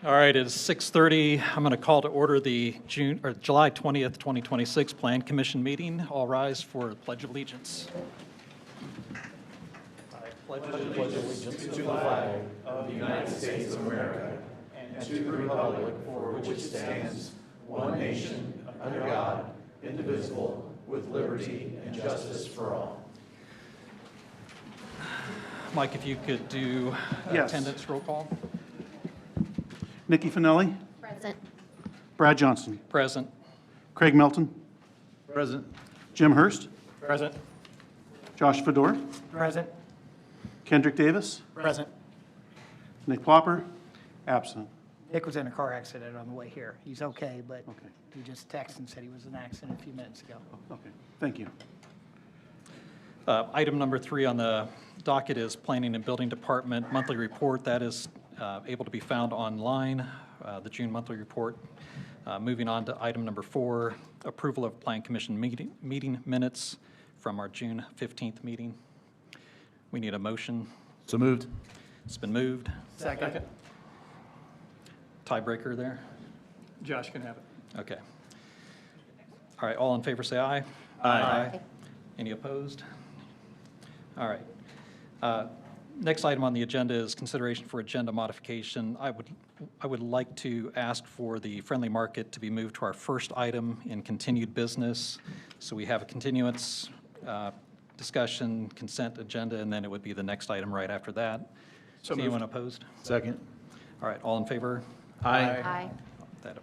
All right, it's 6:30. I'm going to call to order the July 20th, 2026 Plan Commission meeting. All rise for the Pledge of Allegiance. To the flag of the United States of America and to the republic for which it stands, one nation, under God, indivisible, with liberty and justice for all. Mike, if you could do Yes. attendance roll call. Nikki Finelli, Present. Brad Johnson, Present. Craig Melton, Present. Jim Hurst, Present. Josh Fedor, Present. Kendrick Davis, Present. Nick Plopper, absent. Nick was in a car accident on the way here. He's okay, but Okay. he just texted and said he was in an accident a few minutes ago. Okay, thank you. Item number 3 on the docket is Planning and Building Department monthly report. That is able to be found online, the June monthly report. Moving on to item number 4, approval of Plan Commission meeting minutes from our June 15th meeting. We need a motion. So moved. It's been moved. Second. Tiebreaker there? Josh can have it. Okay. All right, all in favor say aye. Aye. Any opposed? All right. Next item on the agenda is consideration for agenda modification. I would like to ask for the friendly market to be moved to our first item in continued business. So we have a continuance, discussion, consent agenda, and then it would be the next item right after that. So Is moved. anyone opposed? Second. All right, all in favor? Aye. That-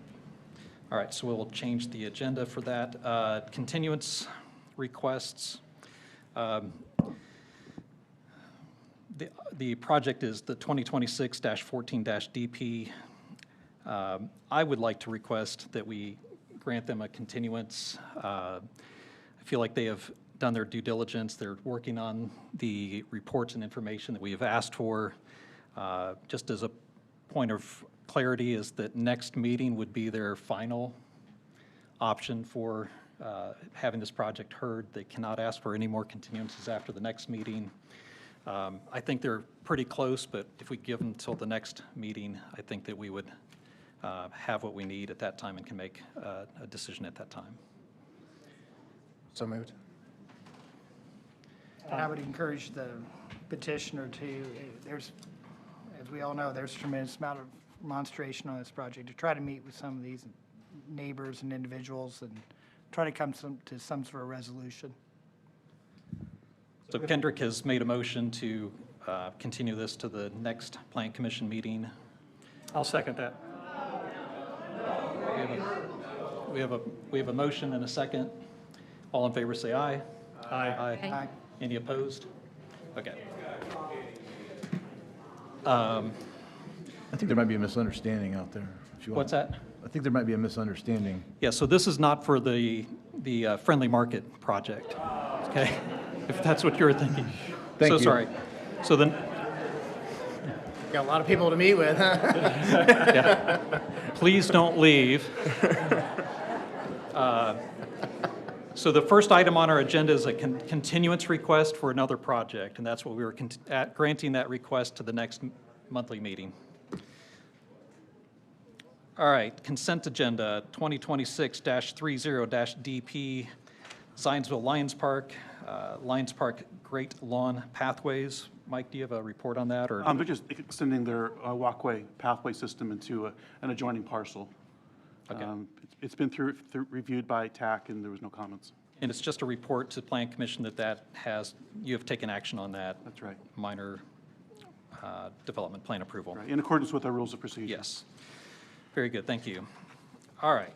All right, so we'll change the agenda for that. Continuance requests. The project is the 2026-14-DP. I would like to request that we grant them a continuance. I feel like they have done their due diligence. They're working on the reports and information that we have asked for. Just as a point of clarity is that next meeting would be their final option for having this project heard. They cannot ask for any more continuances after the next meeting. I think they're pretty close, but if we give them until the next meeting, I think that we would have what we need at that time and can make a decision at that time. So moved. And I would encourage the petitioner to, there's, as we all know, there's a tremendous amount of demonstration on this project, to try to meet with some of these neighbors and individuals and try to come to some sort of resolution. So Kendrick has made a motion to continue this to the next Plan Commission meeting. I'll second that. We have a motion and a second. All in favor say aye. Aye. Aye. Any opposed? Okay. I think there might be a misunderstanding out there. if you want. What's that? I think there might be a misunderstanding. Yeah, so this is not for the friendly market project, okay? If that's what you were thinking. Thank So you. sorry. So then, Got a lot of people to meet with, huh? yeah, please don't leave. So the first item on our agenda is a continuance request for another project, and that's what we were granting that request to the next monthly meeting. All right, consent agenda 2026-30-DP, Zionsville Lions Park, Great Lawn Pathways. Mike, do you have a report on that, or? They're just extending their walkway, pathway system into an adjoining parcel. Okay. It's been reviewed by TAC, and there was no comments. And it's just a report to Plan Commission that you have taken action on that That's right. minor development plan approval. Right, in accordance with our rules of procedure. Yes. Very good, thank you. All right.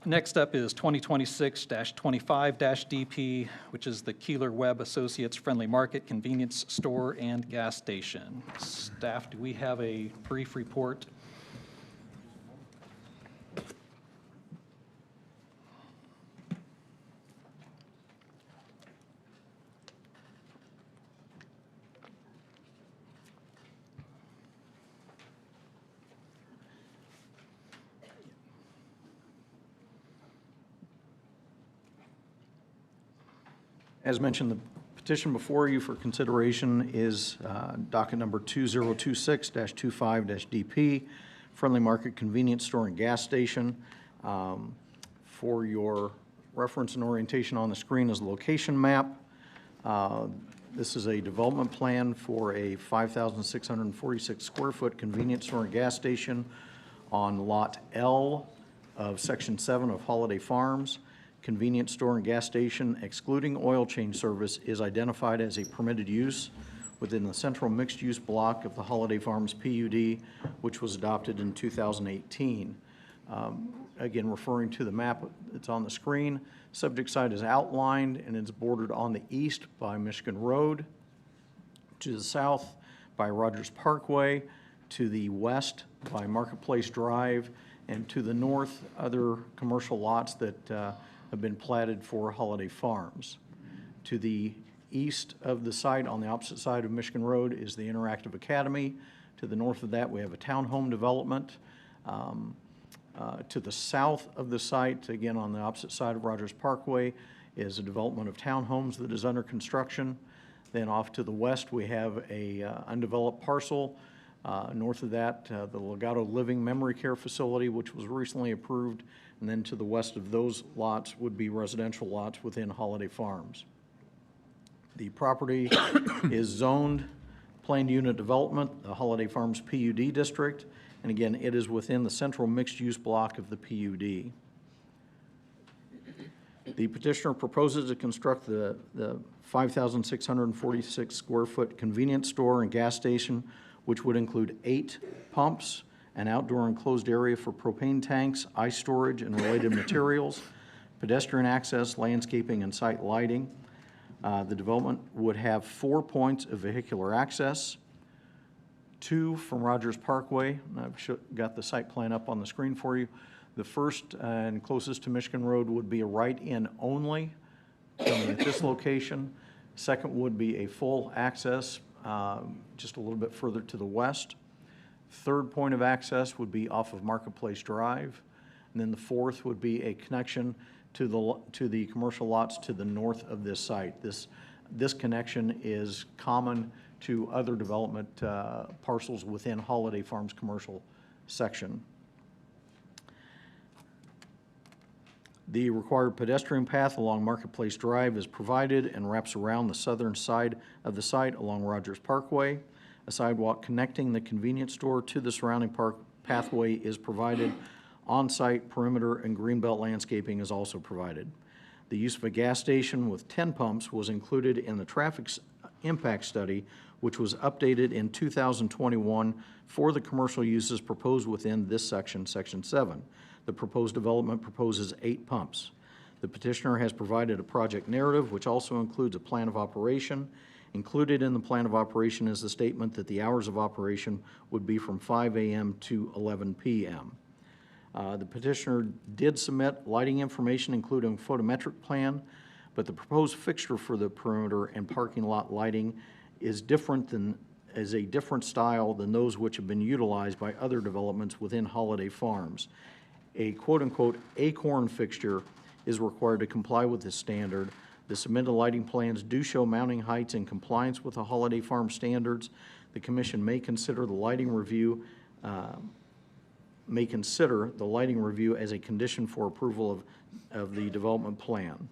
Next up is 2026-25-DP, which is the Keeler Webb Associates Friendly Market Convenience Store and Gas Station. Staff, do we have a brief report? As mentioned, the petition before you for consideration is docket number 2026-25-DP, Friendly Market Convenience Store and Gas Station. For your reference and orientation on the screen is the location map. This is a development plan for a 5,646 square foot convenience store and gas station on Lot L of Section 7 of Holiday Farms. Convenience store and gas station excluding oil change service is identified as a permitted use within the central mixed-use block of the Holiday Farms PUD, which was adopted in 2018. Again, referring to the map that's on the screen, subject site is outlined and it's bordered on the east by Michigan Road, to the south by Rogers Parkway, to the west by Marketplace Drive, and to the north, other commercial lots that have been platted for Holiday Farms. To the east of the site, on the opposite side of Michigan Road, is the Interactive Academy. To the north of that, we have a townhome development. To the south of the site, again on the opposite side of Rogers Parkway, is a development of townhomes that is under construction. Then off to the west, we have a undeveloped parcel. North of that, the Legato Living Memory Care Facility, which was recently approved. And then to the west of those lots would be residential lots within Holiday Farms. The property is zoned planned unit development, the Holiday Farms PUD district. And again, it is within the central mixed-use block of the PUD. The petitioner proposes to construct the 5,646 square foot convenience store and gas station, which would include 8 pumps, an outdoor enclosed area for propane tanks, ice storage, and related materials, pedestrian access, landscaping, and site lighting. The development would have 4 points of vehicular access, 2 from Rogers Parkway. I've got the site plan up on the screen for you. The first and closest to Michigan Road would be a right-in only, coming at this location. Second would be a full access just a little bit further to the west. Third point of access would be off of Marketplace Drive. And then the fourth would be a connection to the commercial lots to the north of this site. This connection is common to other development parcels within Holiday Farms commercial section. The required pedestrian path along Marketplace Drive is provided and wraps around the southern side of the site along Rogers Parkway. A sidewalk connecting the convenience store to the surrounding park pathway is provided. On-site perimeter and greenbelt landscaping is also provided. The use of a gas station with 10 pumps was included in the traffic impact study, which was updated in 2021 for the commercial uses proposed within this section, Section 7. The proposed development proposes 8 pumps. The petitioner has provided a project narrative, which also includes a plan of operation. Included in the plan of operation is the statement that the hours of operation would be from 5 a.m. to 11 p.m. The petitioner did submit lighting information, including a photometric plan, but the proposed fixture for the perimeter and parking lot lighting is a different style than those which have been utilized by other developments within Holiday Farms. A quote-unquote acorn fixture is required to comply with this standard. The submitted lighting plans do show mounting heights in compliance with the Holiday Farm standards. The commission may consider the lighting review as a condition for approval of the development plan.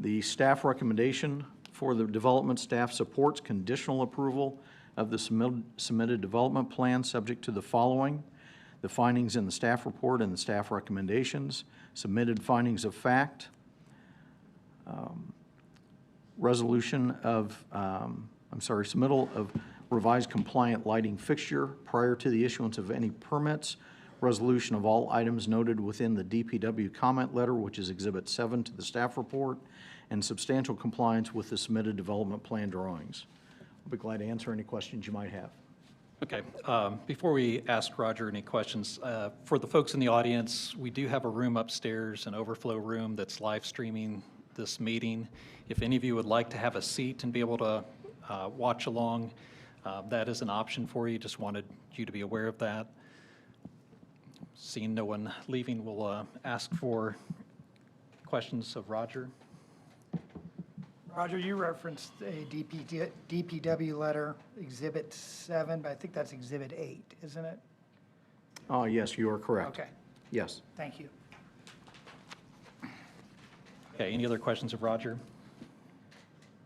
The staff recommendation for the development, staff supports conditional approval of the submitted development plan subject to the following: the findings in the staff report and the staff recommendations, submitted findings of fact, submittal of revised compliant lighting fixture prior to the issuance of any permits, resolution of all items noted within the DPW comment letter, which is Exhibit 7 to the staff report, and substantial compliance with the submitted development plan drawings. I'll be glad to answer any questions you might have. Okay, before we ask Roger any questions, for the folks in the audience, we do have a room upstairs, an overflow room that's live streaming this meeting. If any of you would like to have a seat and be able to watch along, that is an option for you. Just wanted you to be aware of that. Seeing no one leaving, we'll ask for questions of Roger. Roger, you referenced a DPW letter, Exhibit 7, but I think that's Exhibit 8, isn't it? Oh, yes, you are correct. Okay, Yes. thank you. Okay, any other questions of Roger?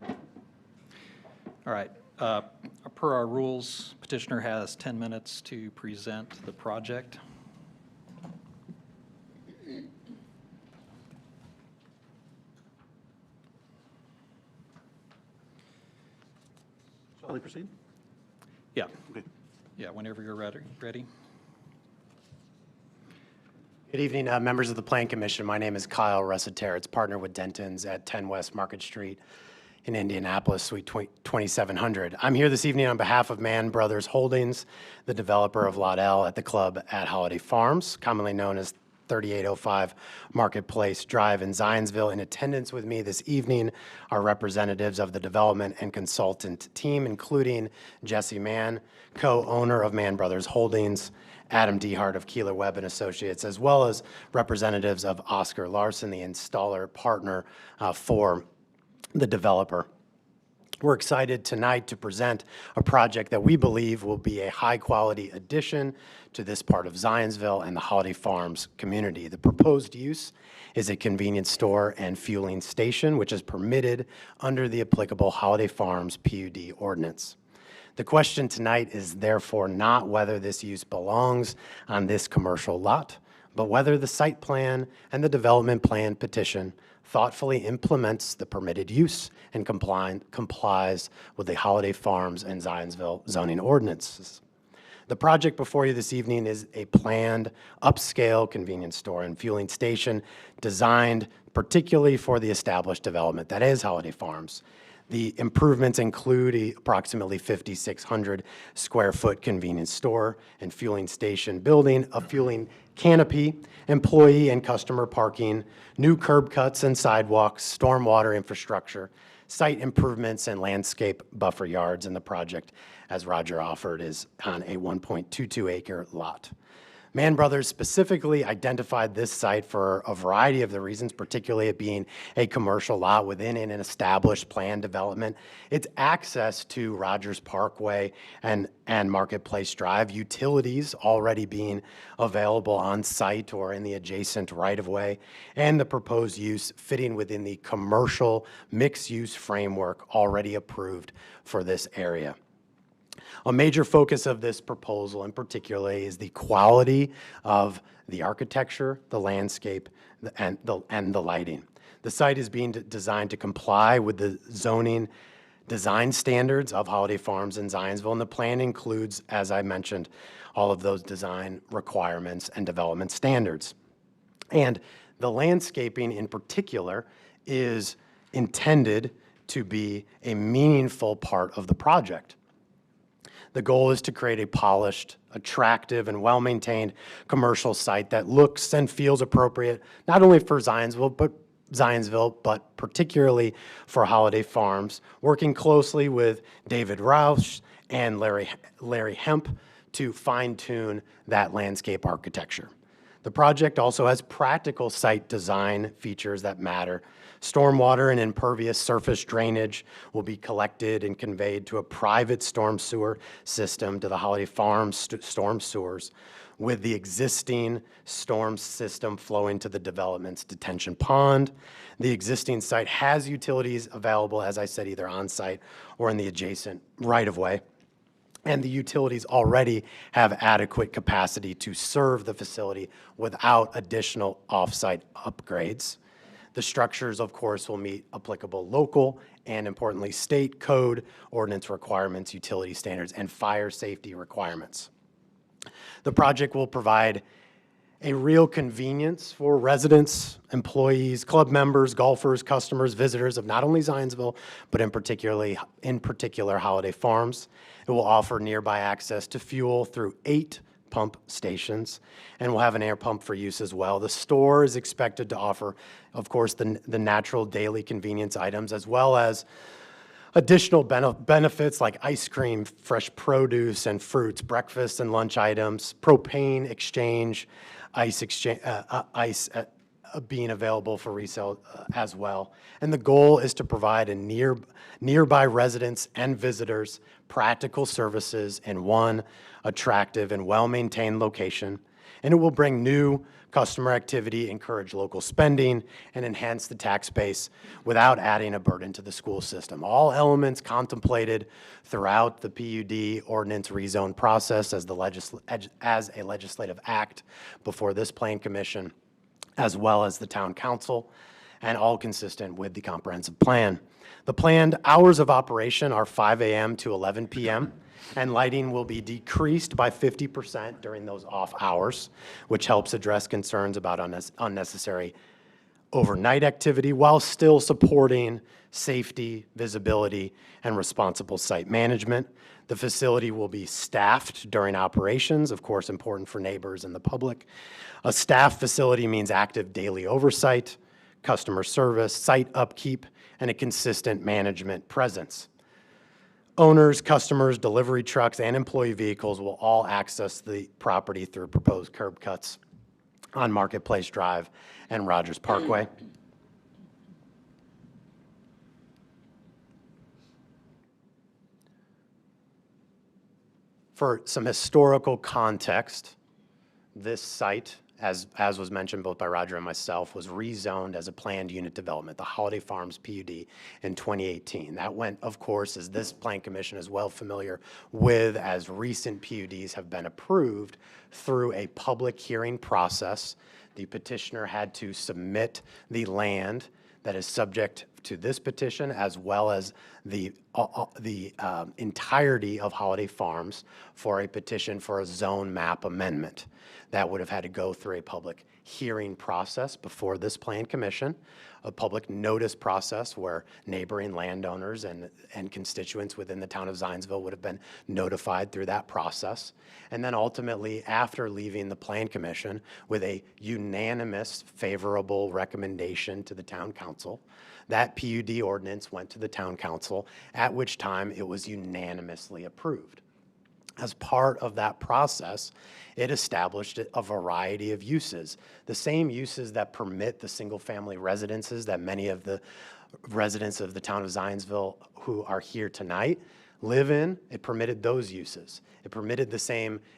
All right, per our rules, petitioner has 10 minutes to present the project. Shall I proceed? Yeah, Okay. yeah, whenever you're ready. Good evening, members of the Plan Commission. My name is Kyle Russaterritz, partner with Denton's at 10 West Market Street in Indianapolis, Suite 2700. I'm here this evening on behalf of Mann Brothers Holdings, the developer of Lot L at the club at Holiday Farms, commonly known as 3805 Marketplace Drive in Zionsville. In attendance with me this evening are representatives of the development and consultant team, including Jesse Mann, co-owner of Mann Brothers Holdings, Adam Dehart of Keeler Webb and Associates, as well as representatives of Oscar Larson, the installer partner for the developer. We're excited tonight to present a project that we believe will be a high-quality addition to this part of Zionsville and the Holiday Farms community. The proposed use is a convenience store and fueling station, which is permitted under the applicable Holiday Farms PUD ordinance. The question tonight is therefore not whether this use belongs on this commercial lot, but whether the site plan and the development plan petition thoughtfully implements the permitted use and complies with the Holiday Farms and Zionsville zoning ordinances. The project before you this evening is a planned upscale convenience store and fueling station designed particularly for the established development that is Holiday Farms. The improvements include a approximately 5,600 square foot convenience store and fueling station building, a fueling canopy, employee and customer parking, new curb cuts and sidewalks, stormwater infrastructure, site improvements and landscape buffer yards. And the project, as Roger offered, is on a 1.22 acre lot. Mann Brothers specifically identified this site for a variety of the reasons, particularly it being a commercial lot within an established planned development. Its access to Rogers Parkway and Marketplace Drive, utilities already being available on site or in the adjacent right-of-way, and the proposed use fitting within the commercial mixed-use framework already approved for this area. A major focus of this proposal in particular is the quality of the architecture, the landscape, and the lighting. The site is being designed to comply with the zoning design standards of Holiday Farms in Zionsville, and the plan includes, as I mentioned, all of those design requirements and development standards. And the landscaping in particular is intended to be a meaningful part of the project. The goal is to create a polished, attractive, and well-maintained commercial site that looks and feels appropriate, not only for Zionsville, but particularly for Holiday Farms, working closely with David Roush and Larry Hemp to fine-tune that landscape architecture. The project also has practical site design features that matter. Stormwater and impervious surface drainage will be collected and conveyed to a private storm sewer system to the Holiday Farms storm sewers, with the existing storm system flowing to the development's detention pond. The existing site has utilities available, as I said, either on site or in the adjacent right-of-way. And the utilities already have adequate capacity to serve the facility without additional off-site upgrades. The structures, of course, will meet applicable local and, importantly, state code ordinance requirements, utility standards, and fire safety requirements. The project will provide a real convenience for residents, employees, club members, golfers, customers, visitors of not only Zionsville, but in particular Holiday Farms. It will offer nearby access to fuel through 8 pump stations, and will have an air pump for use as well. The store is expected to offer, of course, the natural daily convenience items, as well as additional benefits like ice cream, fresh produce and fruits, breakfast and lunch items, propane exchange, ice being available for resale as well. And the goal is to provide nearby residents and visitors practical services in one attractive and well-maintained location. And it will bring new customer activity, encourage local spending, and enhance the tax base without adding a burden to the school system. All elements contemplated throughout the PUD ordinance rezone process as a legislative act before this Plan Commission, as well as the Town Council, and all consistent with the comprehensive plan. The planned hours of operation are 5 a.m. to 11 p.m., and lighting will be decreased by 50% during those off hours, which helps address concerns about unnecessary overnight activity while still supporting safety, visibility, and responsible site management. The facility will be staffed during operations, of course, important for neighbors and the public. A staffed facility means active daily oversight, customer service, site upkeep, and a consistent management presence. Owners, customers, delivery trucks, and employee vehicles will all access the property through proposed curb cuts on Marketplace Drive and Rogers Parkway. For some historical context, this site, as was mentioned both by Roger and myself, was rezoned as a planned unit development, the Holiday Farms PUD, in 2018. That went, of course, as this Plan Commission is well familiar with, as recent PUDs have been approved through a public hearing process. The petitioner had to submit the land that is subject to this petition, as well as the entirety of Holiday Farms for a petition for a zone map amendment. That would have had to go through a public hearing process before this Plan Commission, a public notice process where neighboring landowners and constituents within the town of Zionsville would have been notified through that process. And then ultimately, after leaving the Plan Commission with a unanimous favorable recommendation to the town council, that PUD ordinance went to the town council, at which time it was unanimously approved. As part of that process, it established a variety of uses, the same uses that permit the single-family residences that many of the residents of the town of Zionsville who are here tonight live in. It permitted those uses. It permitted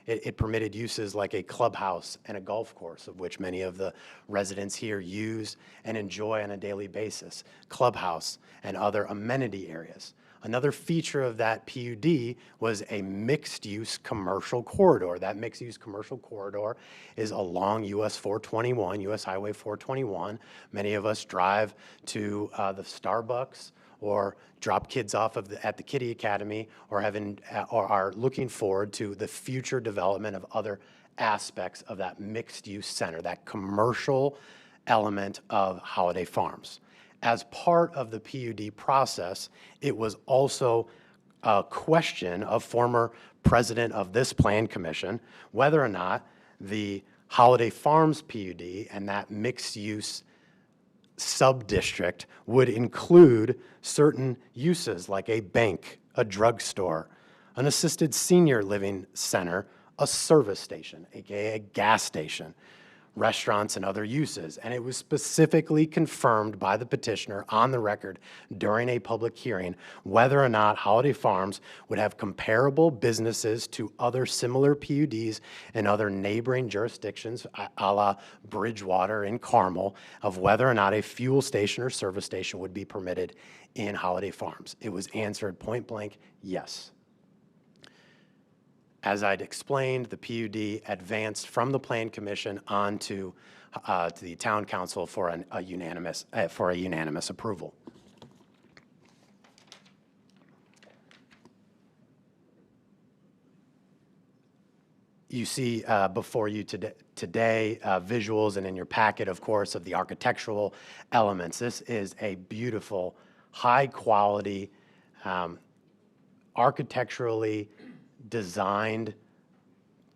it permitted uses like a clubhouse and a golf course, of which many of the residents here use and enjoy on a daily basis, clubhouse and other amenity areas. Another feature of that PUD was a mixed-use commercial corridor. That mixed-use commercial corridor is along US 421, US Highway 421. Many of us drive to the Starbucks or drop kids off at the Kiddie Academy, or are looking forward to the future development of other aspects of that mixed-use center, that commercial element of Holiday Farms. As part of the PUD process, it was also a question of former president of this Plan Commission whether or not the Holiday Farms PUD and that mixed-use sub-district would include certain uses like a bank, a drugstore, an assisted senior living center, a service station, aka a gas station, restaurants, and other uses. And it was specifically confirmed by the petitioner on the record during a public hearing whether or not Holiday Farms would have comparable businesses to other similar PUDs in other neighboring jurisdictions, a la Bridgewater and Carmel, of whether or not a fuel station or service station would be permitted in Holiday Farms. It was answered point blank, yes. As I'd explained, the PUD advanced from the Plan Commission on to the Town Council for a unanimous approval. You see before you today visuals, and in your packet, of course, of the architectural elements. This is a beautiful, high-quality, architecturally designed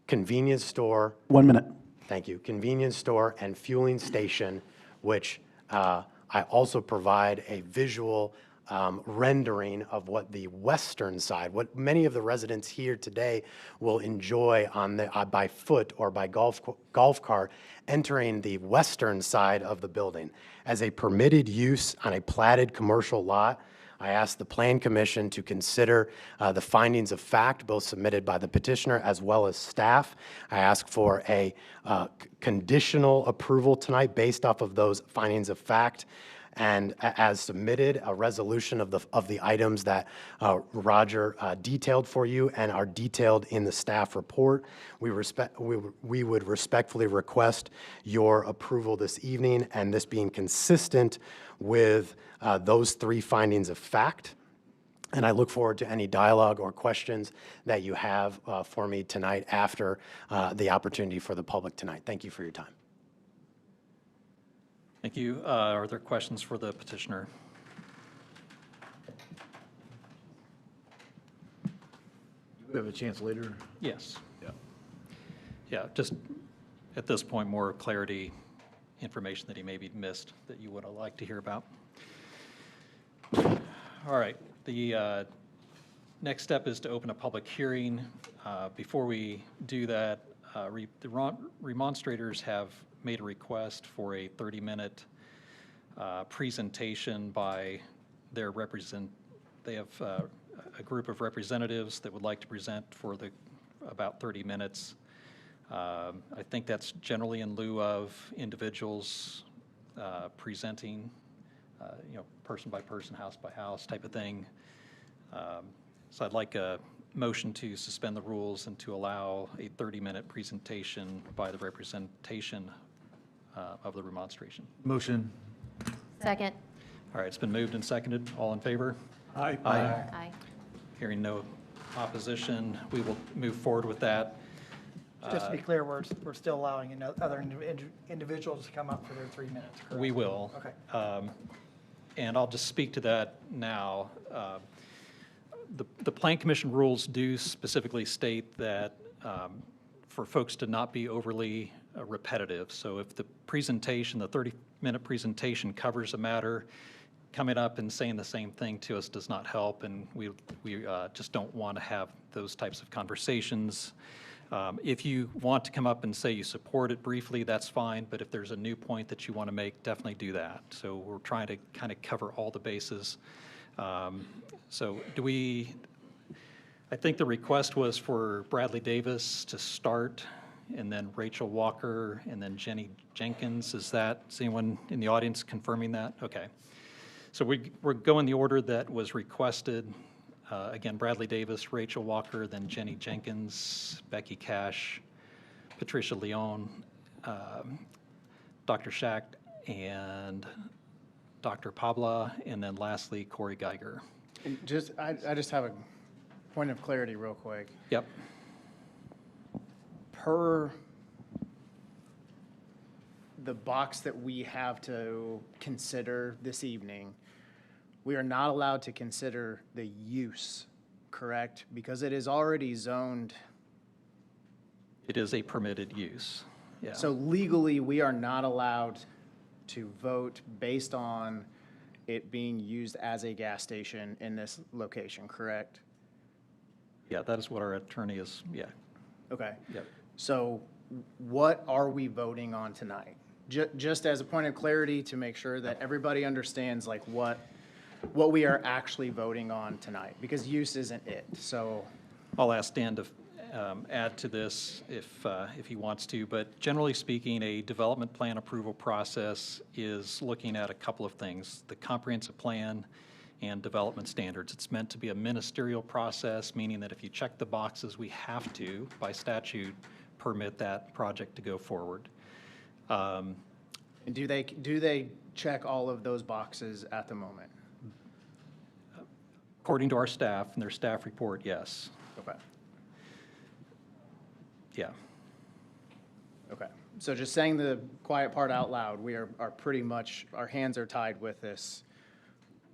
convenience store. 1 minute. Thank you. Convenience store and fueling station, which I also provide a visual rendering of what the western side, what many of the residents here today will enjoy on the, by foot or by golf cart, entering the western side of the building. As a permitted use on a platted commercial lot, I asked the Plan Commission to consider the findings of fact, both submitted by the petitioner as well as staff. I ask for a conditional approval tonight based off of those findings of fact, and as submitted, a resolution of the items that Roger detailed for you and are detailed in the staff report. We would respectfully request your approval this evening, and this being consistent with those three findings of fact. And I look forward to any dialogue or questions that you have for me tonight after the opportunity for the public tonight. Thank you for your time. Thank you. Are there questions for the petitioner? We have a chance later. Yes. Yeah. Yeah, just at this point, more clarity, information that he maybe missed that you would like to hear about. All right, the next step is to open a public hearing. Before we do that, the remonstrators have made a request for a 30-minute presentation by their they have a group of representatives that would like to present for about 30 minutes. I think that's generally in lieu of individuals presenting, person by person, house by house type of thing. So I'd like a motion to suspend the rules and to allow a 30-minute presentation by the representation of the remonstration. Motion. Second. All right, it's been moved and seconded. All in favor? Aye. Aye. Hearing no opposition, we will move forward with that. Just to be clear, we're still allowing other individuals to come up for their 3 minutes, correct? We will. Okay. And I'll just speak to that now. The Plan Commission rules do specifically state that for folks to not be overly repetitive. So if the presentation, the 30-minute presentation covers a matter, coming up and saying the same thing to us does not help, and we just don't want to have those types of conversations. If you want to come up and say you support it briefly, that's fine, but if there's a new point that you want to make, definitely do that. So we're trying to kind of cover all the bases. So I think the request was for Bradley Davis to start, and then Rachel Walker, and then Jenny Jenkins. Is anyone in the audience confirming that? Okay. So we're going the order that was requested. Again, Bradley Davis, Rachel Walker, then Jenny Jenkins, Becky Cash, Patricia Leone, Dr. Shack, and Dr. Pabla, and then lastly, Corey Geiger. And I just have a point of clarity real quick. Yep. Per the box that we have to consider this evening, we are not allowed to consider the use, correct? Because it is already zoned. It is a permitted use. Yeah. So legally, we are not allowed to vote based on it being used as a gas station in this location, correct? Yeah, that is what our attorney is, yeah. Okay. Yep. So what are we voting on tonight? Just as a point of clarity to make sure that everybody understands like what we are actually voting on tonight, because use isn't it, so. I'll ask Dan to add to this if he wants to, but generally speaking, a development plan approval process is looking at a couple of things, the comprehensive plan and development standards. It's meant to be a ministerial process, meaning that if you check the boxes, we have to, by statute, permit that project to go forward. And do they check all of those boxes at the moment? According to our staff and their staff report, yes. Okay. Yeah. Okay. So just saying the quiet part out loud, we are pretty much, our hands are tied with this,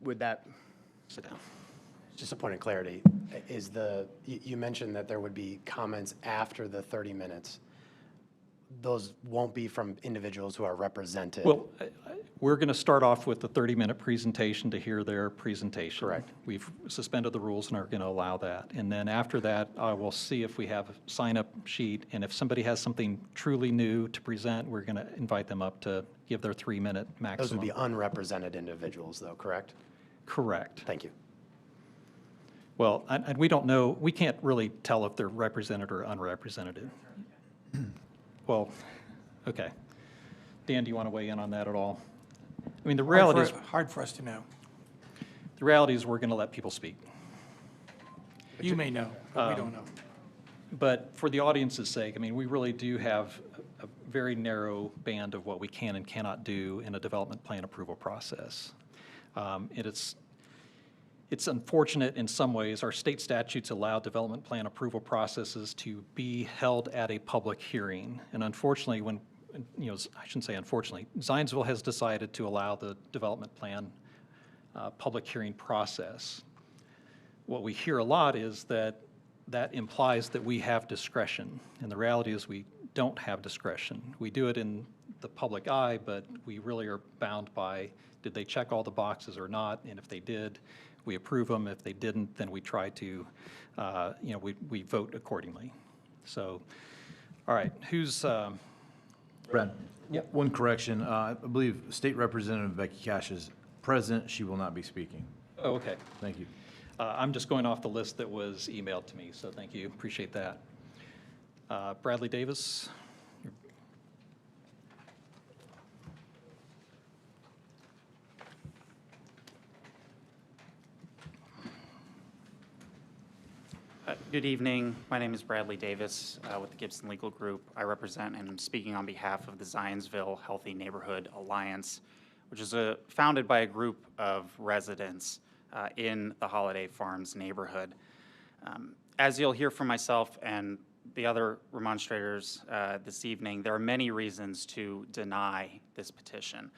with that. Sit down. Just a point of clarity, you mentioned that there would be comments after the 30 minutes. those won't be from individuals who are represented? Well, we're going to start off with the 30-minute presentation to hear their presentation. Correct. We've suspended the rules and are going to allow that. And then after that, I will see if we have a sign-up sheet, and if somebody has something truly new to present, we're going to invite them up to give their 3-minute maximum. Those would be unrepresented individuals, though, correct? Correct. Thank you. Well, and we don't know, we can't really tell if they're represented or unrepresented. Well, okay. Dan, do you want to weigh in on that at all? I mean, the reality is, Hard for us to know. the reality is we're going to let people speak. You may know, but we don't know. But for the audience's sake, I mean, we really do have a very narrow band of what we can and cannot do in a development plan approval process. And it's unfortunate in some ways. Our state statutes allow development plan approval processes to be held at a public hearing. And unfortunately, I shouldn't say unfortunately, Zionsville has decided to allow the development plan public hearing process. What we hear a lot is that implies that we have discretion. And the reality is we don't have discretion. We do it in the public eye, but we really are bound by, did they check all the boxes or not? And if they did, we approve them. If they didn't, then we try to, we vote accordingly. So, all right, who's, Brad, one correction. I believe State Representative Becky Cash is present. She will not be speaking. oh, okay. Thank you. I'm just going off the list that was emailed to me, so thank you, appreciate that. Bradley Davis? Good evening. My name is Bradley Davis with the Gibson Legal Group. I represent and am speaking on behalf of the Zionsville Healthy Neighborhood Alliance, which is founded by a group of residents in the Holiday Farms neighborhood. As you'll hear from myself and the other remonstrators this evening, there are many reasons to deny this petition.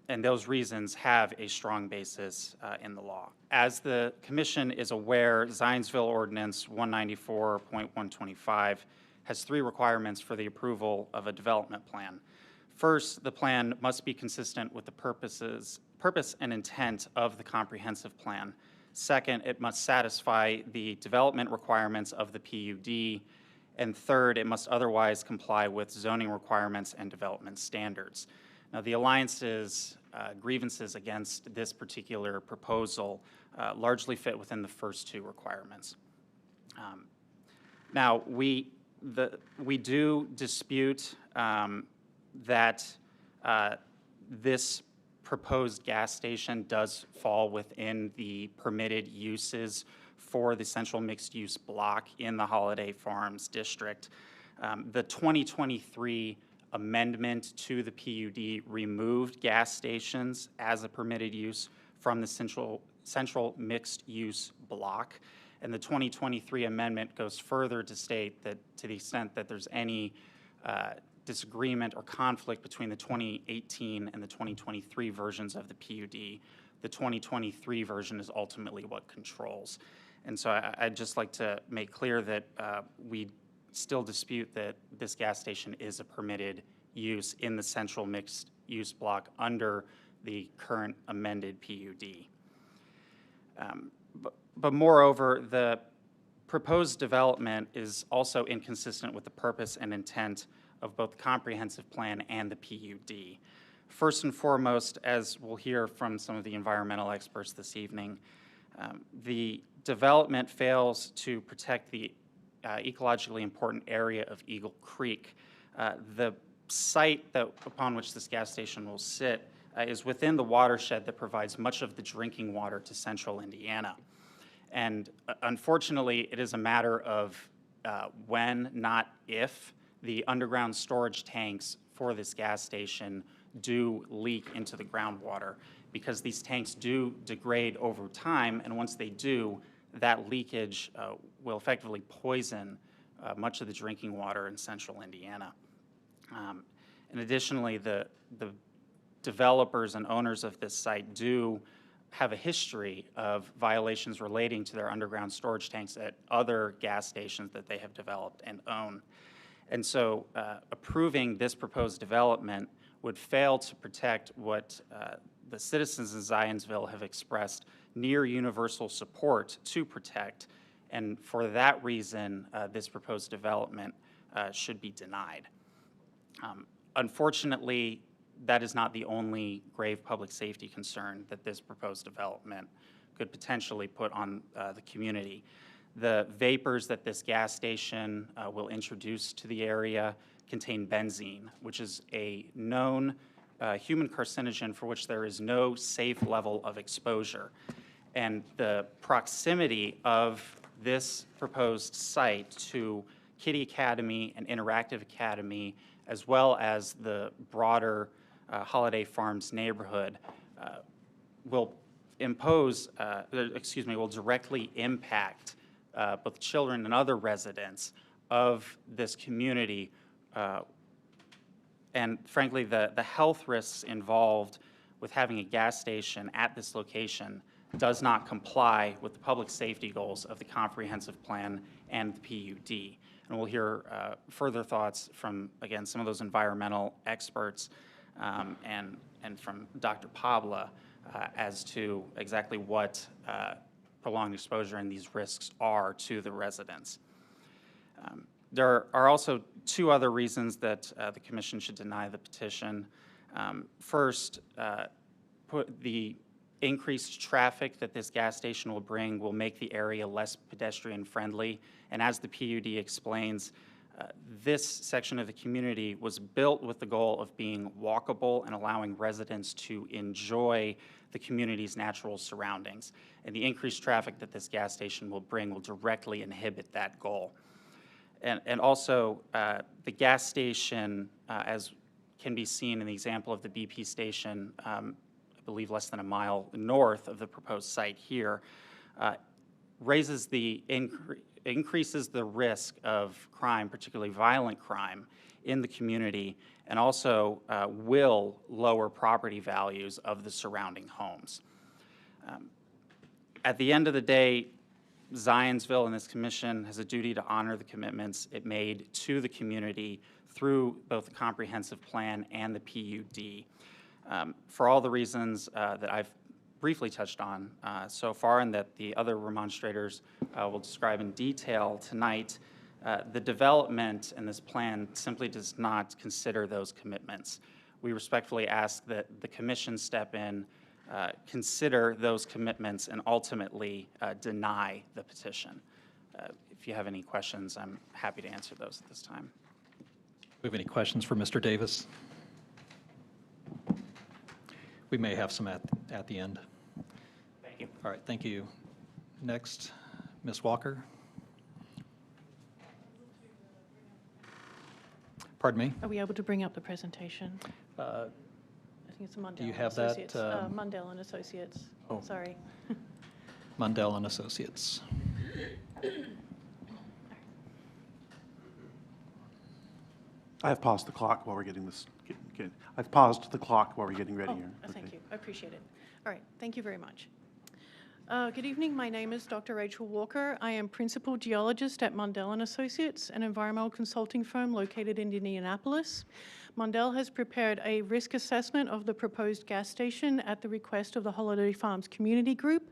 And those reasons have a strong basis in the law. As the Commission is aware, Zionsville Ordinance 194.125 has 3 requirements for the approval of a development plan. First, the plan must be consistent with the purpose and intent of the comprehensive plan. Second, it must satisfy the development requirements of the PUD. And third, it must otherwise comply with zoning requirements and development standards. Now, the Alliance's grievances against this particular proposal largely fit within the first 2 requirements. Now, we do dispute that this proposed gas station does fall within the permitted uses for the central mixed-use block in the Holiday Farms district. The 2023 amendment to the PUD removed gas stations as a permitted use from the central mixed-use block. And the 2023 amendment goes further to state that to the extent that there's any disagreement or conflict between the 2018 and the 2023 versions of the PUD, the 2023 version is ultimately what controls. And so I'd just like to make clear that we still dispute that this gas station is a permitted use in the central mixed use block under the current amended PUD. But moreover, the proposed development is also inconsistent with the purpose and intent of both the comprehensive plan and the PUD. First and foremost, as we'll hear from some of the environmental experts this evening, the development fails to protect the ecologically important area of Eagle Creek. The site upon which this gas station will sit is within the watershed that provides much of the drinking water to central Indiana. And unfortunately, it is a matter of when, not if, the underground storage tanks for this gas station do leak into the groundwater, because these tanks do degrade over time, and once they do, that leakage will effectively poison much of the drinking water in central Indiana. And additionally, the developers and owners of this site do have a history of violations relating to their underground storage tanks at other gas stations that they have developed and own. And so approving this proposed development would fail to protect what the citizens of Zionsville have expressed near universal support to protect. And for that reason, this proposed development should be denied. Unfortunately, that is not the only grave public safety concern that this proposed development could potentially put on the community. The vapors that this gas station will introduce to the area contain benzene, which is a known human carcinogen for which there is no safe level of exposure. And the proximity of this proposed site to Kitty Academy and Interactive Academy, as well as the broader Holiday Farms neighborhood, will directly impact both children and other residents of this community. And frankly, the health risks involved with having a gas station at this location does not comply with the public safety goals of the comprehensive plan and the PUD. And we'll hear further thoughts from, again, some of those environmental experts and from Dr. Pabla as to exactly what prolonged exposure and these risks are to the residents. There are also two other reasons that the Commission should deny the petition. First, the increased traffic that this gas station will bring will make the area less pedestrian friendly. And as the PUD explains, this section of the community was built with the goal of being walkable and allowing residents to enjoy the community's natural surroundings. And the increased traffic that this gas station will bring will directly inhibit that goal. And also, the gas station, as can be seen in the example of the BP station, I believe less than a mile north of the proposed site here, increases the risk of crime, particularly violent crime, in the community, and also will lower property values of the surrounding homes. At the end of the day, Zionsville and this commission has a duty to honor the commitments it made to the community through both the comprehensive plan and the PUD. For all the reasons that I've briefly touched on so far and that the other remonstrators will describe in detail tonight, the development in this plan simply does not consider those commitments. We respectfully ask that the commission step in, consider those commitments, and ultimately deny the petition. If you have any questions, I'm happy to answer those at this time. Do we have any questions for Mr. Davis? We may have some at the end. Thank you. All right, thank you. Next, Ms. Walker. Pardon me? Are we able to bring up the presentation? I think it's Mundell do you and have that, Associates. Mundell and Associates. oh. Sorry. Mundell and Associates. I have paused the clock while we're getting this. I've paused the clock while we're getting ready Oh, here. thank you. I appreciate it. All right. Thank you very much. Good evening. My name is Dr. Rachel Walker. I am Principal Geologist at Mundell and Associates, an environmental consulting firm located in Indianapolis. Mundell has prepared a risk assessment of the proposed gas station at the request of the Holiday Farms Community Group.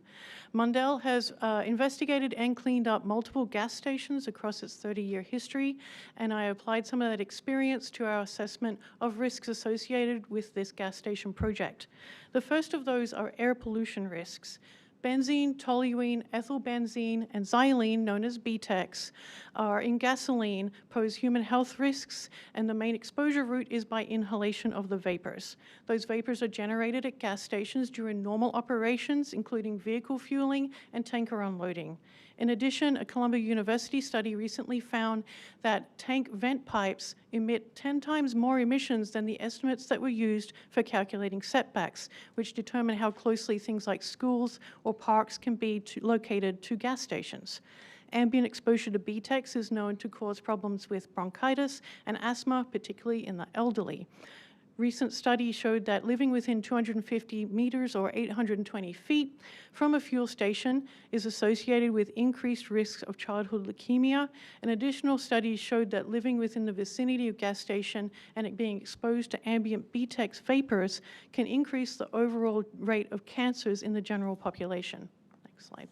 Mundell has investigated and cleaned up multiple gas stations across its 30-year history, and I applied some of that experience to our assessment of risks associated with this gas station project. The first of those are air pollution risks. Benzene, toluene, ethylbenzene, and xylene, known as BTEX, are in gasoline, pose human health risks, and the main exposure route is by inhalation of the vapors. Those vapors are generated at gas stations during normal operations, including vehicle fueling and tanker unloading. In addition, a Columbia University study recently found that tank vent pipes emit 10 times more emissions than the estimates that were used for calculating setbacks, which determine how closely things like schools or parks can be located to gas stations. Ambient exposure to BTEX is known to cause problems with bronchitis and asthma, particularly in the elderly. Recent studies showed that living within 250 meters or 820 feet from a fuel station is associated with increased risks of childhood leukemia. And additional studies showed that living within the vicinity of gas station and it being exposed to ambient BTEX vapors can increase the overall rate of cancers in the general population. Next slide.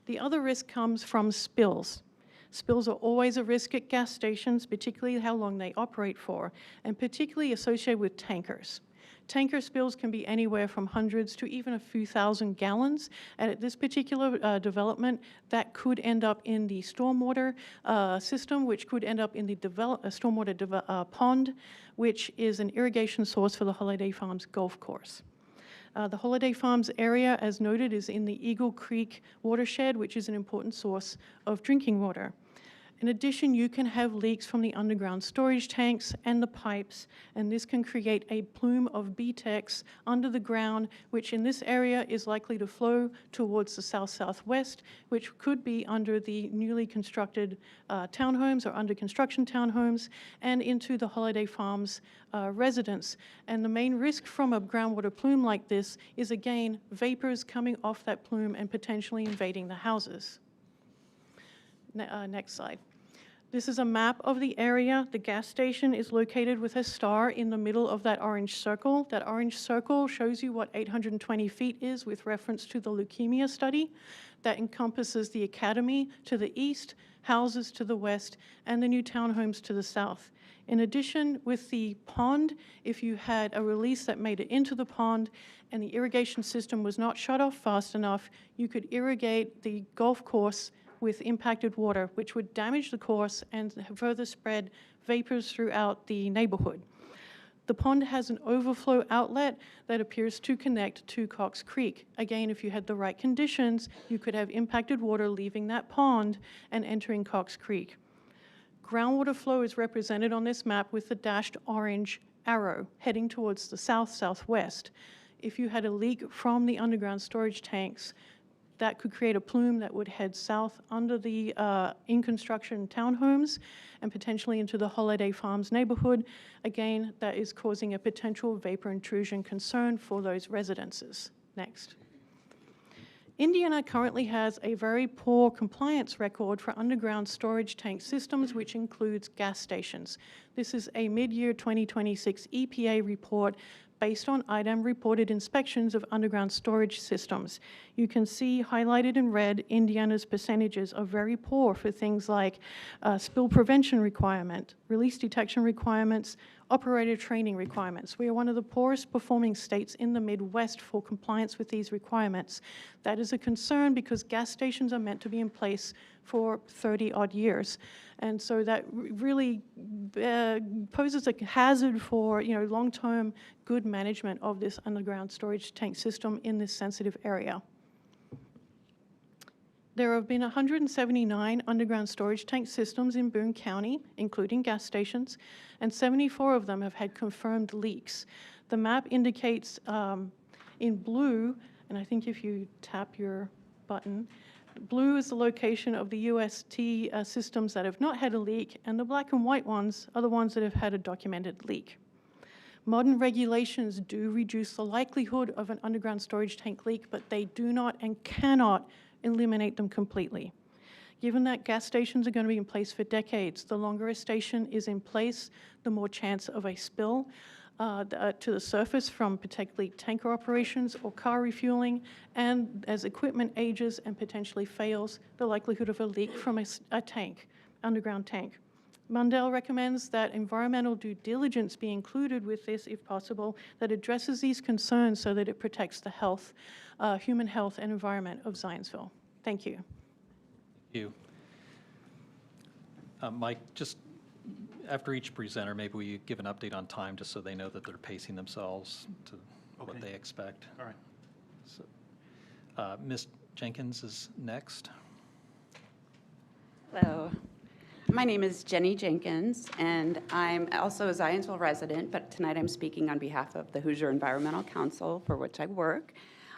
The other risk comes from spills. Spills are always a risk at gas stations, particularly how long they operate for, and particularly associated with tankers. Tanker spills can be anywhere from hundreds to even a few thousand gallons, and at this particular development, that could end up in the stormwater system, which could end up in the stormwater pond, which is an irrigation source for the Holiday Farms golf course. The Holiday Farms area, as noted, is in the Eagle Creek watershed, which is an important source of drinking water. In addition, you can have leaks from the underground storage tanks and the pipes, and this can create a plume of BTEX under the ground, which in this area is likely to flow towards the south-southwest, which could be under the newly constructed townhomes or under construction townhomes, and into the Holiday Farms residents. And the main risk from a groundwater plume like this is, again, vapors coming off that plume and potentially invading the houses. Next slide. This is a map of the area. The gas station is located with a star in the middle of that orange circle. That orange circle shows you what 820 feet is with reference to the leukemia study. That encompasses the academy to the east, houses to the west, and the new townhomes to the south. In addition, with the pond, if you had a release that made it into the pond and the irrigation system was not shut off fast enough, you could irrigate the golf course with impacted water, which would damage the course and further spread vapors throughout the neighborhood. The pond has an overflow outlet that appears to connect to Cox Creek. Again, if you had the right conditions, you could have impacted water leaving that pond and entering Cox Creek. Groundwater flow is represented on this map with the dashed orange arrow heading towards the south-southwest. If you had a leak from the underground storage tanks, that could create a plume that would head south under the in-construction townhomes and potentially into the Holiday Farms neighborhood. Again, that is causing a potential vapor intrusion concern for those residences. Next. Indiana currently has a very poor compliance record for underground storage tank systems, which includes gas stations. This is a mid-year 2026 EPA report based on IDEM reported inspections of underground storage systems. You can see highlighted in red, Indiana's percentages are very poor for things like spill prevention requirement, release detection requirements, operator training requirements. We are one of the poorest performing states in the Midwest for compliance with these requirements. That is a concern because gas stations are meant to be in place for 30-odd years. And so that really poses a hazard for long-term good management of this underground storage tank system in this sensitive area. There have been 179 underground storage tank systems in Boone County, including gas stations, and 74 of them have had confirmed leaks. The map indicates in blue, and I think if you tap your button, blue is the location of the UST systems that have not had a leak, and the black and white ones are the ones that have had a documented leak. Modern regulations do reduce the likelihood of an underground storage tank leak, but they do not and cannot eliminate them completely. Given that gas stations are going to be in place for decades, the longer a station is in place, the more chance of a spill to the surface from particularly tanker operations or car refueling, and as equipment ages and potentially fails, the likelihood of a leak from a tank, underground tank. Mundell recommends that environmental due diligence be included with this if possible, that addresses these concerns so that it protects the health, human health and environment of Zionsville. Thank you. Thank you. Mike, just after each presenter, maybe we give an update on time just so they know that they're pacing themselves to what they expect. All right. So, Ms. Jenkins is next. Hello. My name is Jenny Jenkins, and I'm also a Zionsville resident, but tonight I'm speaking on behalf of the Hoosier Environmental Council, for which I work.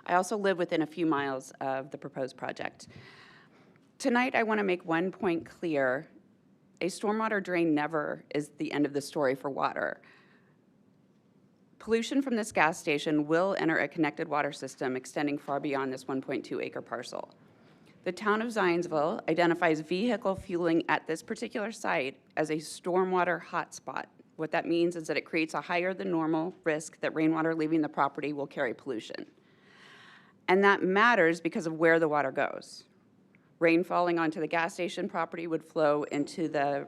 I also live within a few miles of the proposed project. Tonight, I want to make one point clear. A stormwater drain never is the end of the story for water. Pollution from this gas station will enter a connected water system extending far beyond this 1.2-acre parcel. The town of Zionsville identifies vehicle fueling at this particular site as a stormwater hotspot. What that means is that it creates a higher than normal risk that rainwater leaving the property will carry pollution. And that matters because of where the water goes. Rain falling onto the gas station property would flow into the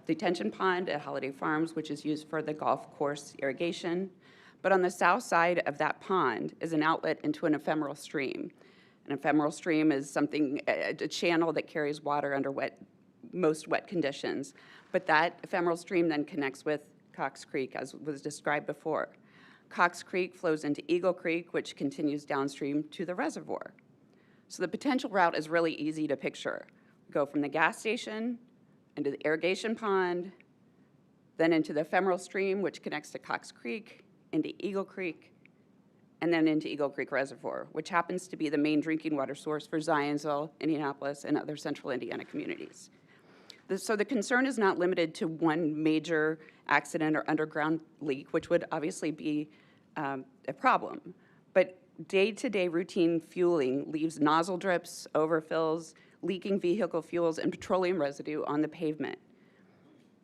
detention pond at Holiday Farms, which is used for the golf course irrigation. But on the south side of that pond is an outlet into an ephemeral stream. An ephemeral stream is something, a channel that carries water under most wet conditions. But that ephemeral stream then connects with Cox Creek, as was described before. Cox Creek flows into Eagle Creek, which continues downstream to the reservoir. So the potential route is really easy to picture. We go from the gas station into the irrigation pond, then into the ephemeral stream, which connects to Cox Creek, into Eagle Creek, and then into Eagle Creek Reservoir, which happens to be the main drinking water source for Zionsville, Indianapolis, and other central Indiana communities. So the concern is not limited to one major accident or underground leak, which would obviously be a problem, but day-to-day routine fueling leaves nozzle drips, overfills, leaking vehicle fuels, and petroleum residue on the pavement.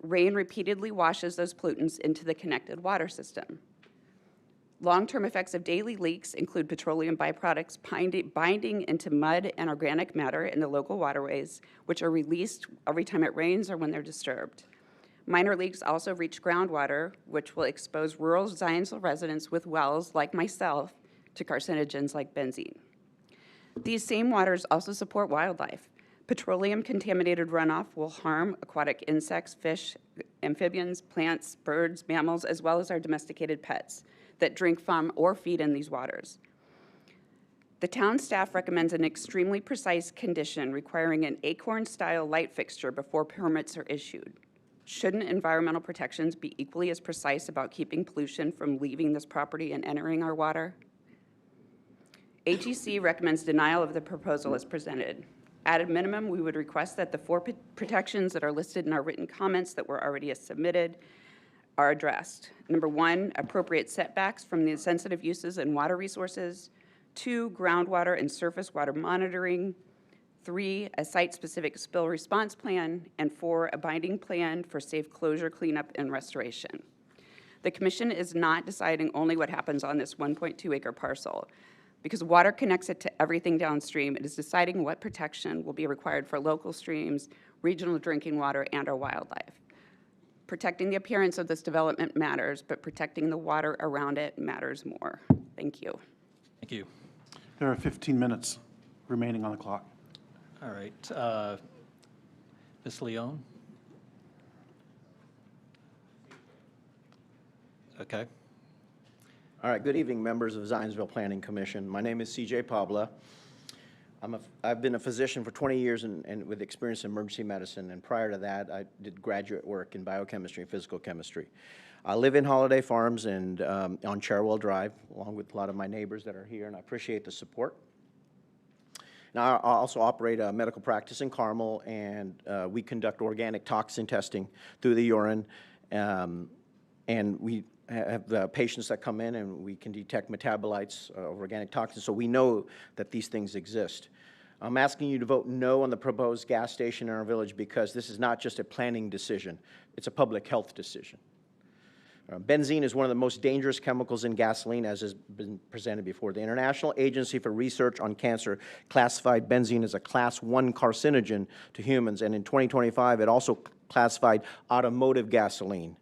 Rain repeatedly washes those pollutants into the connected water system. Long-term effects of daily leaks include petroleum byproducts binding into mud and organic matter in the local waterways, which are released every time it rains or when they're disturbed. Minor leaks also reach groundwater, which will expose rural Zionsville residents with wells, like myself, to carcinogens like benzene. These same waters also support wildlife. Petroleum-contaminated runoff will harm aquatic insects, fish, amphibians, plants, birds, mammals, as well as our domesticated pets that drink from or feed in these waters. The town staff recommends an extremely precise condition requiring an acorn-style light fixture before permits are issued. Shouldn't environmental protections be equally as precise about keeping pollution from leaving this property and entering our water? AGC recommends denial of the proposal as presented. At a minimum, we would request that the 4 protections that are listed in our written comments that were already submitted are addressed. Number 1, appropriate setbacks from the sensitive uses and water resources. 2, groundwater and surface water monitoring. 3, a site-specific spill response plan. And 4, a binding plan for safe closure, cleanup, and restoration. The Commission is not deciding only what happens on this 1.2-acre parcel. Because water connects it to everything downstream, it is deciding what protection will be required for local streams, regional drinking water, and our wildlife. Protecting the appearance of this development matters, but protecting the water around it matters more. Thank you. Thank you. There are 15 minutes remaining on the clock. All right. Ms. Leone? Okay. All right, good evening, members of Zionsville Planning Commission. My name is C.J. Pabla. I've been a physician for 20 years and with experience in emergency medicine, and prior to that, I did graduate work in biochemistry and physical chemistry. I live in Holiday Farms and on Cherwell Drive, along with a lot of my neighbors that are here, and I appreciate the support. Now, I also operate a medical practice in Carmel, and we conduct organic toxin testing through the urine, and we have patients that come in and we can detect metabolites of organic toxins, so we know that these things exist. I'm asking you to vote no on the proposed gas station in our village because this is not just a planning decision, it's a public health decision. Benzene is one of the most dangerous chemicals in gasoline, as has been presented before. The International Agency for Research on Cancer classified benzene as a Class 1 carcinogen to humans, and in 2025 it also classified automotive gasoline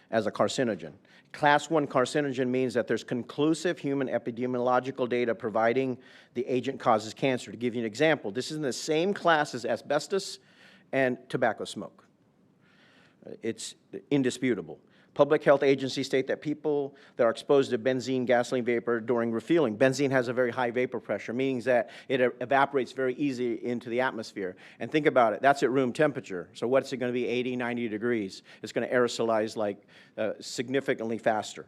as a carcinogen. Class 1 carcinogen means that there's conclusive human epidemiological data providing the agent causes cancer. To give you an example, this is in the same class as asbestos and tobacco smoke. It's indisputable. Public health agencies state that people that are exposed to benzene gasoline vapor during refueling, benzene has a very high vapor pressure, meaning that it evaporates very easily into the atmosphere. And think about it, that's at room temperature. So what's it going to be, 80, 90 degrees? It's going to aerosolize like significantly faster.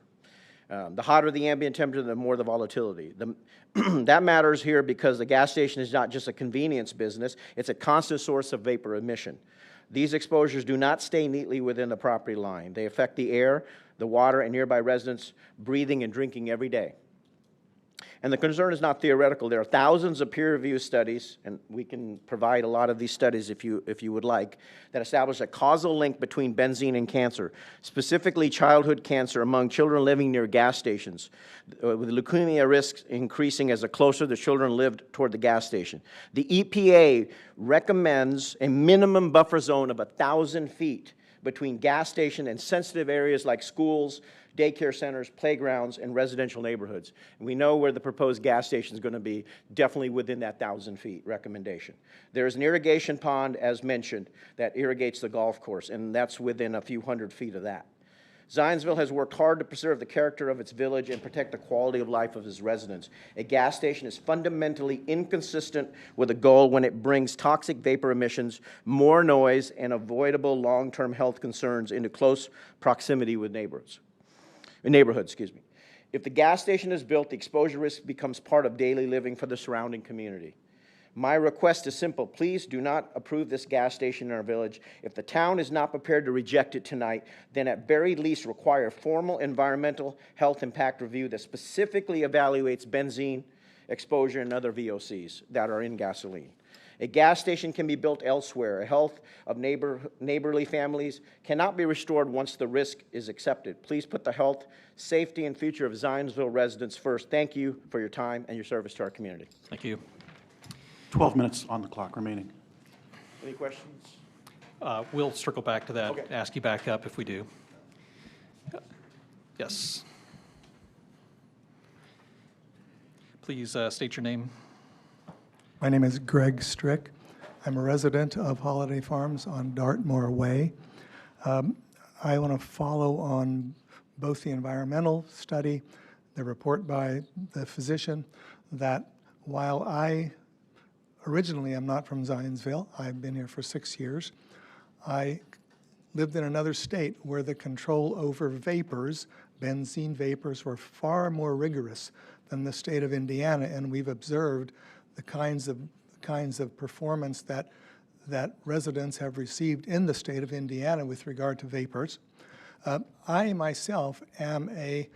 The hotter the ambient temperature, the more the volatility. That matters here because the gas station is not just a convenience business, it's a constant source of vapor emission. These exposures do not stay neatly within the property line. They affect the air, the water, and nearby residents breathing and drinking every day. And the concern is not theoretical. There are thousands of peer-reviewed studies, and we can provide a lot of these studies if you would like, that establish a causal link between benzene and cancer, specifically childhood cancer among children living near gas stations, with leukemia risks increasing as the closer the children lived toward the gas station. The EPA recommends a minimum buffer zone of 1,000 feet between gas station and sensitive areas like schools, daycare centers, playgrounds, and residential neighborhoods. And we know where the proposed gas station is going to be, definitely within that 1,000 feet recommendation. There is an irrigation pond, as mentioned, that irrigates the golf course, and that's within a few hundred feet of that. Zionsville has worked hard to preserve the character of its village and protect the quality of life of its residents. A gas station is fundamentally inconsistent with a goal when it brings toxic vapor emissions, more noise, and avoidable long-term health concerns into close proximity with neighborhoods. If the gas station is built, the exposure risk becomes part of daily living for the surrounding community. My request is simple. Please do not approve this gas station in our village. If the town is not prepared to reject it tonight, then at very least require a formal environmental health impact review that specifically evaluates benzene exposure and other VOCs that are in gasoline. A gas station can be built elsewhere. A health of neighborly families cannot be restored once the risk is accepted. Please put the health, safety, and future of Zionsville residents first. Thank you for your time and your service to our community. Thank you. 12 minutes on the clock remaining. Any questions? We'll circle back to that, Okay. ask you back up if we do. Yes. Please state your name. My name is Greg Strick. I'm a resident of Holiday Farms on Dartmoor Way. I want to follow on both the environmental study, the report by the physician, that while I originally am not from Zionsville, I've been here for 6 years, I lived in another state where the control over vapors, benzene vapors, were far more rigorous than the state of Indiana, and we've observed the kinds of performance that residents have received in the state of Indiana with regard to vapors. I myself am a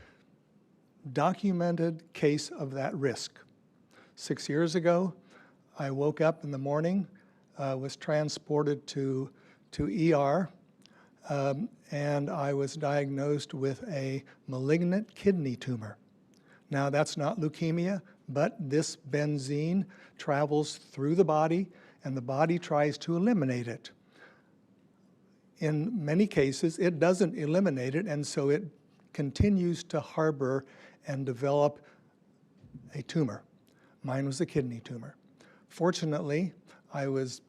documented case of that risk. 6 years ago, I woke up in the morning, was transported to ER, and I was diagnosed with a malignant kidney tumor. Now, that's not leukemia, but this benzene travels through the body, and the body tries to eliminate it. In many cases, it doesn't eliminate it, and so it continues to harbor and develop a tumor. Mine was a kidney tumor. Fortunately, I was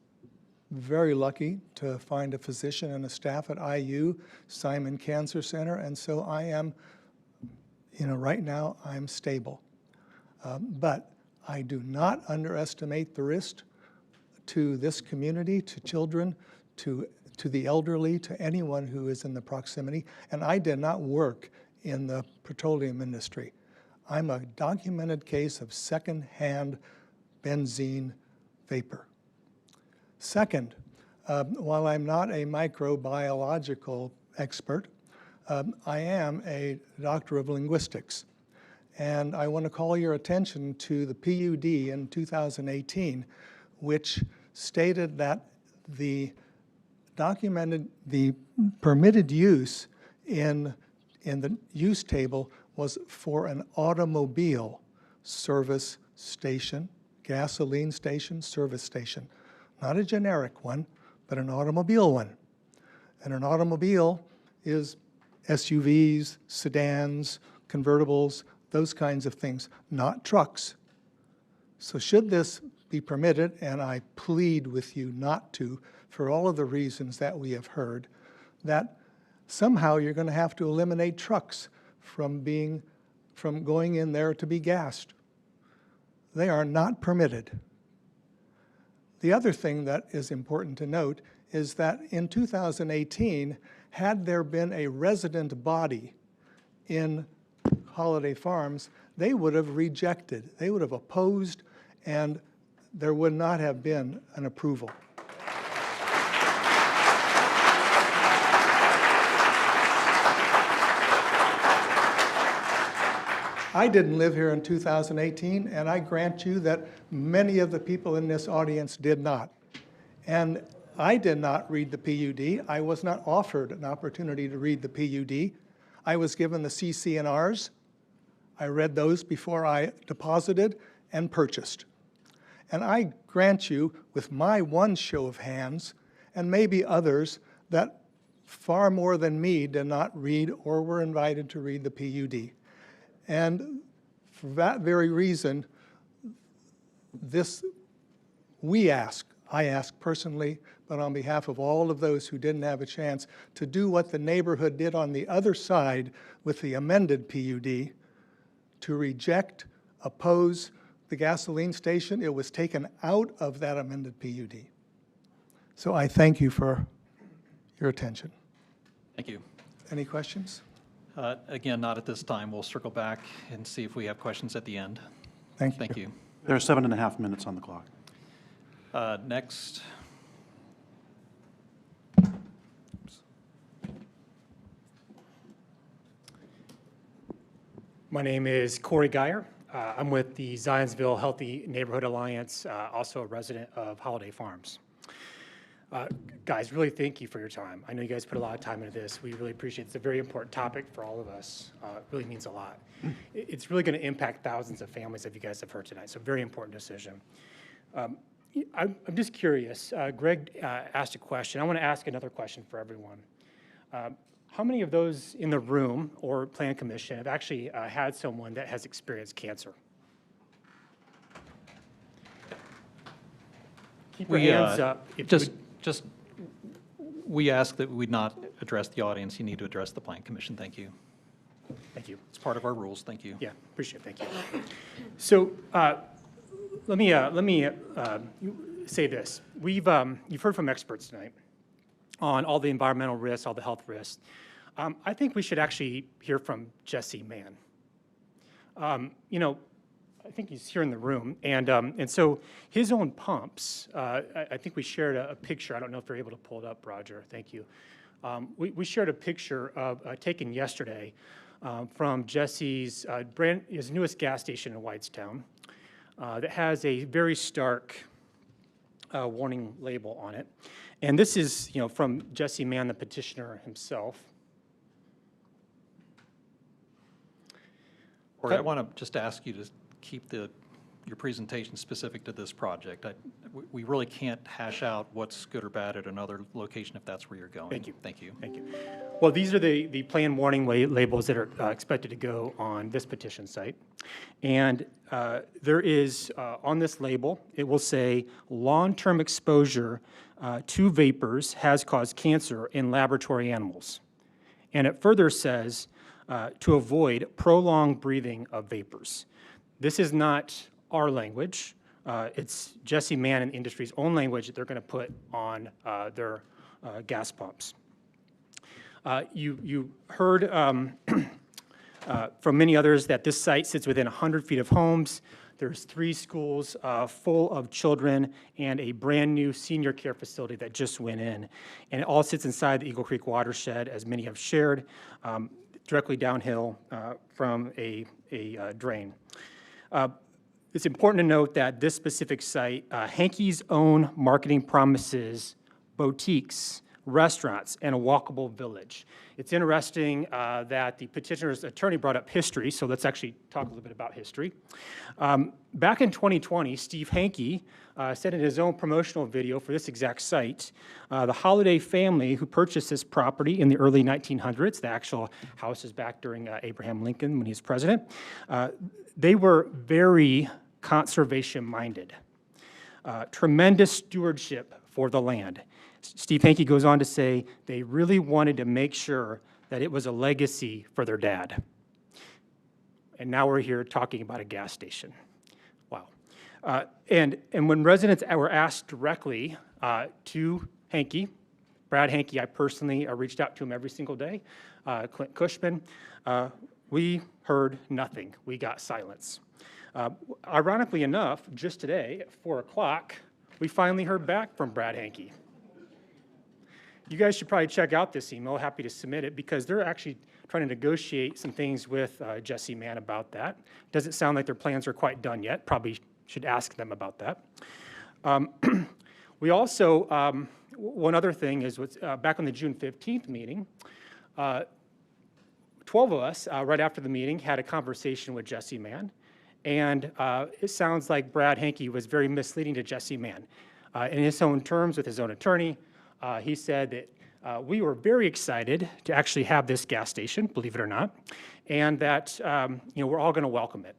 very lucky to find a physician and a staff at IU, Simon Cancer Center, and so I am, right now I'm stable. But I do not underestimate the risk to this community, to children, to the elderly, to anyone who is in the proximity. And I did not work in the petroleum industry. I'm a documented case of secondhand benzene vapor. Second, while I'm not a microbiological expert, I am a doctor of linguistics. And I want to call your attention to the PUD in 2018, which stated that the permitted use in the use table was for an automobile service station, gasoline station, service station. Not a generic one, but an automobile one. And an automobile is SUVs, sedans, convertibles, those kinds of things, not trucks. So should this be permitted, and I plead with you not to, for all of the reasons that we have heard, that somehow you're going to have to eliminate trucks from going in there to be gassed. They are not permitted. The other thing that is important to note is that in 2018, had there been a resident body in Holiday Farms, they would have rejected, they would have opposed, and there would not have been an approval. I didn't live here in 2018, and I grant you that many of the people in this audience did not. And I did not read the PUD. I was not offered an opportunity to read the PUD. I was given the CC&Rs. I read those before I deposited and purchased. And I grant you, with my one show of hands, and maybe others, that far more than me did not read or were invited to read the PUD. And for that very reason, I ask personally, but on behalf of all of those who didn't have a chance, to do what the neighborhood did on the other side with the amended PUD, to reject, oppose the gasoline station. It was taken out of that amended PUD. So I thank you for your attention. Thank you. Any questions? Again, not at this time. We'll circle back and see if we have questions at the end. Thank you. Thank you. There are 7.5 minutes on the clock. Next. My name is Corey Geyer. I'm with the Zionsville Healthy Neighborhood Alliance, also a resident of Holiday Farms. Guys, really thank you for your time. I know you guys put a lot of time into this. We really appreciate it. It's a very important topic for all of us. It really means a lot. It's really going to impact thousands of families, as you guys have heard tonight, so very important decision. I'm just curious. Greg asked a question. I want to ask another question for everyone. How many of those in the room or Plan Commission have actually had someone that has experienced cancer? Keep your hands up. If we ask that we not address the audience. You need to address the Plan Commission. Thank you. Thank you. It's part of our rules. Thank you. Yeah, appreciate it. Thank you. So let me say this. You've heard from experts tonight on all the environmental risks, all the health risks. I think we should actually hear from Jesse Mann. You know, I think he's here in the room, and so his own pumps. I think we shared a picture. I don't know if you're able to pull it up, Roger. Thank you. We shared a picture of taken yesterday from Jesse's his newest gas station in Whitestown that has a very stark warning label on it, and this is from Jesse Mann, the petitioner himself. Or I want to just ask you to keep your presentation specific to this project. We really can't hash out what's good or bad at another location if that's where you're going. Thank you. Thank you. Thank you. Well, these are the plan warning labels that are expected to go on this petition site. And there is, on this label, it will say, long-term exposure to vapors has caused cancer in laboratory animals. And it further says, to avoid prolonged breathing of vapors. This is not our language. It's Jesse Mann and the industry's own language that they're going to put on their gas pumps. You heard from many others that this site sits within 100 feet of homes. There's 3 schools full of children and a brand-new senior care facility that just went in. And it all sits inside the Eagle Creek watershed, as many have shared, directly downhill from a drain. It's important to note that this specific site, Hankey's own marketing promises boutiques, restaurants, and a walkable village. It's interesting that the petitioner's attorney brought up history, so let's actually talk a little bit about history. Back in 2020, Steve Hankey said in his own promotional video for this exact site, the Holiday family who purchased this property in the early 1900s, the actual house is back during Abraham Lincoln when he was president, they were very conservation-minded. Tremendous stewardship for the land. Steve Hankey goes on to say they really wanted to make sure that it was a legacy for their dad. And now we're here talking about a gas station. Wow. And when residents were asked directly to Hankey, Brad Hankey, I personally reached out to him every single day, Clint Cushman, We heard nothing. We got silence. Ironically enough, just today at 4 o'clock, we finally heard back from Brad Hankey. You guys should probably check out this email. Happy to submit it because they're actually trying to negotiate some things with Jesse Mann about that. Doesn't sound like their plans are quite done yet. Probably should ask them about that. We also, one other thing is back on the June 15th meeting, 12 of us, right after the meeting, had a conversation with Jesse Mann. And it sounds like Brad Hankey was very misleading to Jesse Mann. In his own terms with his own attorney, he said that we were very excited to actually have this gas station, believe it or not, and that we're all going to welcome it.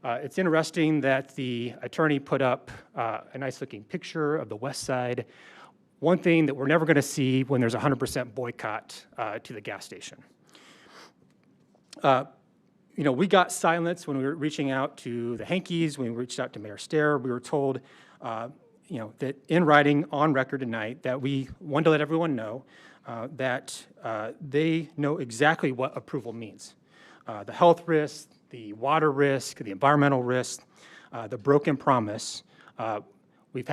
It's interesting that the attorney put up a nice-looking picture of the west side. One thing that we're never going to see when there's a 100% boycott to the gas station. We got silence when we were reaching out to the Hankeys, when we reached out to Mayor Stair. We were told, that in writing, on record tonight, that we wanted to let everyone know that they know exactly what approval means. The health risk, the water risk, the environmental risk, the broken promise. We've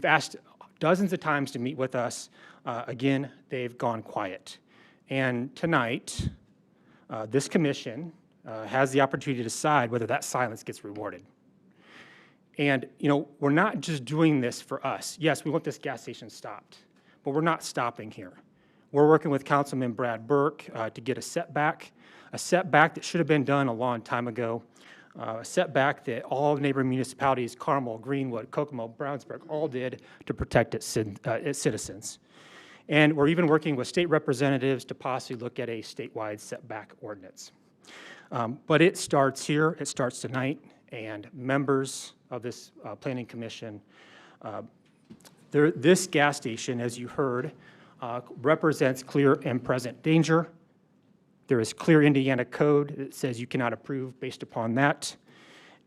asked dozens of times to meet with us. Again, they've gone quiet. And tonight, this commission has the opportunity to decide whether that silence gets rewarded. And, we're not just doing this for us. Yes, we want this gas station stopped, but we're not stopping here. We're working with Councilman Brad Burke to get a setback that should have been done a long time ago, a setback that all neighboring municipalities, Carmel, Greenwood, Kokomo, Brownsburg, all did to protect its citizens. And we're even working with state representatives to possibly look at a statewide setback ordinance. But it starts here, it starts tonight, and members of this Planning Commission, this gas station, as you heard, represents clear and present danger. There is clear Indiana code that says you cannot approve based upon that.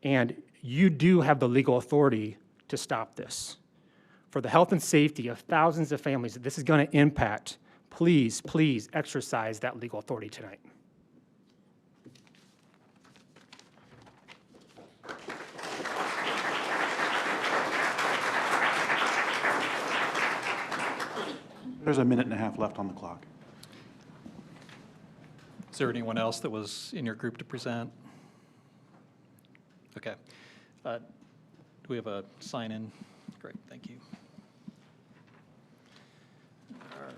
And you do have the legal authority to stop this. For the health and safety of thousands of families that this is going to impact, please, please exercise that legal authority tonight. There's a minute and a half left on the clock. Is there anyone else that was in your group to present? Okay. Do we have a sign-in? Great, thank you. All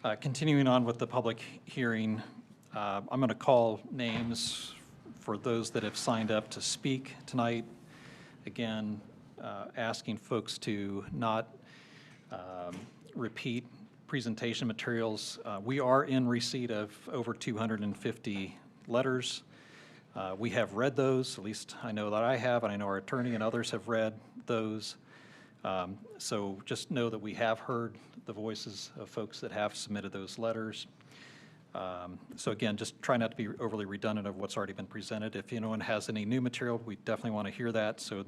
right. Continuing on with the public hearing, I'm going to call names for those that have signed up to speak tonight. Again, asking folks to not repeat presentation materials. We are in receipt of over 250 letters. We have read those, at least I know that I have, and I know our attorney and others have read those. So just know that we have heard the voices of folks that have submitted those letters. So again, just try not to be overly redundant of what's already been presented. If anyone has any new material, we definitely want to hear that. So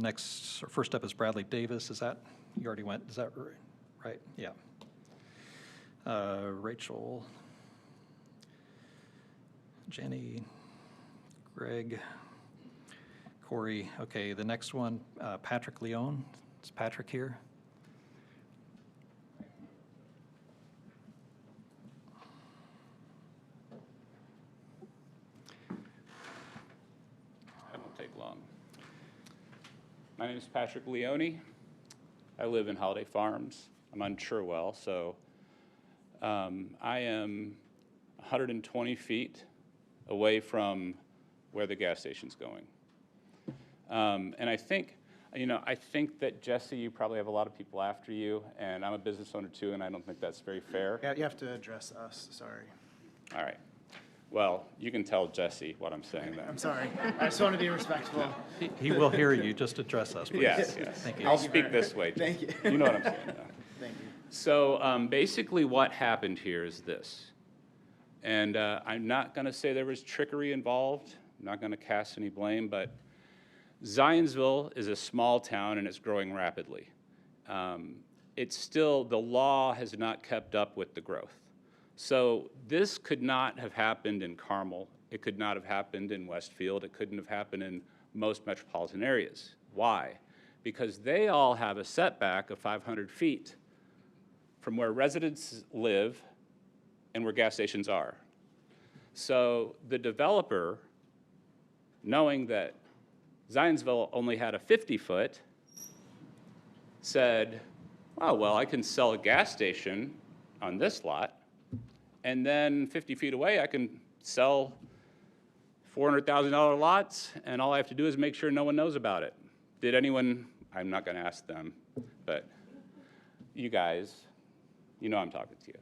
first up is Bradley Davis. Is that, you already went, is that right? Yeah. Rachel, Jenny, Greg, Corey. Okay, the next one, Patrick Leone. Is Patrick here? That won't take long. My name is Patrick Leone. I live in Holiday Farms. I'm on Cherwell, so I am 120 feet away from where the gas station's going. And I think that, Jesse, you probably have a lot of people after you, and I'm a business owner too, and I don't think that's very fair. Yeah, you have to address us, sorry. All right. Well, you can tell Jesse what I'm saying then. I'm sorry. I just want to be respectful. He will hear you. Just address us, please. Yes. Thank you. I'll speak this way. Thank you. You know what I'm saying, though. Thank you. So basically what happened here is this. And I'm not going to say there was trickery involved. I'm not going to cast any blame, but Zionsville is a small town and it's growing rapidly. It's still, the law has not kept up with the growth. So this could not have happened in Carmel. It could not have happened in Westfield. It couldn't have happened in most metropolitan areas. Why? Because they all have a setback of 500 feet from where residents live and where gas stations are. So the developer, knowing that Zionsville only had a 50-foot, said, oh, well, I can sell a gas station on this lot, and then 50 feet away, I can sell $400,000 lots, and all I have to do is make sure no one knows about it. Did anyone, I'm not gonna ask them, but you guys, you know I'm talking to you.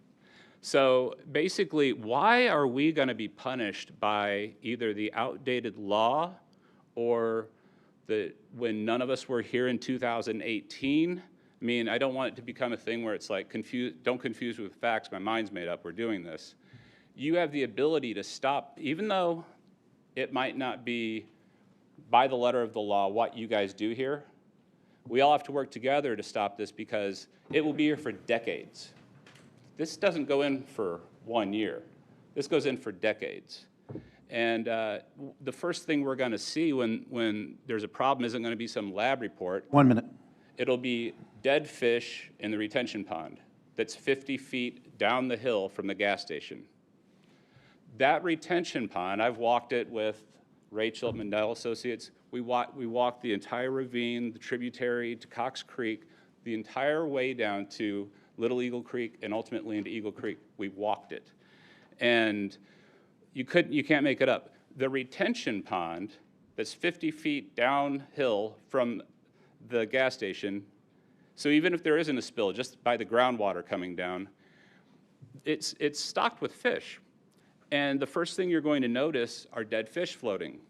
So basically, why are we gonna be punished by either the outdated law or when none of us were here in 2018? I mean, I don't want it to become a thing where it's like, don't confuse with facts, my mind's made up, we're doing this. You have the ability to stop, even though it might not be by the letter of the law what you guys do here, we all have to work together to stop this because it will be here for decades. This doesn't go in for 1 year. This goes in for decades. And the first thing we're gonna see when there's a problem isn't gonna be some lab report. 1 minute. It'll be dead fish in the retention pond that's 50 feet down the hill from the gas station. That retention pond, I've walked it with Rachel at Mandel Associates. We walked the entire ravine, the tributary to Cox Creek, the entire way down to Little Eagle Creek and ultimately into Eagle Creek. We walked it. And you can't make it up. The retention pond that's 50 feet downhill from the gas station, so even if there isn't a spill, just by the groundwater coming down, it's stocked with fish. And the first thing you're going to notice are dead fish floating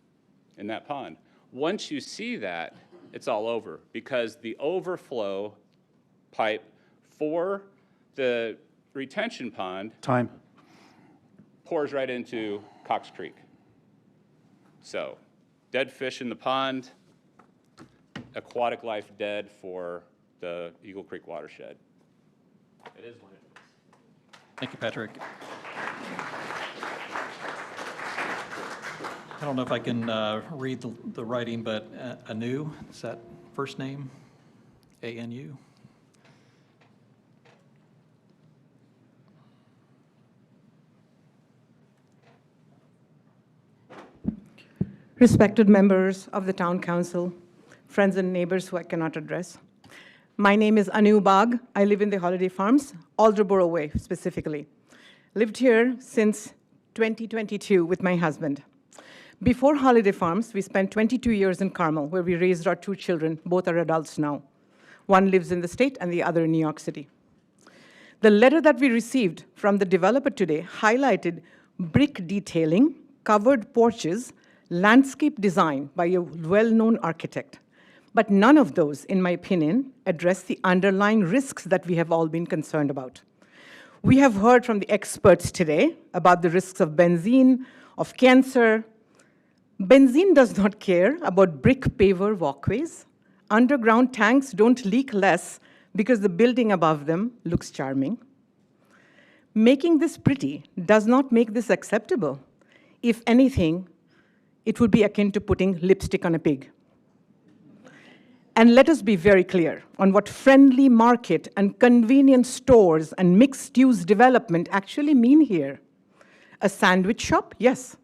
in that pond. Once you see that, it's all over because the overflow pipe for the retention pond Time. pours right into Cox Creek. So, dead fish in the pond, aquatic life dead for the Eagle Creek watershed. It is what it is. Thank you, Patrick. I don't know if I can read the writing, but Anu, is that first name? A-N-U? Respected members of the Town Council, friends and neighbors who I cannot address. My name is Anu Bagh. I live in the Holiday Farms, Alderborough Way specifically. Lived here since 2022 with my husband. Before Holiday Farms, we spent 22 years in Carmel, where we raised our 2 children. Both are adults now. One lives in the state and the other in New York City. The letter that we received from the developer today highlighted brick detailing, covered porches, landscape design by a well-known architect. But none of those, in my opinion, address the underlying risks that we have all been concerned about. We have heard from the experts today about the risks of benzene, of cancer. Benzene does not care about brick paver walkways. Underground tanks don't leak less because the building above them looks charming. Making this pretty does not make this acceptable. If anything, it would be akin to putting lipstick on a pig. And let us be very clear on what friendly market and convenience stores and mixed-use development actually mean here. A sandwich shop? Yes.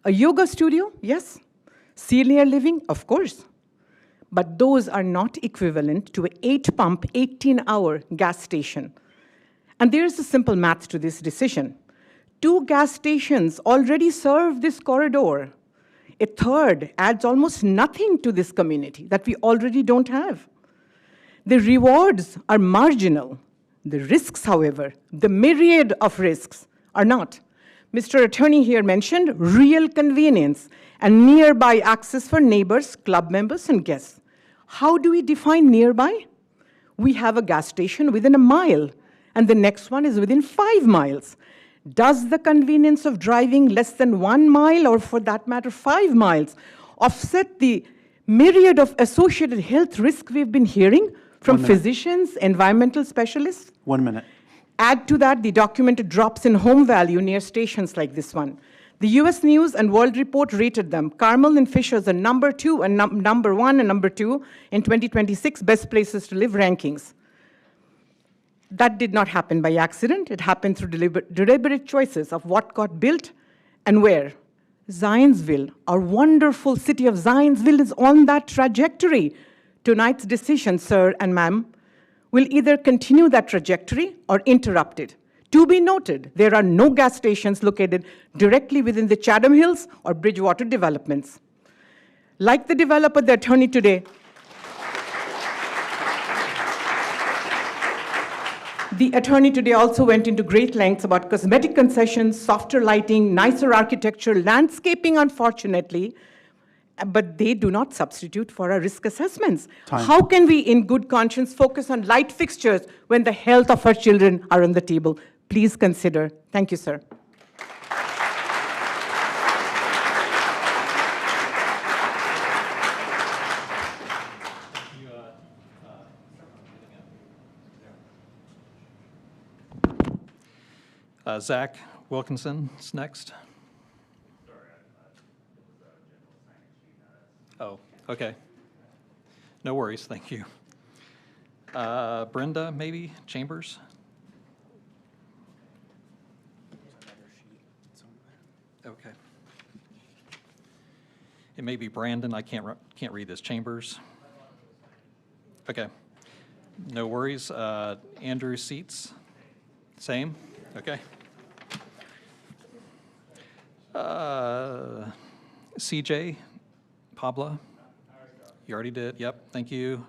A yoga studio? Yes. Senior living? Of course. But those are not equivalent to an 8-pump, 18-hour gas station. And there's a simple math to this decision. 2 gas stations already serve this corridor. A third adds almost nothing to this community that we already don't have. The rewards are marginal. The risks, however, the myriad of risks are not. Mr. Attorney here mentioned real convenience and nearby access for neighbors, club members, and guests. How do we define nearby? We have a gas station within a mile, and the next one is within 5 miles. Does the convenience of driving less than 1 mile, or for that matter, 5 miles, offset the myriad of associated health risks we've been hearing from physicians, environmental specialists? 1 minute. Add to that the documented drops in home value near stations like this one. The US News and World Report rated them, Carmel and Fishers, are number 2 and number 1 and number 2 in 2026 best places to live rankings. That did not happen by accident. It happened through deliberate choices of what got built and where. Zionsville, our wonderful city of Zionsville, is on that trajectory. Tonight's decision, sir and ma'am, will either continue that trajectory or interrupt it. To be noted, there are no gas stations located directly within the Chatham Hills or Bridgewater developments. Like the developer, the attorney today, the attorney today also went into great lengths about cosmetic concessions, softer lighting, nicer architecture, landscaping, unfortunately, but they do not substitute for our risk assessments. Time. How can we, in good conscience, focus on light fixtures when the health of our children are on the table? Please consider. Thank you, sir. Zach Wilkinson is next. Oh, okay. No worries, thank you. Brenda, maybe, Chambers? Okay. It may be Brandon, I can't read this, Chambers. Okay, no worries. Andrew Seats, same, okay. CJ, Pablo, you already did, yep, thank you.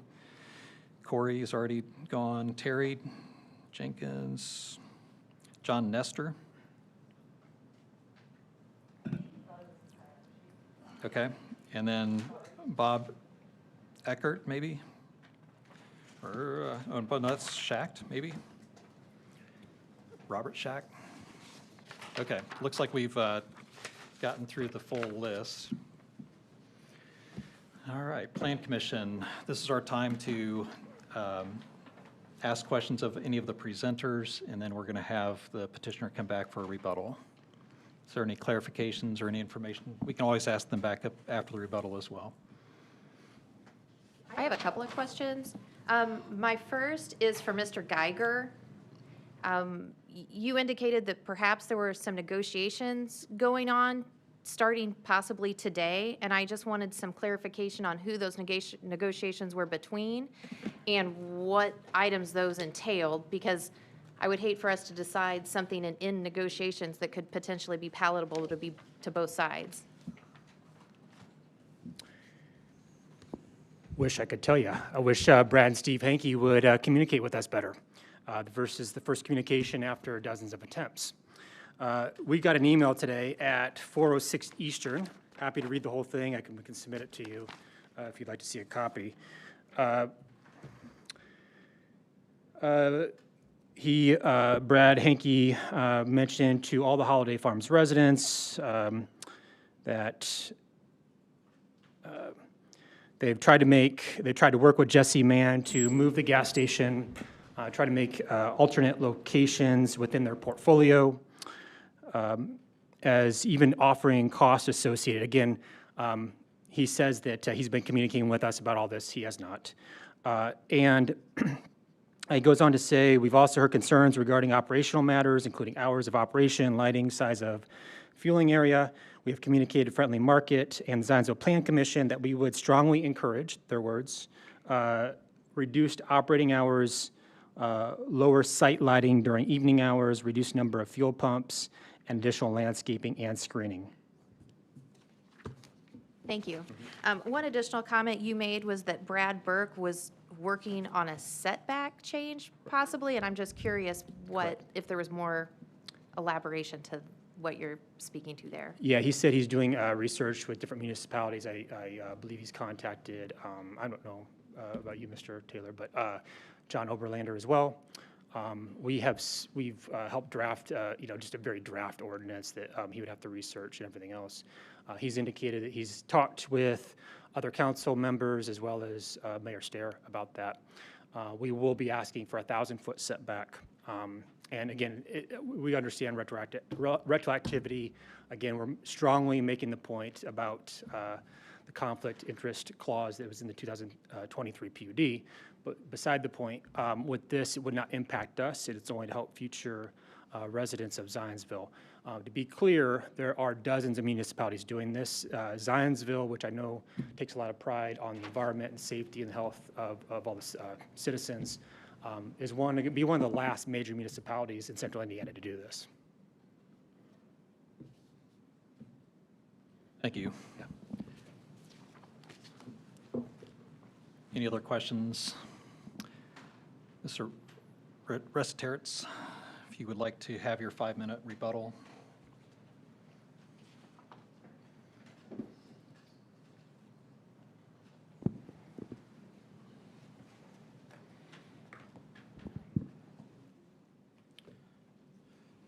Corey is already gone. Terry Jenkins, John Nestor. Okay, and then Bob Eckert, maybe? Or, oh, no, that's Schacht, maybe? Robert Schacht? Okay, looks like we've gotten through the full list. All right, Plan Commission, this is our time to ask questions of any of the presenters, and then we're going to have the petitioner come back for a rebuttal. Is there any clarifications or any information? We can always ask them back up after the rebuttal as well. I have a couple of questions. My first is for Mr. Geiger. You indicated that perhaps there were some negotiations going on starting possibly today, and I just wanted some clarification on who those negotiations were between and what items those entailed, because I would hate for us to decide something in negotiations that could potentially be palatable to both sides. Wish I could tell you. I wish Brad and Steve Hankey would communicate with us better versus the first communication after dozens of attempts. We got an email today at 4:06 Eastern. Happy to read the whole thing. We can submit it to you if you'd like to see a copy. Brad Hankey mentioned to all the Holiday Farms residents that they've tried to work with Jesse Mann to move the gas station, try to make alternate locations within their portfolio, as even offering costs associated. Again, he says that he's been communicating with us about all this. He has not. And he goes on to say, we've also heard concerns regarding operational matters, including hours of operation, lighting, size of fueling area. We have communicated Friendly Market and the Zionsville Plan Commission that we would strongly encourage, their words, reduced operating hours, lower site lighting during evening hours, reduced number of fuel pumps, and additional landscaping and screening. Thank you. One additional comment you made was that Brad Burke was working on a setback change possibly, and I'm just curious if there was more elaboration to what you're speaking to there. Yeah, he said he's doing research with different municipalities. I believe he's contacted, I don't know about you, Mr. Taylor, but John Oberlander as well. We've helped draft, just a very draft ordinance that he would have to research and everything else. He's indicated that he's talked with other council members as well as Mayor Stair about that. we will be asking for a 1,000-foot setback. And again, we understand retroactivity. Again, we're strongly making the point about the conflict interest clause that was in the 2023 PUD. But beside the point, with this, it would not impact us. It's only to help future residents of Zionsville. To be clear, there are dozens of municipalities doing this. Zionsville, which I know takes a lot of pride on the environment and safety and health of all the citizens, is going to be one of the last major municipalities in central Indiana to do this. Thank you. Any other questions? Mr. Resiteritz, if you would like to have your 5-minute rebuttal.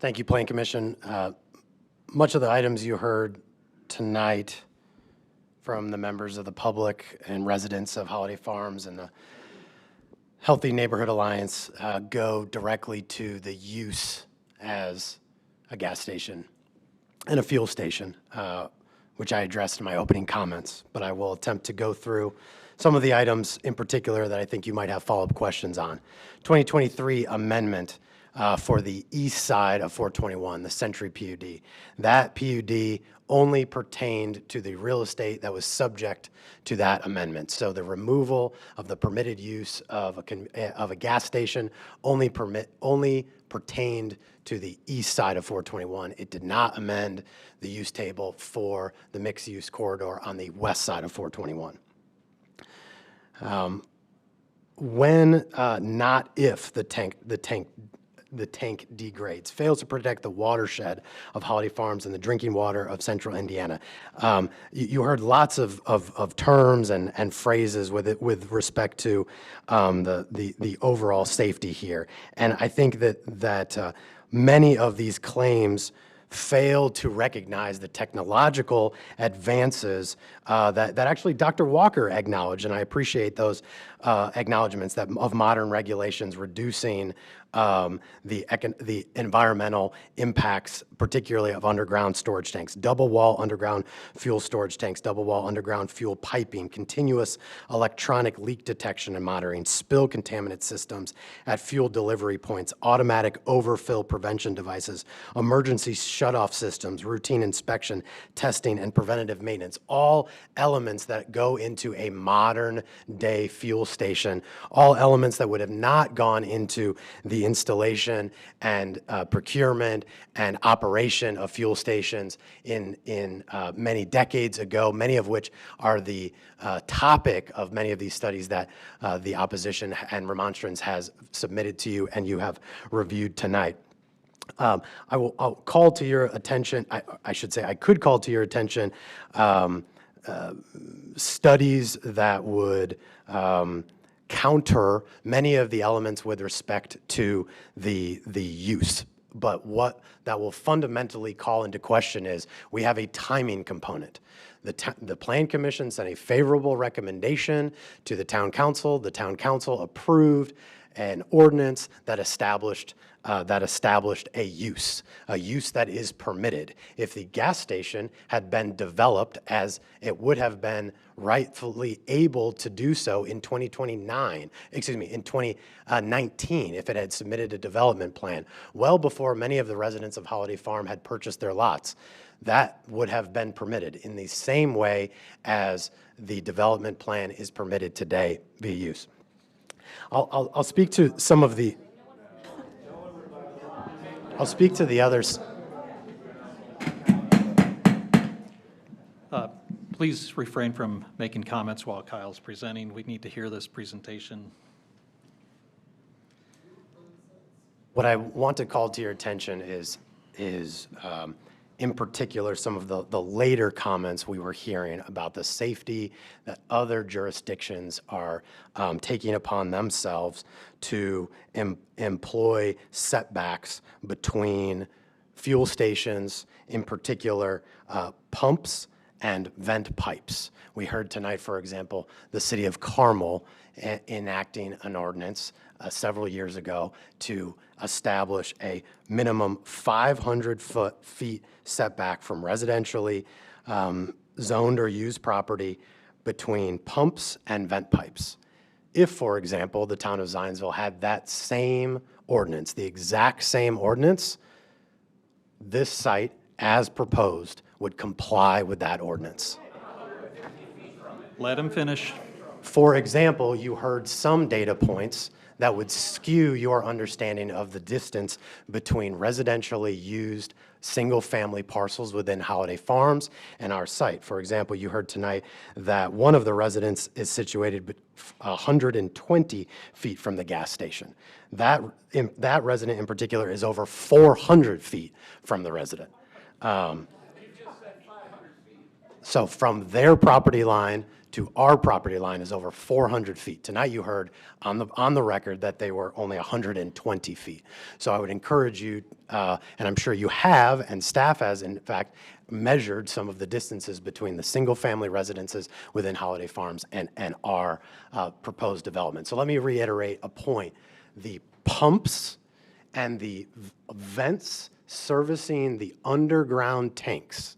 Thank you, Plan Commission. Much of the items you heard tonight from the members of the public and residents of Holiday Farms and the Healthy Neighborhood Alliance go directly to the use as a gas station and a fuel station, which I addressed in my opening comments. But I will attempt to go through some of the items in particular that I think you might have follow-up questions on. 2023 amendment for the east side of 421, the Century PUD. That PUD only pertained to the real estate that was subject to that amendment. So the removal of the permitted use of a gas station only pertained to the east side of 421. It did not amend the use table for the mixed-use corridor on the west side of 421. When, not if, the tank degrades, fails to protect the watershed of Holiday Farms and the drinking water of central Indiana. You heard lots of terms and phrases with respect to the overall safety here. And I think that many of these claims fail to recognize the technological advances that actually Dr. Walker acknowledged, and I appreciate those acknowledgments that of modern regulations reducing the environmental impacts, particularly of underground storage tanks, double wall underground fuel storage tanks, double wall underground fuel piping, continuous electronic leak detection and monitoring, spill contaminant systems at fuel delivery points, automatic overfill prevention devices, emergency shutoff systems, routine inspection, testing, and preventative maintenance, all elements that go into a modern day fuel station, all elements that would have not gone into the installation and procurement and operation of fuel stations in many decades ago, many of which are the topic of many of these studies that the opposition and remonstrance has submitted to you and you have reviewed tonight. I'll call to your attention, I should say, I could call to your attention studies that would counter many of the elements with respect to the use. But what that will fundamentally call into question is we have a timing component. The Plan Commission sent a favorable recommendation to the Town Council. The Town Council approved an ordinance that established a use that is permitted. If the gas station had been developed as it would have been rightfully able to do so in 2019, if it had submitted a development plan, well before many of the residents of Holiday Farm had purchased their lots, that would have been permitted in the same way as the development plan is permitted today via use. I'll speak to some of the, I'll speak to the others. Please refrain from making comments while Kyle's presenting. We need to hear this presentation. What I want to call to your attention is in particular, some of the later comments we were hearing about the safety that other jurisdictions are taking upon themselves to employ setbacks between fuel stations, in particular pumps and vent pipes. We heard tonight, for example, the city of Carmel enacting an ordinance several years ago to establish a minimum 500 feet setback from residentially zoned or used property between pumps and vent pipes. If, for example, the town of Zionsville had that same ordinance, the exact same ordinance, this site, as proposed, would comply with that ordinance. Let him finish. For example, you heard some data points that would skew your understanding of the distance between residentially used single-family parcels within Holiday Farms and our site. For example, you heard tonight that one of the residents is situated 120 feet from the gas station. That resident in particular is over 400 feet from the resident. So from their property line to our property line is over 400 feet. Tonight you heard on the record that they were only 120 feet. So I would encourage you, and I'm sure you have, and staff has in fact, measured some of the distances between the single-family residences within Holiday Farms and our proposed development. So let me reiterate a point. The pumps and the vents servicing the underground tanks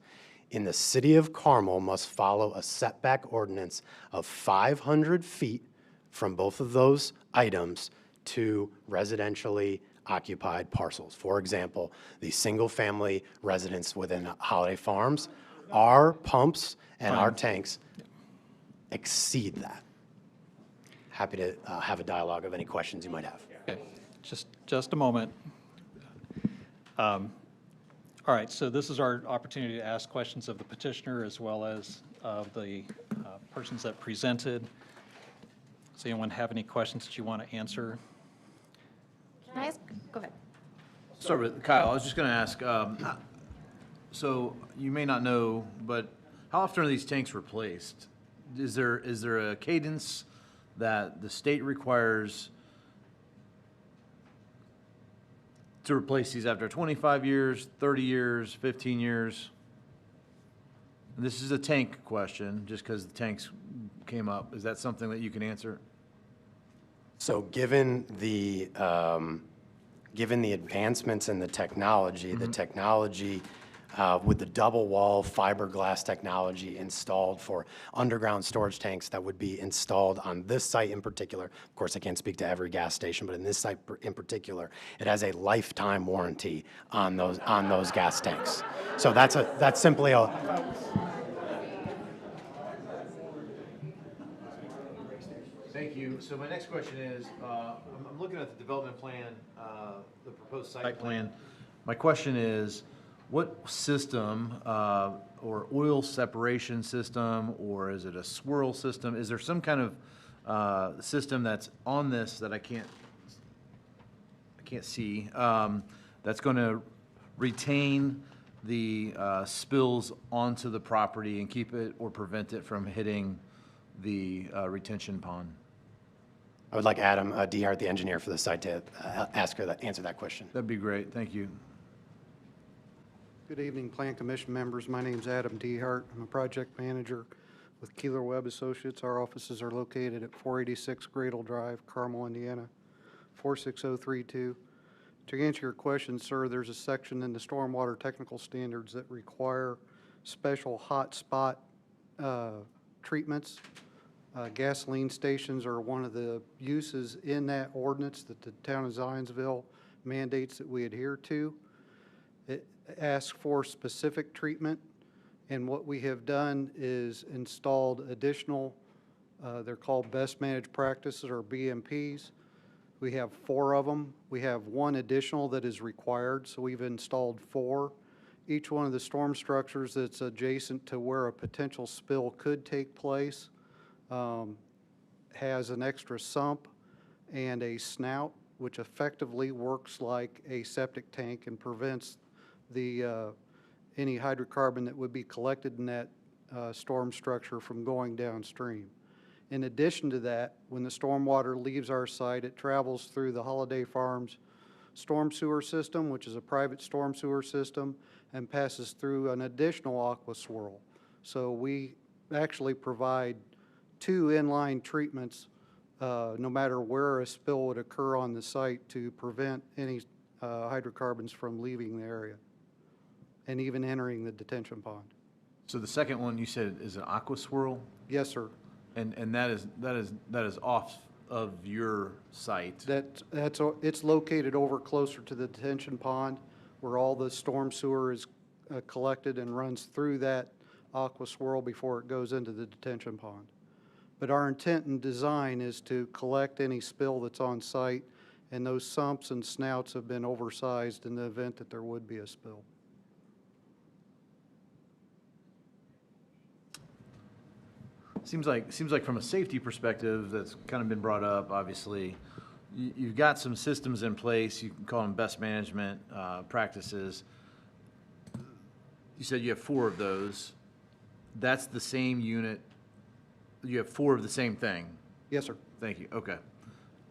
in the city of Carmel must follow a setback ordinance of 500 feet from both of those items to residentially occupied parcels. For example, the single-family residence within Holiday Farms, our pumps and our tanks exceed that. Happy to have a dialogue of any questions you might have. Okay, just a moment. All right, so this is our opportunity to ask questions of the petitioner as well as of the persons that presented. Does anyone have any questions that you want to answer? Can I ask? Go ahead. Start with Kyle. I was just going to ask, so you may not know, but how often are these tanks replaced? Is there a cadence that the state requires to replace these after 25 years, 30 years, 15 years? And this is a tank question, just because the tanks came up. Is that something that you can answer? So given the advancements in the technology, with the double wall fiberglass technology installed for underground storage tanks that would be installed on this site in particular. Of course, I can't speak to every gas station, but in this site in particular, it has a lifetime warranty on those gas tanks. So that's simply a. Thank you. So my next question is, I'm looking at the development plan, the proposed site plan. My question is, what system, or oil separation system, or is it a swirl system? Is there some kind of system that's on this that I can't see, that's going to retain the spills onto the property and keep it or prevent it from hitting the retention pond? I would like Adam Dehart, the engineer for the site, to answer that question. That'd be great. Thank you. Good evening, Plan Commission members. My name's Adam Dehart. I'm a project manager with Keeler Webb Associates. Our offices are located at 486 Gradle Drive, Carmel, Indiana, 46032. To answer your question, sir, there's a section in the Stormwater Technical Standards that require special hot spot treatments. Gasoline stations are one of the uses in that ordinance that the town of Zionsville mandates that we adhere to. It asks for specific treatment, and what we have done is installed additional, they're called best managed practices, or BMPs. We have 4 of them. We have 1 additional that is required, so we've installed 4. Each one of the storm structures that's adjacent to where a potential spill could take place has an extra sump and a snout, which effectively works like a septic tank and prevents the any hydrocarbon that would be collected in that storm structure from going downstream. In addition to that, when the storm water leaves our site, it travels through the Holiday Farms storm sewer system, which is a private storm sewer system, and passes through an additional aqua swirl. So we actually provide 2 inline treatments no matter where a spill would occur on the site to prevent any hydrocarbons from leaving the area and even entering the detention pond. So the second one you said is an aqua swirl? Yes, sir. And that is off of your site? It's located over closer to the detention pond where all the storm sewer is collected and runs through that aqua swirl before it goes into the detention pond. But our intent and design is to collect any spill that's on site, and those sumps and snouts have been oversized in the event that there would be a spill. Seems like from a safety perspective, that's kind of been brought up, obviously. You've got some systems in place, you can call them best management practices. You said you have 4 of those. That's the same unit. You have 4 of the same thing? Yes, sir. Thank you. Okay.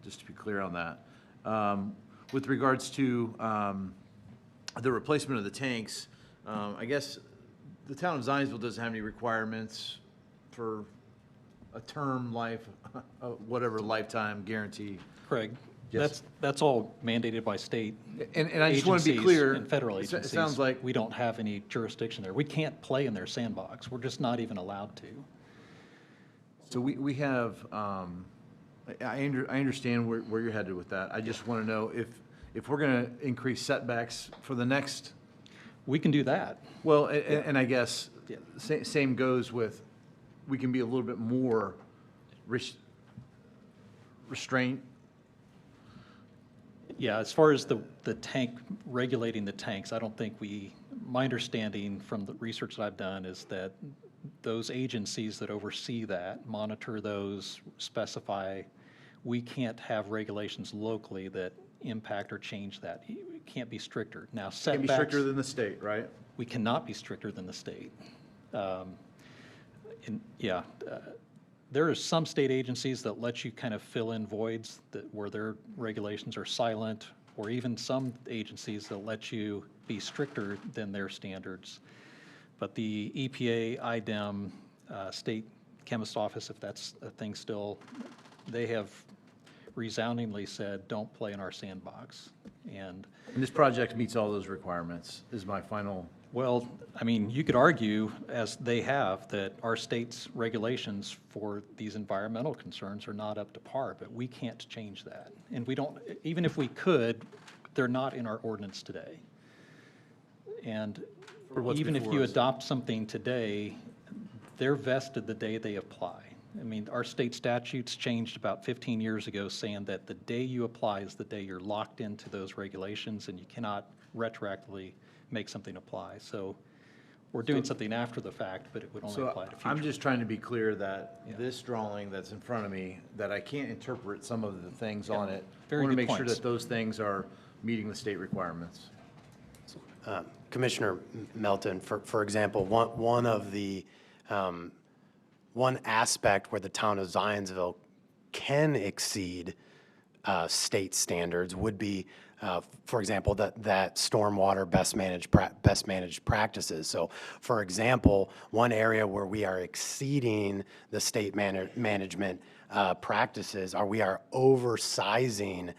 Just to be clear on that. With regards to the replacement of the tanks, I guess the town of Zionsville doesn't have any requirements for a term life, whatever lifetime guarantee. Craig, Yes. that's all mandated by state And I just want to be agencies clear. and federal it agencies. sounds like we don't have any jurisdiction there. We can't play in their sandbox. We're just not even allowed to. So we have, I understand where you're headed with that. I just want to know if we're going to increase setbacks for the next. We can do that. Well, and I guess same goes with, we can be a little bit more restraint. Yeah, as far as the tank, regulating the tanks, I don't think my understanding from the research that I've done is that those agencies that oversee that, monitor those, specify, we can't have regulations locally that impact or change that. It can't be stricter. Now, setbacks. Can be stricter than the state, right? We cannot be stricter than the state. There are some state agencies that let you kind of fill in voids where their regulations are silent, or even some agencies that let you be stricter than their standards. But the EPA, IDEM, State Chemist Office, if that's a thing still, they have resoundingly said, don't play in our sandbox. And this project meets all those requirements, is my final. Well, I mean, you could argue, as they have, that our state's regulations for these environmental concerns are not up to par, but we can't change that. And we don't, even if we could, they're not in our ordinance today. And even if you adopt something today, they're vested the day they apply. I mean, our state statutes changed about 15 years ago saying that the day you apply is the day you're locked into those regulations, and you cannot retroactively make something apply. So we're doing something after the fact, but it would only apply to future. I'm just trying to be clear that this drawing that's in front of me, that I can't interpret some of the things on it. Very I want to good make sure points. that those things are meeting the state requirements. Commissioner Melton, for example, one aspect where the town of Zionsville can exceed state standards would be, for example, that stormwater best managed practices. So, for example, one area where we are exceeding the state management practices are we are oversizing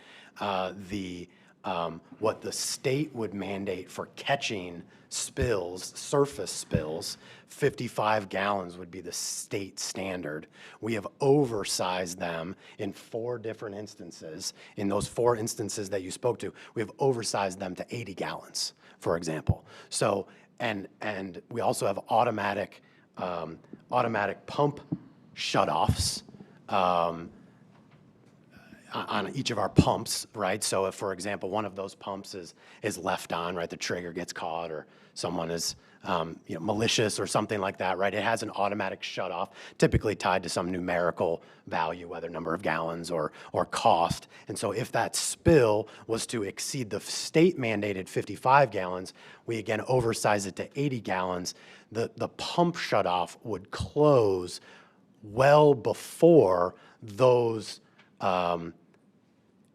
what the state would mandate for catching spills, surface spills. 55 gallons would be the state standard. We have oversized them in 4 different instances. In those 4 instances that you spoke to, we have oversized them to 80 gallons, for example. So, and we also have automatic pump shutoffs. On each of our pumps, right? So if, for example, one of those pumps is left on, right, the trigger gets caught, or someone is malicious or something like that, right? It has an automatic shutoff, typically tied to some numerical value, whether number of gallons or cost. And so if that spill was to exceed the state mandated 55 gallons, we again oversize it to 80 gallons. The pump shutoff would close well before those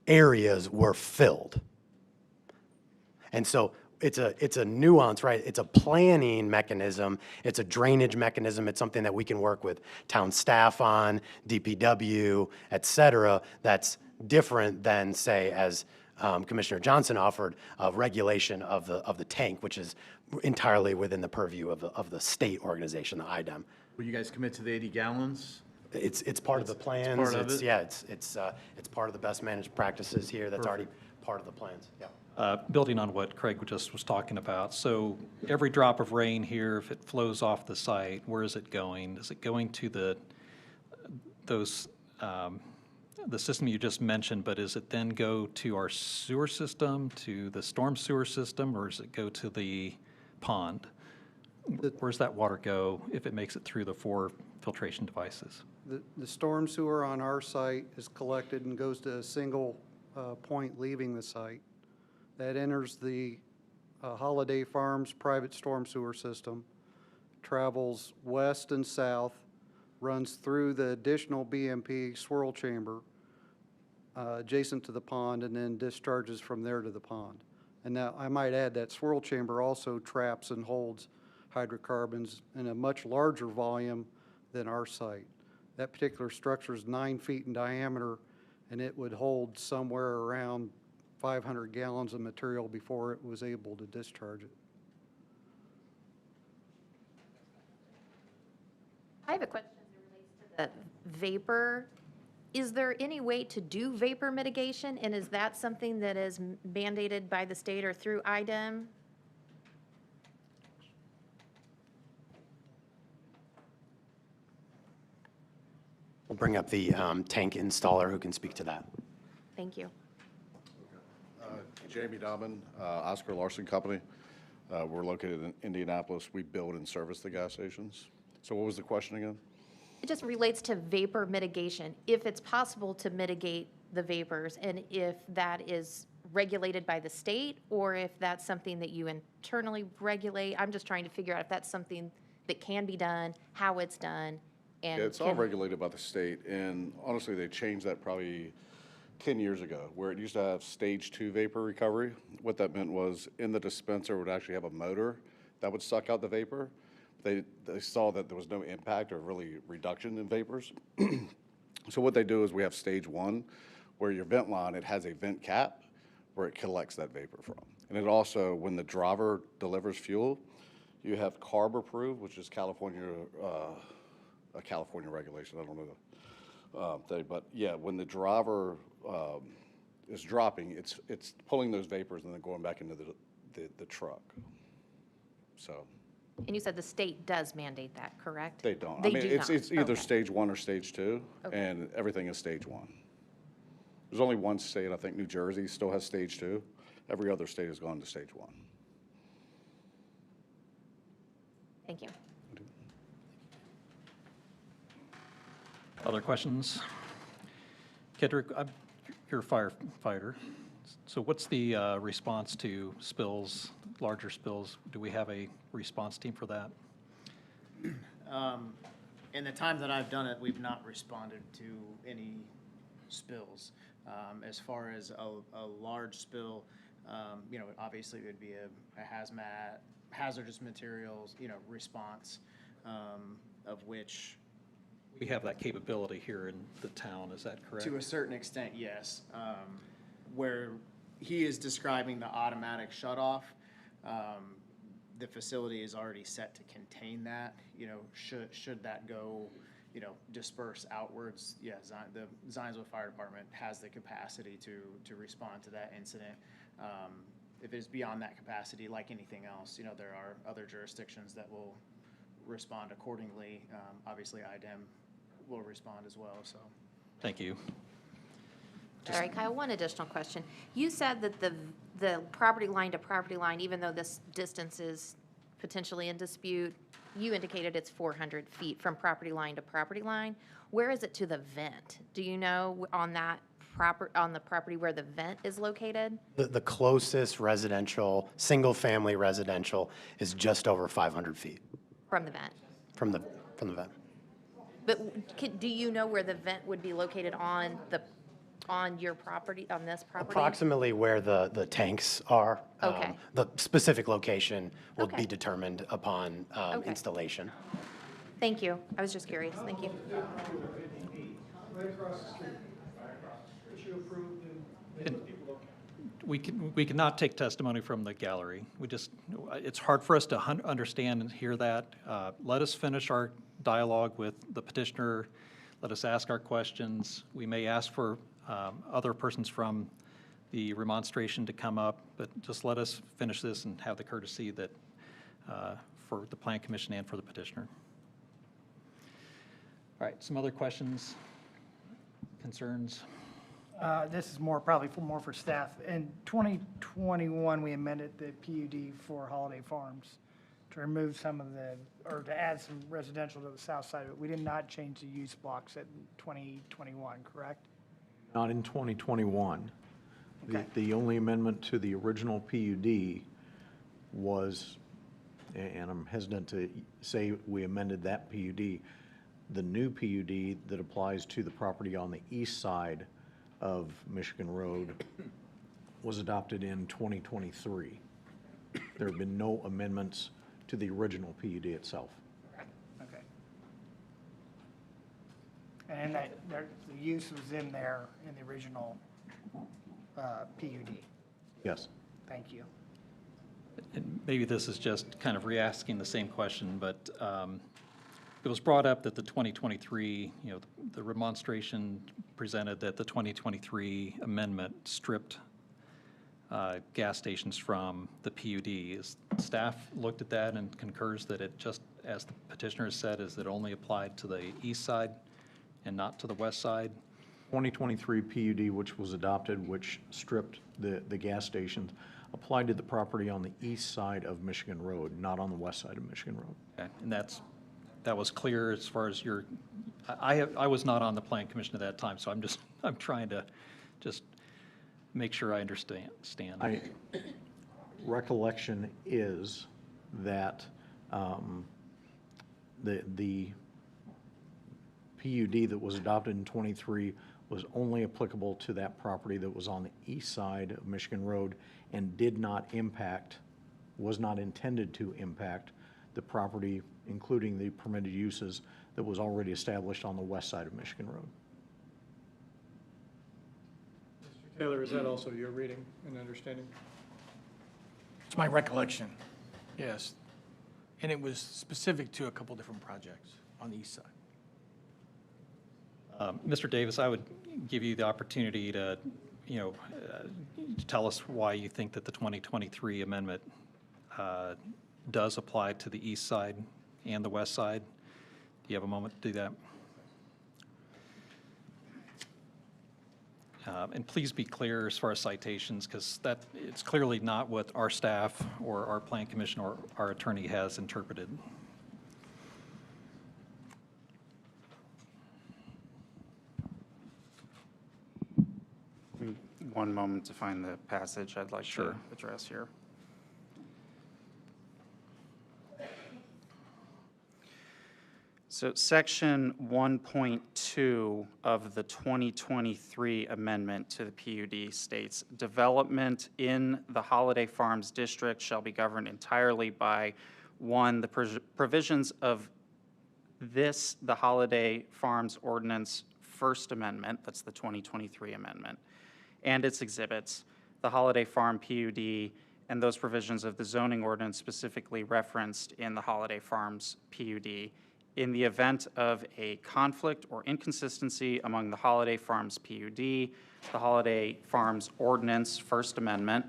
areas were filled. And so it's a nuance, right? It's a planning mechanism. It's a drainage mechanism. It's something that we can work with town staff on, DPW, et cetera. That's different than, say, as Commissioner Johnson offered, regulation of the tank, which is entirely within the purview of the state organization, the IDEM. Will you guys commit to the 80 gallons? It's part of the plans. part of it? Yeah, it's part of the best managed practices here. That's already part of the plans, yeah. Building on what Craig just was talking about, so every drop of rain here, if it flows off the site, where is it going? Is it going to the system you just mentioned, but is it then go to our sewer system, to the storm sewer system, or does it go to the pond? Where's that water go if it makes it through the 4 filtration devices? The storm sewer on our site is collected and goes to a single point leaving the site. That enters the Holiday Farms private storm sewer system, travels west and south, runs through the additional BMP swirl chamber adjacent to the pond, and then discharges from there to the pond. And now, I might add that swirl chamber also traps and holds hydrocarbons in a much larger volume than our site. That particular structure is 9 feet in diameter, and it would hold somewhere around 500 gallons of material before it was able to discharge it. I have a question as it relates to the vapor. Is there any way to do vapor mitigation, and is that something that is mandated by the state or through IDEM? We'll bring up the tank installer who can speak to that. Thank you. Jamie Dobbin, Oscar Larson Company. We're located in Indianapolis. We build and service the gas stations. So what was the question again? It just relates to vapor mitigation. If it's possible to mitigate the vapors, and if that is regulated by the state, or if that's something that you internally regulate. I'm just trying to figure out if that's something that can be done, how it's done, and Yeah, it's all regulated by the state, and honestly, they changed that probably 10 years ago, where it used to have stage 2 vapor recovery. What that meant was in the dispenser would actually have a motor that would suck out the vapor. They saw that there was no impact or really reduction in vapors. So what they do is we have stage 1, where your vent line, it has a vent cap where it collects that vapor from. And it also, when the driver delivers fuel, you have CARB approved, which is California, a California regulation, I don't know the thing, but yeah, when the driver is dropping, it's pulling those vapors and then going back into the truck. So. And you said the state does mandate that, correct? They don't. They I mean, do it's not. either Okay. stage 1 or stage 2, Okay. and everything is stage 1. There's only one state, I think New Jersey still has stage 2. Every other state has gone to stage 1. Thank you. Other questions? Kedrick, you're a firefighter. So what's the response to spills, larger spills? Do we have a response team for that? In the time that I've done it, we've not responded to any spills. As far as a large spill, you know, obviously it would be a hazmat, hazardous materials, you know, response, of which. We have that capability here in the town, is that correct? To a certain extent, yes. Where he is describing the automatic shutoff, the facility is already set to contain that. You know, should that go, you know, disperse outwards, yeah, the Zionsville Fire Department has the capacity to respond to that incident. If it is beyond that capacity, like anything else, you know, there are other jurisdictions that will respond accordingly. Obviously, IDEM will respond as well, so. Thank you. All right, Kyle, one additional question. You said that the property line to property line, even though this distance is potentially in dispute, you indicated it's 400 feet from property line to property line. Where is it to the vent? Do you know on that on the property where the vent is located? The closest residential, single-family residential is just over 500 feet From the vent? from the vent. But do you know where the vent would be located on the on your property, on this property? Approximately where the tanks are. Okay. The specific location will Okay. be determined upon Okay. installation. Thank you. I was just curious. Thank you. Right across the street. Which you approved and We cannot take testimony from the gallery. It's hard for us to understand and hear that. Let us finish our dialogue with the petitioner. Let us ask our questions. We may ask for other persons from the remonstration to come up, but just let us finish this and have the courtesy that for the Plan Commission and for the petitioner. All right, some other questions, concerns? This is more for staff. In 2021, we amended the PUD for Holiday Farms to remove some of or to add some residential to the south side of it. We did not change the use blocks in 2021, correct? Not in 2021. Okay. The only amendment to the original PUD was, and I'm hesitant to say we amended that PUD, the new PUD that applies to the property on the east side of Michigan Road was adopted in 2023. There have been no amendments to the original PUD itself. Okay. And the use was in there in the original PUD? Yes. Thank you. And maybe this is just kind of re-asking the same question, but it was brought up that the 2023, the remonstration presented that the 2023 amendment stripped gas stations from the PUD. Is staff looked at that and concurs that it just, as the petitioner said, is it only applied to the east side and not to the west side? 2023 PUD, which was adopted, which stripped the gas stations, applied to the property on the east side of Michigan Road, not on the west side of Michigan Road. Okay, and that was clear as far as I was not on the Plan Commission at that time, so I'm trying to just make sure I understand. Recollection is that the PUD that was adopted in 23 was only applicable to that property that was on the east side of Michigan Road and did not impact, was not intended to impact the property, including the permitted uses that was already established on the west side of Michigan Road. Mr. Taylor, is that also your reading and understanding? It's my recollection, yes. And it was specific to a couple different projects on the east side. Mr. Davis, I would give you the opportunity to, tell us why you think that the 2023 amendment does apply to the east side and the west side. Do you have a moment to do that? And please be clear as far as citations, because it's clearly not what our staff or our Plan Commission or our attorney has interpreted. One moment to find the passage I'd like to address here. So section 1.2 of the 2023 amendment to the PUD states, development in the Holiday Farms district shall be governed entirely by, one, the provisions of the Holiday Farms Ordinance First Amendment, that's the 2023 amendment, and its exhibits, the Holiday Farm PUD, and those provisions of the zoning ordinance specifically referenced in the Holiday Farms PUD. In the event of a conflict or inconsistency among the Holiday Farms PUD, the Holiday Farms Ordinance First Amendment,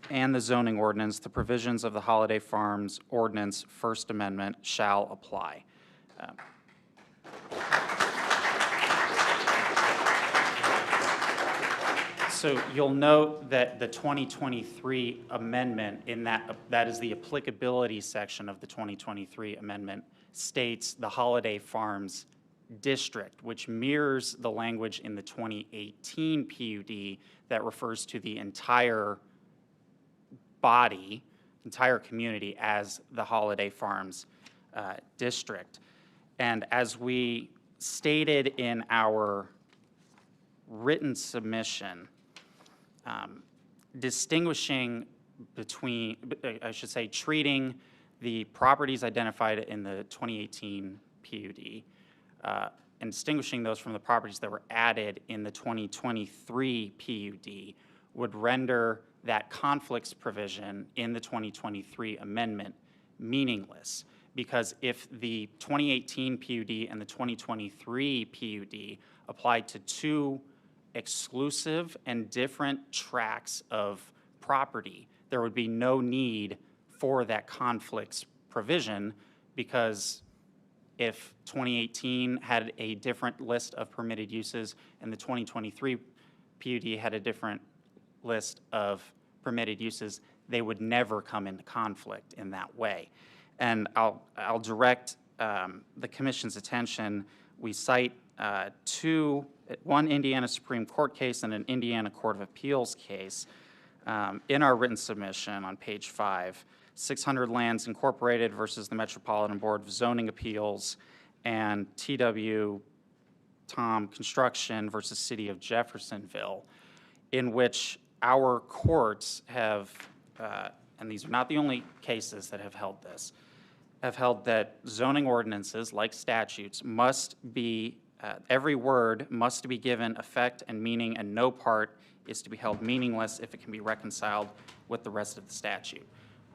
and the zoning ordinance, the provisions of the Holiday Farms Ordinance First Amendment shall apply. So you'll note that the 2023 amendment in that is the applicability section of the 2023 amendment, states the Holiday Farms district, which mirrors the language in the 2018 PUD that refers to the entire body, entire community as the Holiday Farms district. And as we stated in our written submission, distinguishing between, I should say, treating the properties identified in the 2018 PUD and distinguishing those from the properties that were added in the 2023 PUD would render that conflicts provision in the 2023 amendment meaningless. Because if the 2018 PUD and the 2023 PUD applied to two exclusive and different tracts of property, there would be no need for that conflicts provision, because if 2018 had a different list of permitted uses and the 2023 PUD had a different list of permitted uses, they would never come into conflict in that way. And I'll direct the Commission's attention. We cite one Indiana Supreme Court case and an Indiana Court of Appeals case in our written submission on page 5. 600 Lands Incorporated versus the Metropolitan Board of Zoning Appeals, and T.W. Tom Construction versus City of Jeffersonville, in which our courts have, and these are not the only cases that have held this, have held that zoning ordinances, like statutes, must be, every word must be given effect and meaning, and no part is to be held meaningless if it can be reconciled with the rest of the statute.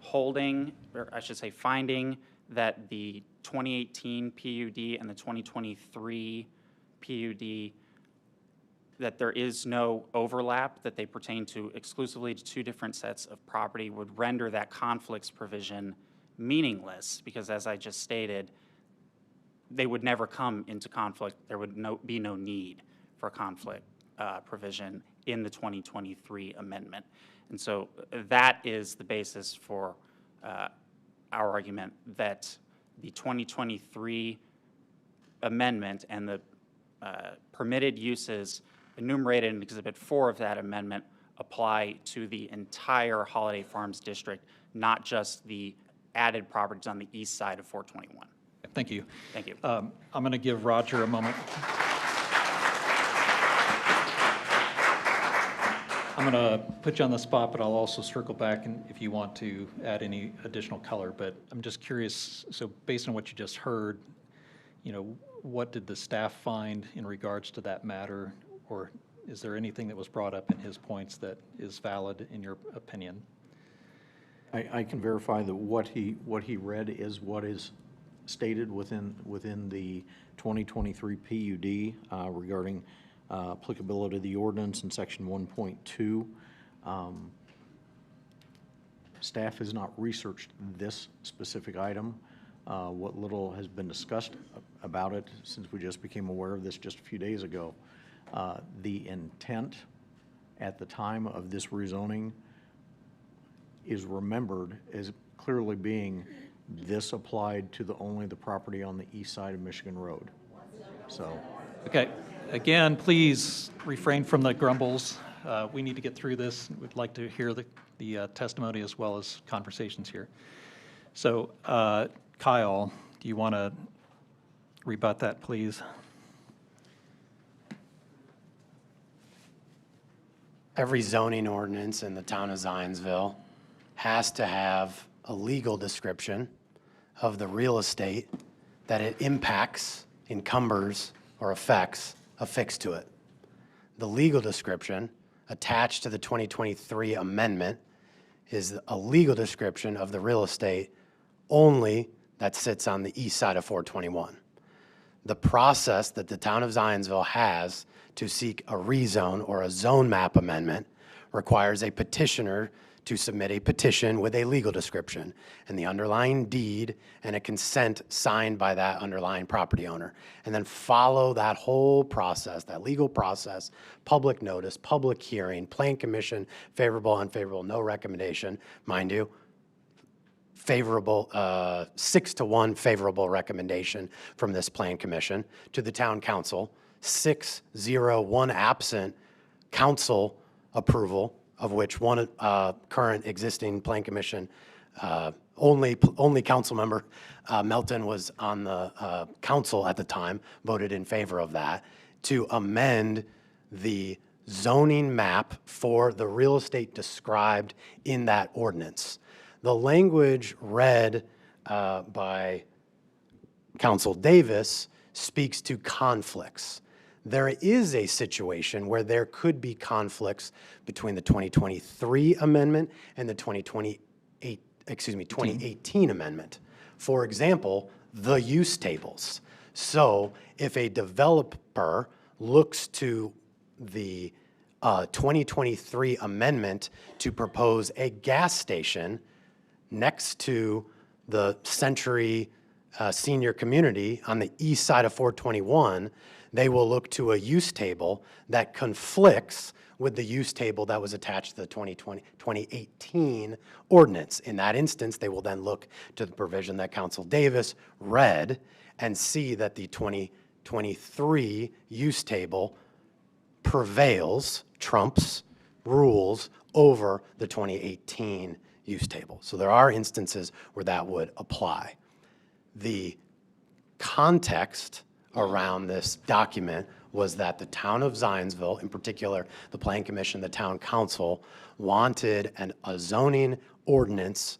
Holding, or I should say finding, that the 2018 PUD and the 2023 PUD, that there is no overlap, that they pertain to exclusively to two different sets of property, would render that conflicts provision meaningless, because as I just stated, they would never come into conflict. There would be no need for a conflict provision in the 2023 amendment. And so that is the basis for our argument that the 2023 amendment and the permitted uses enumerated in Exhibit 4 of that amendment apply to the entire Holiday Farms district, not just the added properties on the east side of 421. Thank you. Thank you. I'm going to give Roger a moment. I'm going to put you on the spot, but I'll also circle back and if you want to add any additional color. But I'm just curious, so based on what you just heard, what did the staff find in regards to that matter? Or is there anything that was brought up in his points that is valid in your opinion? I can verify that what he read is what is stated within the 2023 PUD regarding applicability of the ordinance in section 1.2. Staff has not researched this specific item. What little has been discussed about it, since we just became aware of this just a few days ago, the intent at the time of this rezoning is remembered as clearly being this applied to only the property on the east side of Michigan Road. So. Okay. Again, please refrain from the grumbles. We need to get through this. We'd like to hear the testimony as well as conversations here. So, Kyle, do you want to rebut that, please? Every zoning ordinance in the town of Zionsville has to have a legal description of the real estate that it impacts, encumbers, or affects affixed to it. The legal description attached to the 2023 amendment is a legal description of the real estate only that sits on the east side of 421. The process that the town of Zionsville has to seek a rezone or a zone map amendment requires a petitioner to submit a petition with a legal description and the underlying deed and a consent signed by that underlying property owner, and then follow that whole process, that legal process, public notice, public hearing, plan commission, favorable, unfavorable, no recommendation, mind you, favorable, 6-1 favorable recommendation from this plan commission to the town council, 6-0-1 absent council approval, of which one current existing plan commission, only council member, Melton was on the council at the time, voted in favor of that, to amend the zoning map for the real estate described in that ordinance. The language read by Council Davis speaks to conflicts. There is a situation where there could be conflicts between the 2023 amendment and the 2018 amendment. For example, the use tables. So if a developer looks to the 2023 amendment to propose a gas station next to the Century senior community on the east side of 421, they will look to a use table that conflicts with the use table that was attached to the 2018 ordinance. In that instance, they will then look to the provision that Council Davis read and see that the 2023 use table prevails, trumps, rules over the 2018 use table. So there are instances where that would apply. The context around this document was that the town of Zionsville, in particular the Plan Commission, the town council, wanted a zoning ordinance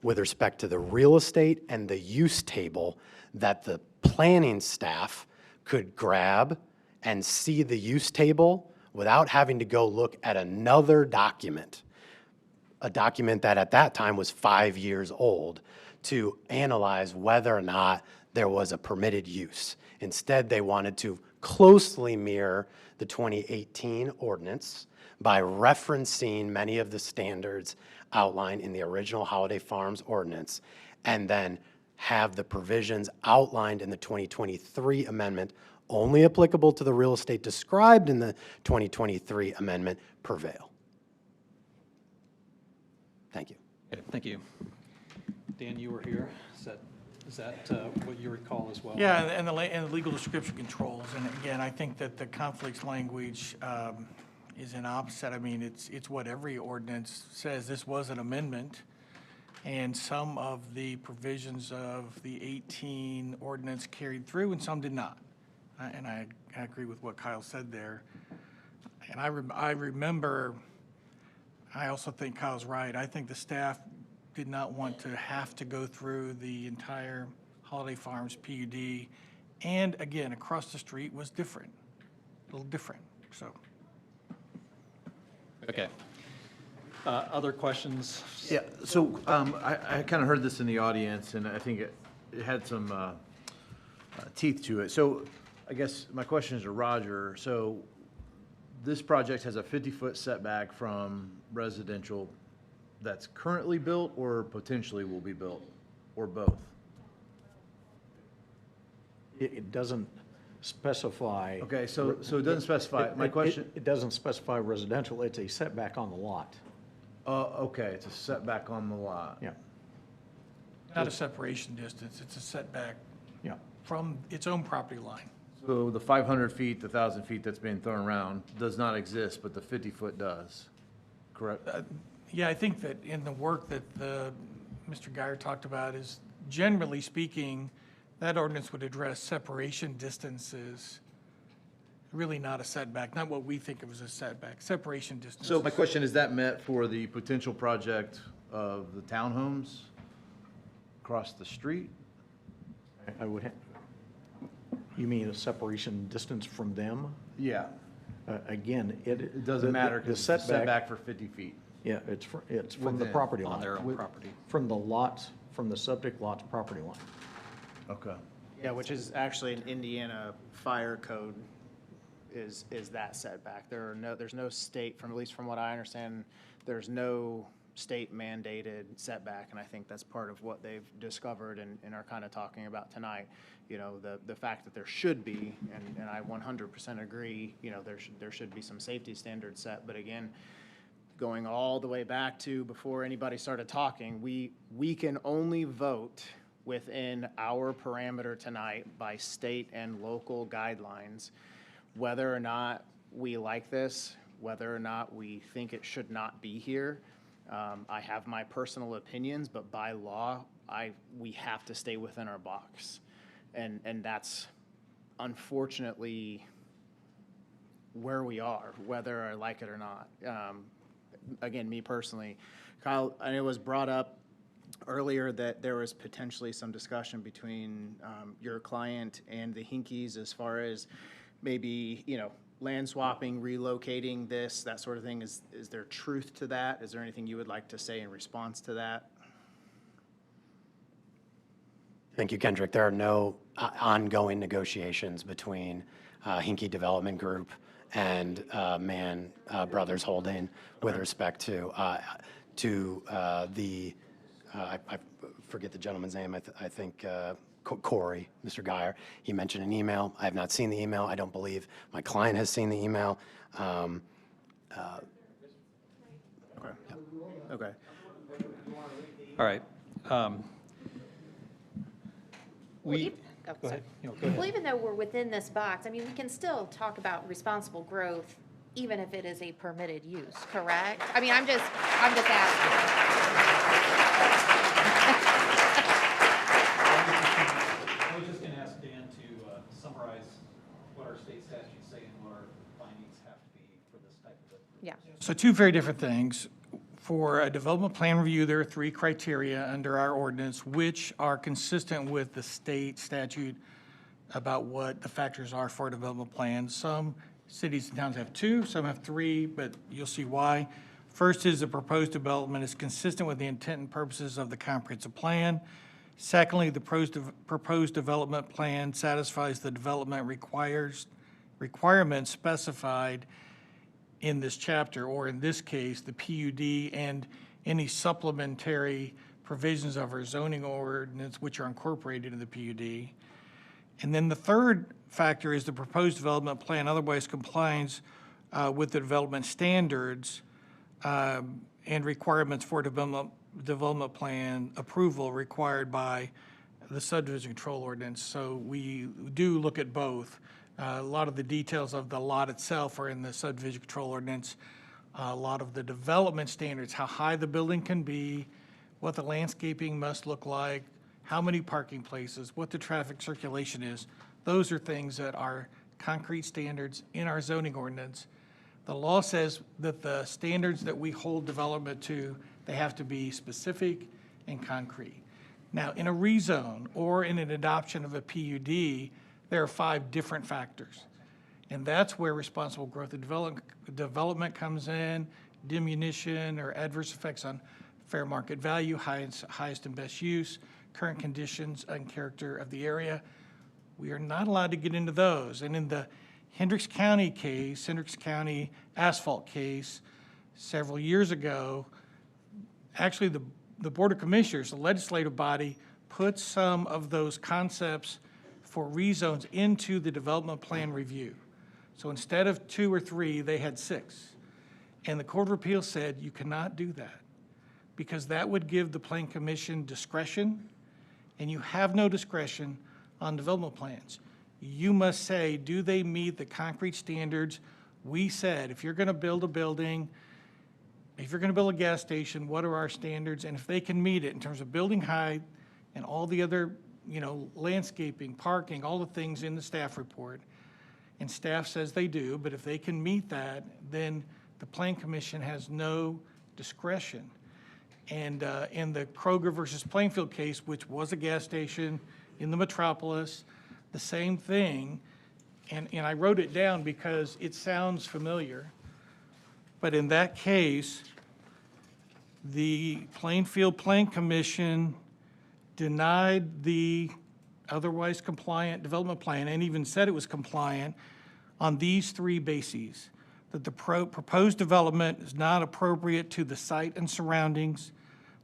with respect to the real estate and the use table that the planning staff could grab and see the use table without having to go look at another document, a document that at that time was 5 years old, to analyze whether or not there was a permitted use. Instead, they wanted to closely mirror the 2018 ordinance by referencing many of the standards outlined in the original Holiday Farms ordinance, and then have the provisions outlined in the 2023 amendment, only applicable to the real estate described in the 2023 amendment, prevail. Thank you. Okay, thank you. Dan, you were here. Is that what you recall as well? Yeah, and the legal description controls. And again, I think that the conflicts language is an opposite. I mean, it's what every ordinance says. This was an amendment, and some of the provisions of the 18 ordinance carried through and some did not. And I agree with what Kyle said there. And I remember, I also think Kyle's right. I think the staff did not want to have to go through the entire Holiday Farms PUD. And again, across the street was different, a little different, so. Okay. Other questions? Yeah, so I kind of heard this in the audience, and I think it had some teeth to it. So I guess my question is to Roger. So this project has a 50-foot setback from residential that's currently built or potentially will be built, or both? It doesn't specify. Okay, so it doesn't specify. My question. It doesn't specify residential. It's a setback on the lot. Okay, it's a setback on the lot. Yeah. Not a separation distance, it's a setback Yeah. from its own property line. So the 500 feet, the 1,000 feet that's being thrown around does not exist, but the 50-foot does, correct? Yeah, I think that in the work that Mr. Geyer talked about is, generally speaking, that ordinance would address separation distances, really not a setback, not what we think of as a setback, separation distances. So my question, is that met for the potential project of the townhomes across the street? I would you mean a separation distance from them? Yeah. Again, It doesn't matter the because it's a setback for 50 feet. Yeah, it's from the Within. property line. On their own property. From the lots, from the subject lot's property line. Okay. Yeah, which is actually an Indiana fire code is that setback. There's no state, at least from what I understand, there's no state mandated setback, and I think that's part of what they've discovered and are kind of talking about tonight. You know, the fact that there should be, and I 100% agree, you know, there should be some safety standards set, but again, going all the way back to before anybody started talking, we can only vote within our parameter tonight by state and local guidelines, whether or not we like this, whether or not we think it should not be here. I have my personal opinions, but by law, we have to stay within our box. And that's unfortunately where we are, whether I like it or not. Again, me personally, Kyle, and it was brought up earlier that there was potentially some discussion between your client and the Hinkies as far as maybe, land swapping, relocating this, that sort of thing. Is there truth to that? Is there anything you would like to say in response to that? Thank you, Kendrick. There are no ongoing negotiations between Hinkie Development Group and Mann Brothers Holding with respect to the, I forget the gentleman's name, I think Corey, Mr. Geyer. He mentioned an email. I have not seen the email. I don't believe my client has seen the email. Okay. All right. Well, We, even- oh, go sorry. ahead. Go ahead. Well, even though we're within this box, I mean, we can still talk about responsible growth even if it is a permitted use, correct? I mean, I'm just asking. I was just going to ask Dan to summarize what our state statutes say and what our findings have to be for this type of it. Yeah. So two very different things. For a development plan review, there are 3 criteria under our ordinance which are consistent with the state statute about what the factors are for a development plan. Some cities and towns have 2, some have 3, but you'll see why. First is the proposed development is consistent with the intent and purposes of the comprehensive plan. Secondly, the proposed development plan satisfies the development requirements specified in this chapter, or in this case, the PUD and any supplementary provisions of our zoning ordinance which are incorporated in the PUD. And then the third factor is the proposed development plan otherwise complies with the development standards and requirements for development plan approval required by the subdivision control ordinance. So we do look at both. A lot of the details of the lot itself are in the subdivision control ordinance. A lot of the development standards, how high the building can be, what the landscaping must look like, how many parking places, what the traffic circulation is. Those are things that are concrete standards in our zoning ordinance. The law says that the standards that we hold development to, they have to be specific and concrete. Now, in a rezone or in an adoption of a PUD, there are 5 different factors. And that's where responsible growth and development comes in, diminution or adverse effects on fair market value, highest and best use, current conditions and character of the area. We are not allowed to get into those. And in the Hendricks County case, Hendricks County asphalt case, several years ago, actually the Board of Commissioners, the legislative body, put some of those concepts for rezones into the development plan review. So instead of 2 or 3, they had 6. And the Court of Appeals said you cannot do that because that would give the Plan Commission discretion, and you have no discretion on development plans. You must say, do they meet the concrete standards? We said, if you're going to build a building, if you're going to build a gas station, what are our standards? And if they can meet it in terms of building height and all the other, landscaping, parking, all the things in the staff report, and staff says they do, but if they can meet that, then the Plan Commission has no discretion. And in the Kroger versus Plainfield case, which was a gas station in the metropolis, the same thing, and I wrote it down because it sounds familiar, but in that case, the Plainfield Plan Commission denied the otherwise compliant development plan and even said it was compliant on these 3 bases: that the proposed development is not appropriate to the site and surroundings,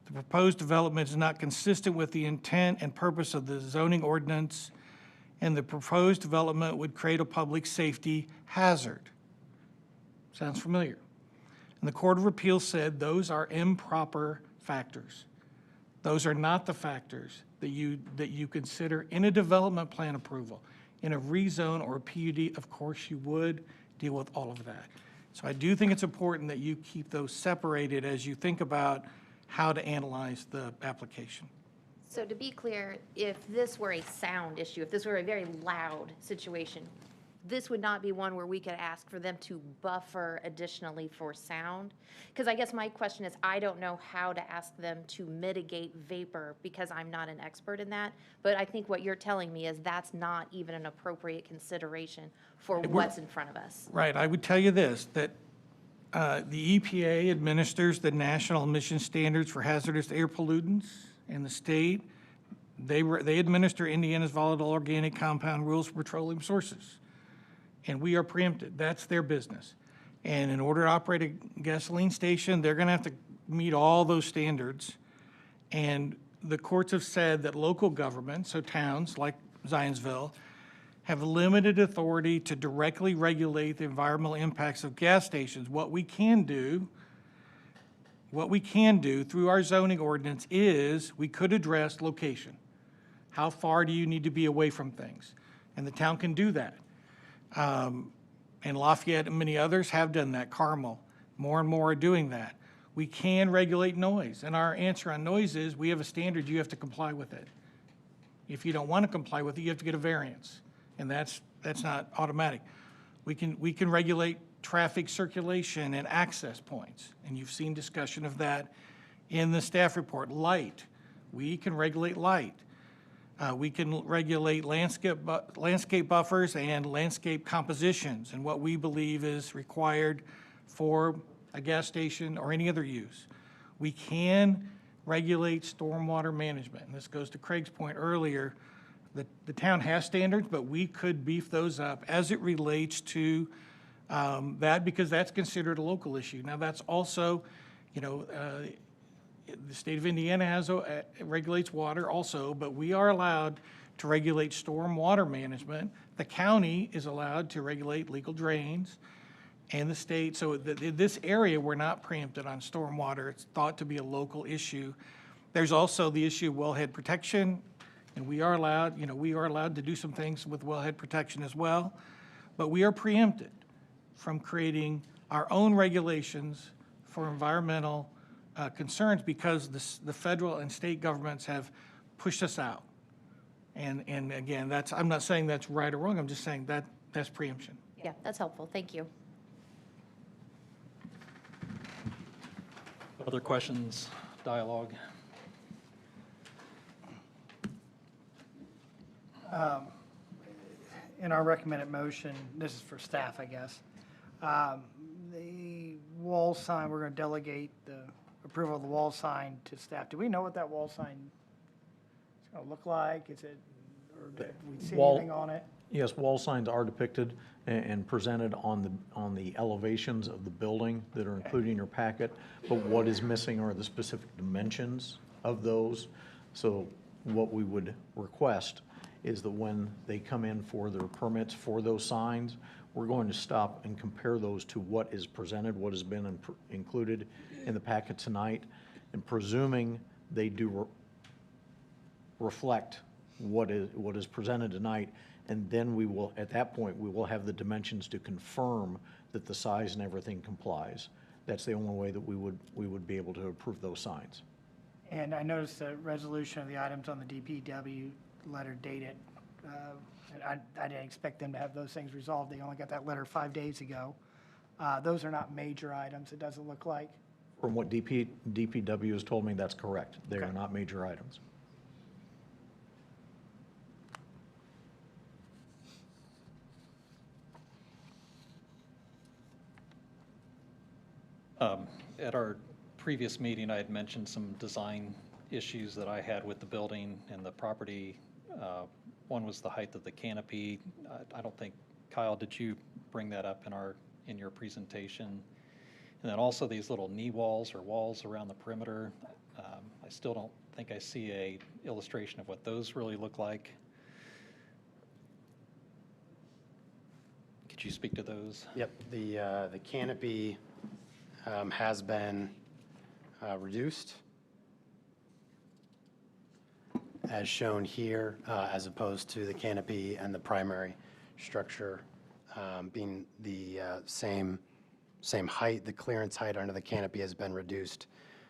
the proposed development is not consistent with the intent and purpose of the zoning ordinance, and the proposed development would create a public safety hazard. Sounds familiar. And the Court of Appeals said those are improper factors. Those are not the factors that you consider in a development plan approval. In a rezone or a PUD, of course you would deal with all of that. So I do think it's important that you keep those separated as you think about how to analyze the application. So to be clear, if this were a sound issue, if this were a very loud situation, this would not be one where we could ask for them to buffer additionally for sound? Because I guess my question is, I don't know how to ask them to mitigate vapor because I'm not an expert in that. But I think what you're telling me is that's not even an appropriate consideration for what's in front of us. Right, I would tell you this, that the EPA administers the national emission standards for hazardous air pollutants, and the state, they administer Indiana's volatile organic compound rules for petroleum sources. And we are preempted. That's their business. And in order to operate a gasoline station, they're going to have to meet all those standards. And the courts have said that local governments, so towns like Zionsville, have limited authority to directly regulate the environmental impacts of gas stations. What we can do through our zoning ordinance is we could address location. How far do you need to be away from things? And the town can do that. And Lafayette and many others have done that. Carmel, more and more are doing that. We can regulate noise, and our answer on noise is we have a standard, you have to comply with it. If you don't want to comply with it, you have to get a variance, and that's not automatic. We can regulate traffic circulation and access points, and you've seen discussion of that in the staff report. Light, we can regulate light. We can regulate landscape buffers and landscape compositions and what we believe is required for a gas station or any other use. We can regulate stormwater management, and this goes to Craig's point earlier. The town has standards, but we could beef those up as it relates to that, because that's considered a local issue. Now, that's also, the state of Indiana regulates water also, but we are allowed to regulate stormwater management. The county is allowed to regulate legal drains, and the state. So in this area, we're not preempted on stormwater. It's thought to be a local issue. There's also the issue of wellhead protection, and we are allowed to do some things with wellhead protection as well, but we are preempted from creating our own regulations for environmental concerns because the federal and state governments have pushed us out. And again, I'm not saying that's right or wrong, I'm just saying that's preemption. Yeah, that's helpful. Thank you. Other questions, dialogue? In our recommended motion, this is for staff, I guess. The wall sign, we're going to delegate the approval of the wall sign to staff. Do we know what that wall sign is going to look like? Is it, or did we see anything on it? Yes, wall signs are depicted and presented on the elevations of the building that are included in your packet, but what is missing are the specific dimensions of those. So what we would request is that when they come in for their permits for those signs, we're going to stop and compare those to what is presented, what has been included in the packet tonight, and presuming they do reflect what is presented tonight, and then we will, at that point, we will have the dimensions to confirm that the size and everything complies. That's the only way that we would be able to approve those signs. And I noticed the resolution of the items on the DPW letter dated. I didn't expect them to have those things resolved. They only got that letter 5 days ago. Those are not major items, it doesn't look like. From what DPW has told me, that's correct. They are not major items. At our previous meeting, I had mentioned some design issues that I had with the building and the property. One was the height of the canopy. I don't think, Kyle, did you bring that up in your presentation? And then also these little knee walls or walls around the perimeter. I still don't think I see a illustration of what those really look like. Could you speak to those? Yep, the canopy has been reduced, as shown here, as opposed to the canopy and the primary structure being the same height. The clearance height under the canopy has been reduced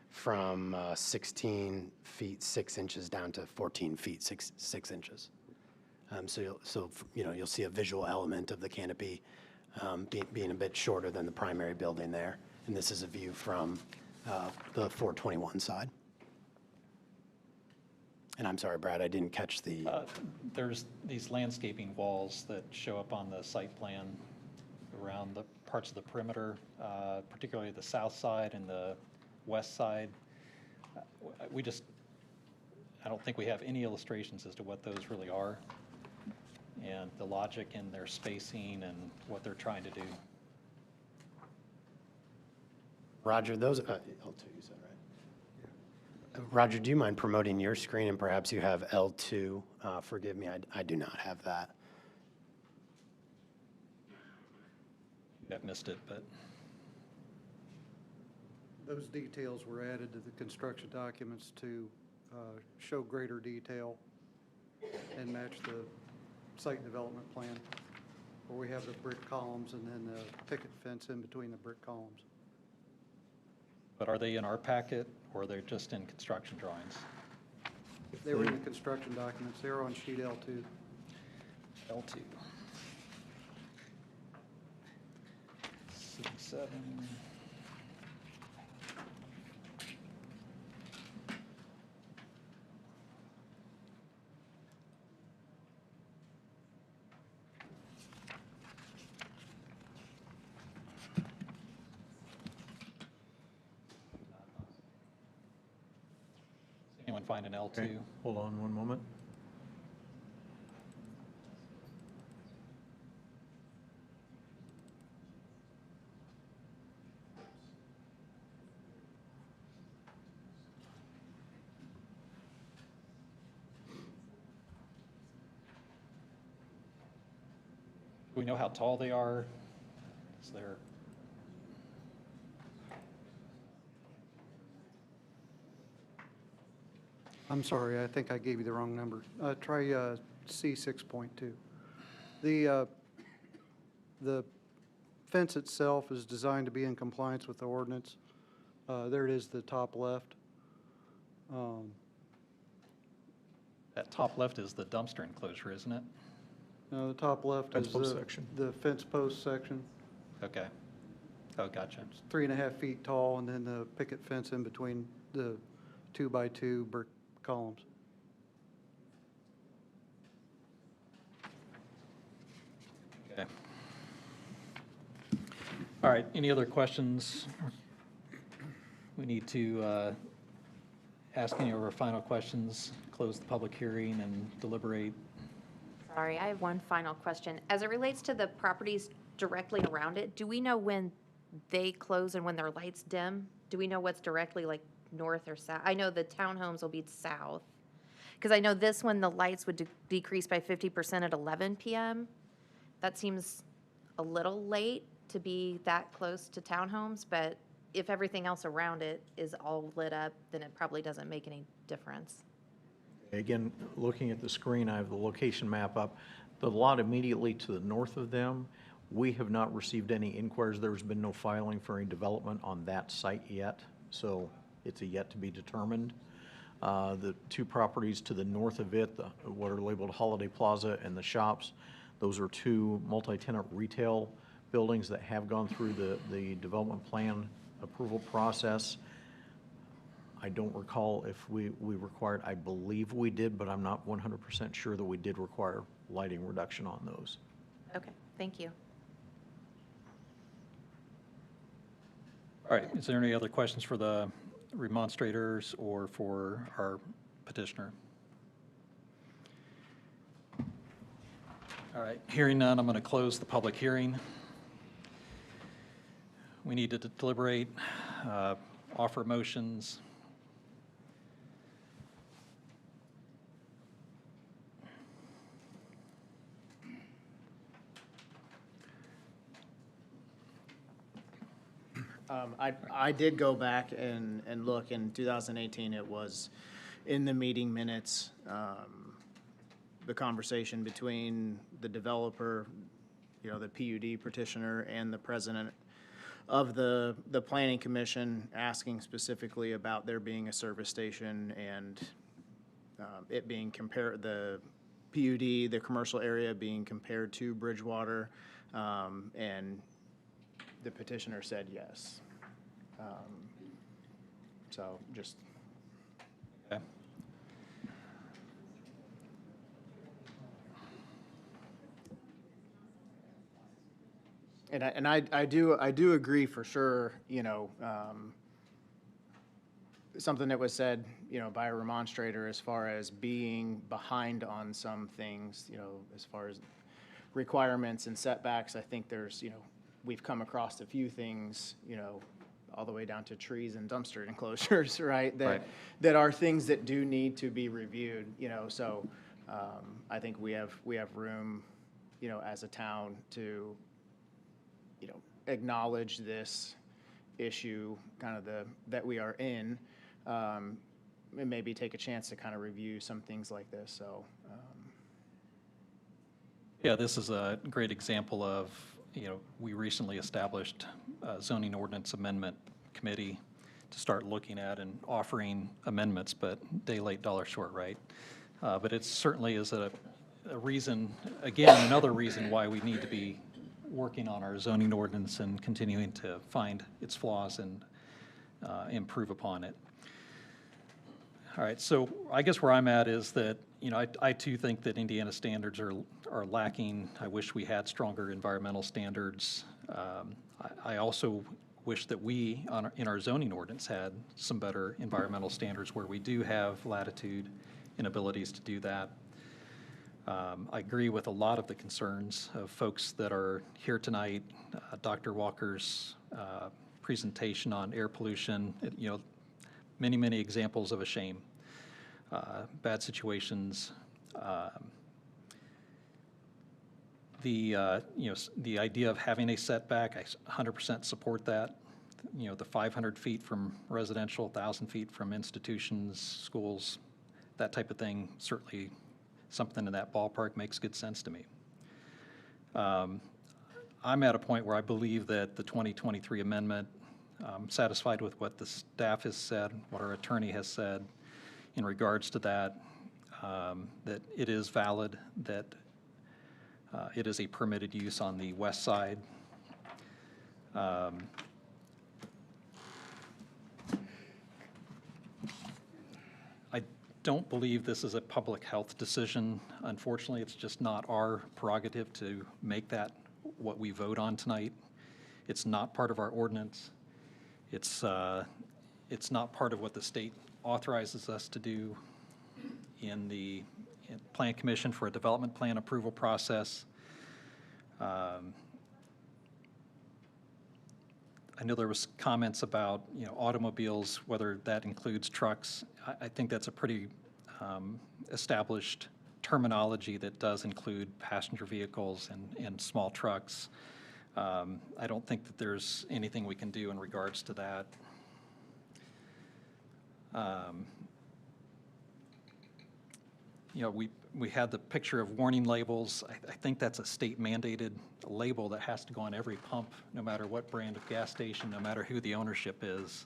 from 16 feet 6 inches down to 14 feet 6 inches. You'll see a visual element of the canopy being a bit shorter than the primary building there. And this is a view from the 421 side. And I'm sorry, Brad, I didn't catch the... There's these landscaping walls that show up on the site plan around the parts of the perimeter, particularly the south side and the west side. I don't think we have any illustrations as to what those really are and the logic in their spacing and what they're trying to do. Roger, those, L2 you said, right? Roger, do you mind promoting your screen, and perhaps you have L2? Forgive me, I do not have that. I missed it, but. Those details were added to the construction documents to show greater detail and match the site development plan, where we have the brick columns and then the picket fence in between the brick columns. But are they in our packet, or they're just in construction drawings? They were in the construction documents. They were on sheet L2. L2. 7. Anyone find an L2? Okay, hold on one moment. Do we know how tall they are? Is there? I'm sorry, I think I gave you the wrong number. Try C6.2. The fence itself is designed to be in compliance with the ordinance. There it is, the top left. That top left is the dumpster enclosure, isn't it? No, the top left Fence is post section. the fence post section. Okay. Oh, gotcha. It's 3.5 feet tall, and then the picket fence in between the 2x2 brick columns. Okay. All right, any other questions? We need to ask any of our final questions, close the public hearing, and deliberate. Sorry, I have one final question. As it relates to the properties directly around it, do we know when they close and when their lights dim? Do we know what's directly like north or south? I know the townhomes will be south. Because I know this one, the lights would decrease by 50% at 11 p.m. That seems a little late to be that close to townhomes, but if everything else around it is all lit up, then it probably doesn't make any difference. Again, looking at the screen, I have the location map up. The lot immediately to the north of them, we have not received any inquiries. There's been no filing for any development on that site yet, so it's a yet to be determined. The two properties to the north of it, what are labeled Holiday Plaza and the shops, those are two multi-tenant retail buildings that have gone through the development plan approval process. I don't recall if we required, I believe we did, but I'm not 100% sure that we did require lighting reduction on those. Okay, thank you. All right, is there any other questions for the remonstrators or for our petitioner? All right, hearing none, I'm going to close the public hearing. We need to deliberate, offer motions. I did go back and look. In 2018, it was in the meeting minutes, the conversation between the developer, the PUD petitioner, and the president of the planning commission, asking specifically about there being a service station and it being PUD, the commercial area being compared to Bridgewater, and the petitioner said yes. So just. Okay. And I do agree for sure, you know, something that was said, you know, by a remonstrator as far as being behind on some things, you know, as far as requirements and setbacks. I think there's, you know, we've come across a few things, you know, all the way down to trees and dumpster enclosures, right? That are things that do need to be reviewed, you know, so I think we have room, you know, as a town to, you know, acknowledge this issue, kind of that we are in, and maybe take a chance to kind of review some things like this, so. Yeah, this is a great example of, you know, we recently established a zoning ordinance amendment committee to start looking at and offering amendments, but day late, dollar short, right? But it certainly is a reason, again, another reason why we need to be working on our zoning ordinance and continuing to find its flaws and improve upon it. All right, so I guess where I'm at is that, you know, I too think that Indiana standards are lacking. I wish we had stronger environmental standards. I also wish that we, in our zoning ordinance, had some better environmental standards where we do have latitude and abilities to do that. I agree with a lot of the concerns of folks that are here tonight. Dr. Walker's presentation on air pollution, you know, many examples of a shame, bad situations. You know, the idea of having a setback, I 100% support that. You know, the 500 feet from residential, 1,000 feet from institutions, schools, that type of thing, certainly something in that ballpark makes good sense to me. I'm at a point where I believe that the 2023 amendment, I'm satisfied with what the staff has said, what our attorney has said in regards to that, that it is valid, that it is a permitted use on the west side. I don't believe this is a public health decision. Unfortunately, it's just not our prerogative to make that what we vote on tonight. It's not part of our ordinance. It's not part of what the state authorizes us to do in the Plan Commission for a development plan approval process. I know there was comments about, you know, automobiles, whether that includes trucks. I think that's a pretty established terminology that does include passenger vehicles and small trucks. I don't think that there's anything we can do in regards to that. You know, we had the picture of warning labels. I think that's a state mandated label that has to go on every pump, no matter what brand of gas station, no matter who the ownership is.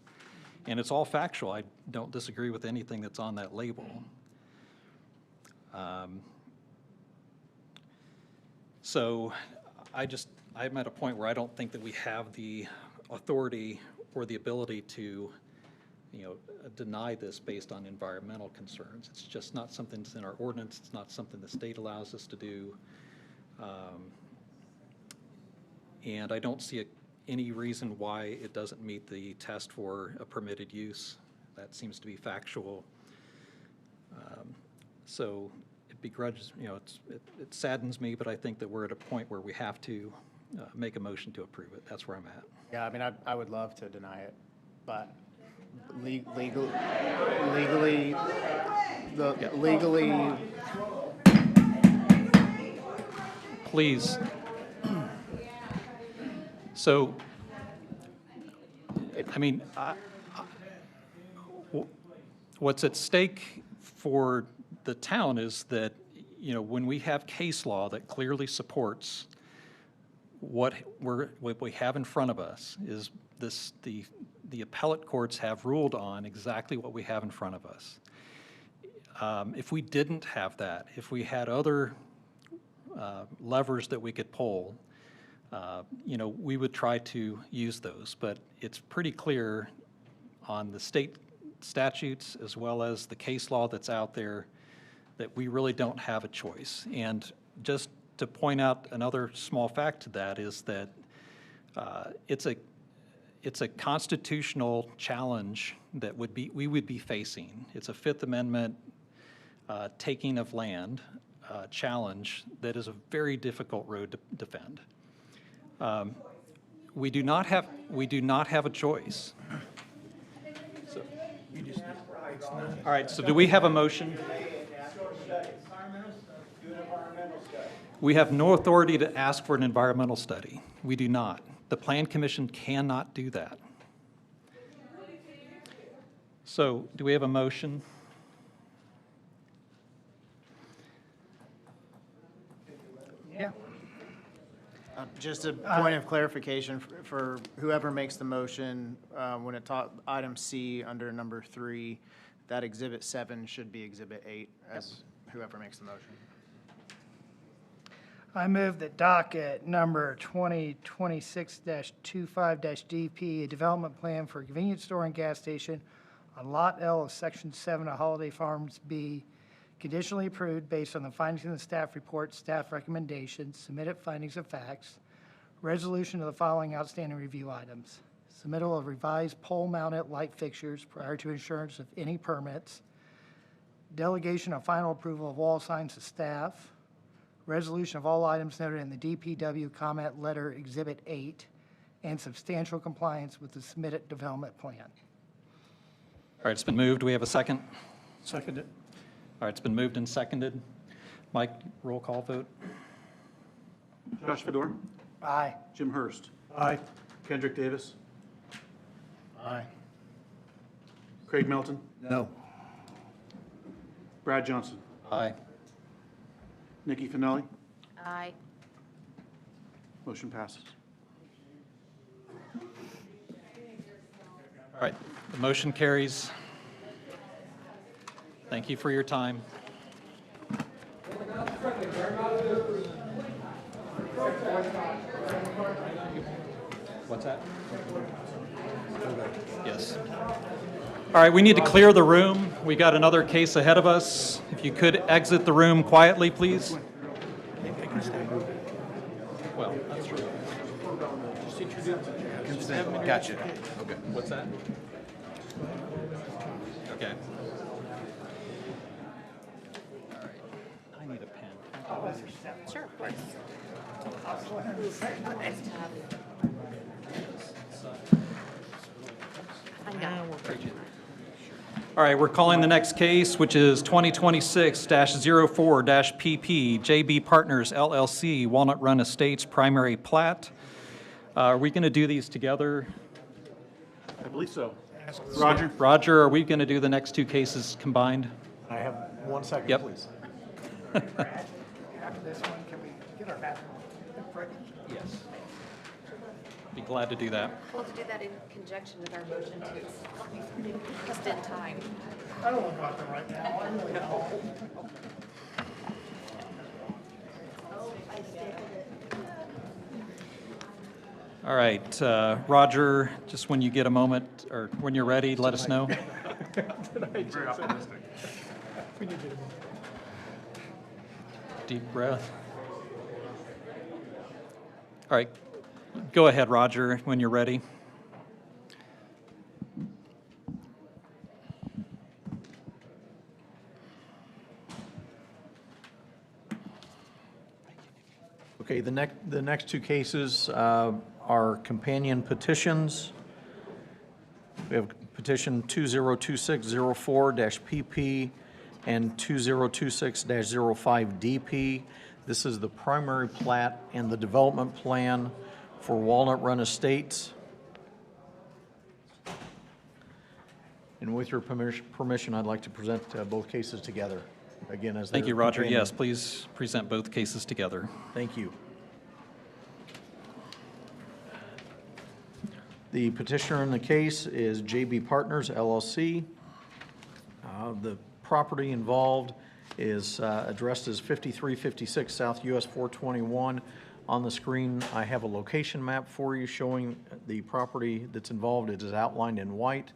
And it's all factual. I don't disagree with anything that's on that label. So I'm at a point where I don't think that we have the authority or the ability to, you know, deny this based on environmental concerns. It's just not something that's in our ordinance. It's not something the state allows us to do. And I don't see any reason why it doesn't meet the test for a permitted use. That seems to be factual. So it begrudges, you know, it saddens me, but I think that we're at a point where we have to make a motion to approve it. That's where I'm at. Yeah, I mean, I would love to deny it, but legally, Please. So, I mean, what's at stake for the town is that, you know, when we have case law that clearly supports what we have in front of us is this, the appellate courts have ruled on exactly what we have in front of us. if we didn't have that, if we had other levers that we could pull, we would try to use those. But it's pretty clear on the state statutes as well as the case law that's out there that we really don't have a choice. And just to point out another small fact to that is that it's a constitutional challenge that we would be facing. It's a Fifth Amendment taking of land challenge that is a very difficult road to defend. We do not have a choice. All right, so do we have a motion? We have no authority to ask for an environmental study. We do not. The Plan Commission cannot do that. So do we have a motion? Yeah. Just a point of clarification for whoever makes the motion, when it taught item C under number 3, that Exhibit 7 should be Exhibit 8 as whoever makes the motion. I move that docket number 2026-25-DP, a development plan for a convenience store and gas station on Lot L of Section 7 of Holiday Farms be conditionally approved based on the findings in the staff report, staff recommendations, submitted findings of facts, resolution of the following outstanding review items: submittal of revised pole-mounted light fixtures prior to insurance of any permits, delegation of final approval of wall signs to staff, resolution of all items noted in the DPW comment letter Exhibit 8, and substantial compliance with the submitted development plan. All right, it's been moved. Do we have a second? Seconded. All right, it's been moved and seconded. Mike, roll call vote. Josh Fedor. Aye. Jim Hurst. Aye. Kendrick Davis. Aye. Craig Melton. No. Brad Johnson. Aye. Nikki Finelli. Aye. Motion passes. All right, the motion carries. Thank you for your time. What's that? Yes. All right, we need to clear the room. We got another case ahead of us. If you could exit the room quietly, please. Well, that's true. Gotcha. Okay. What's that? Okay. All right. I need a pen. Sure, of course. I know. All right, we're calling the next case, which is 2026-04-PP, JB Partners LLC, Walnut Run Estates primary plat. Are we going to do these together? I believe so. Roger? Roger, are we going to do the next two cases combined? I have 1 second, Yep. please. After this one, can we get our bathroom break? Yes. Be glad to do that. We'll have to do that in conjunction with our motion to just in time. I don't want to go out there right now. I really don't. All right, Roger, just when you get a moment, or when you're ready, let us know. Very optimistic. Deep breath. All right, go ahead, Roger, when you're ready. Okay, the next two cases are companion petitions. We have petition 2026-04-PP and 2026-05-DP. This is the primary plat and the development plan for Walnut Run Estates. And with your permission, I'd like to present both cases together, again, as Thank they're you, Roger. companion. Yes, please present both cases together. Thank you. The petitioner in the case is JB Partners LLC. The property involved is addressed as 5356 South US 421. On the screen, I have a location map for you showing the property that's involved. It is outlined in white.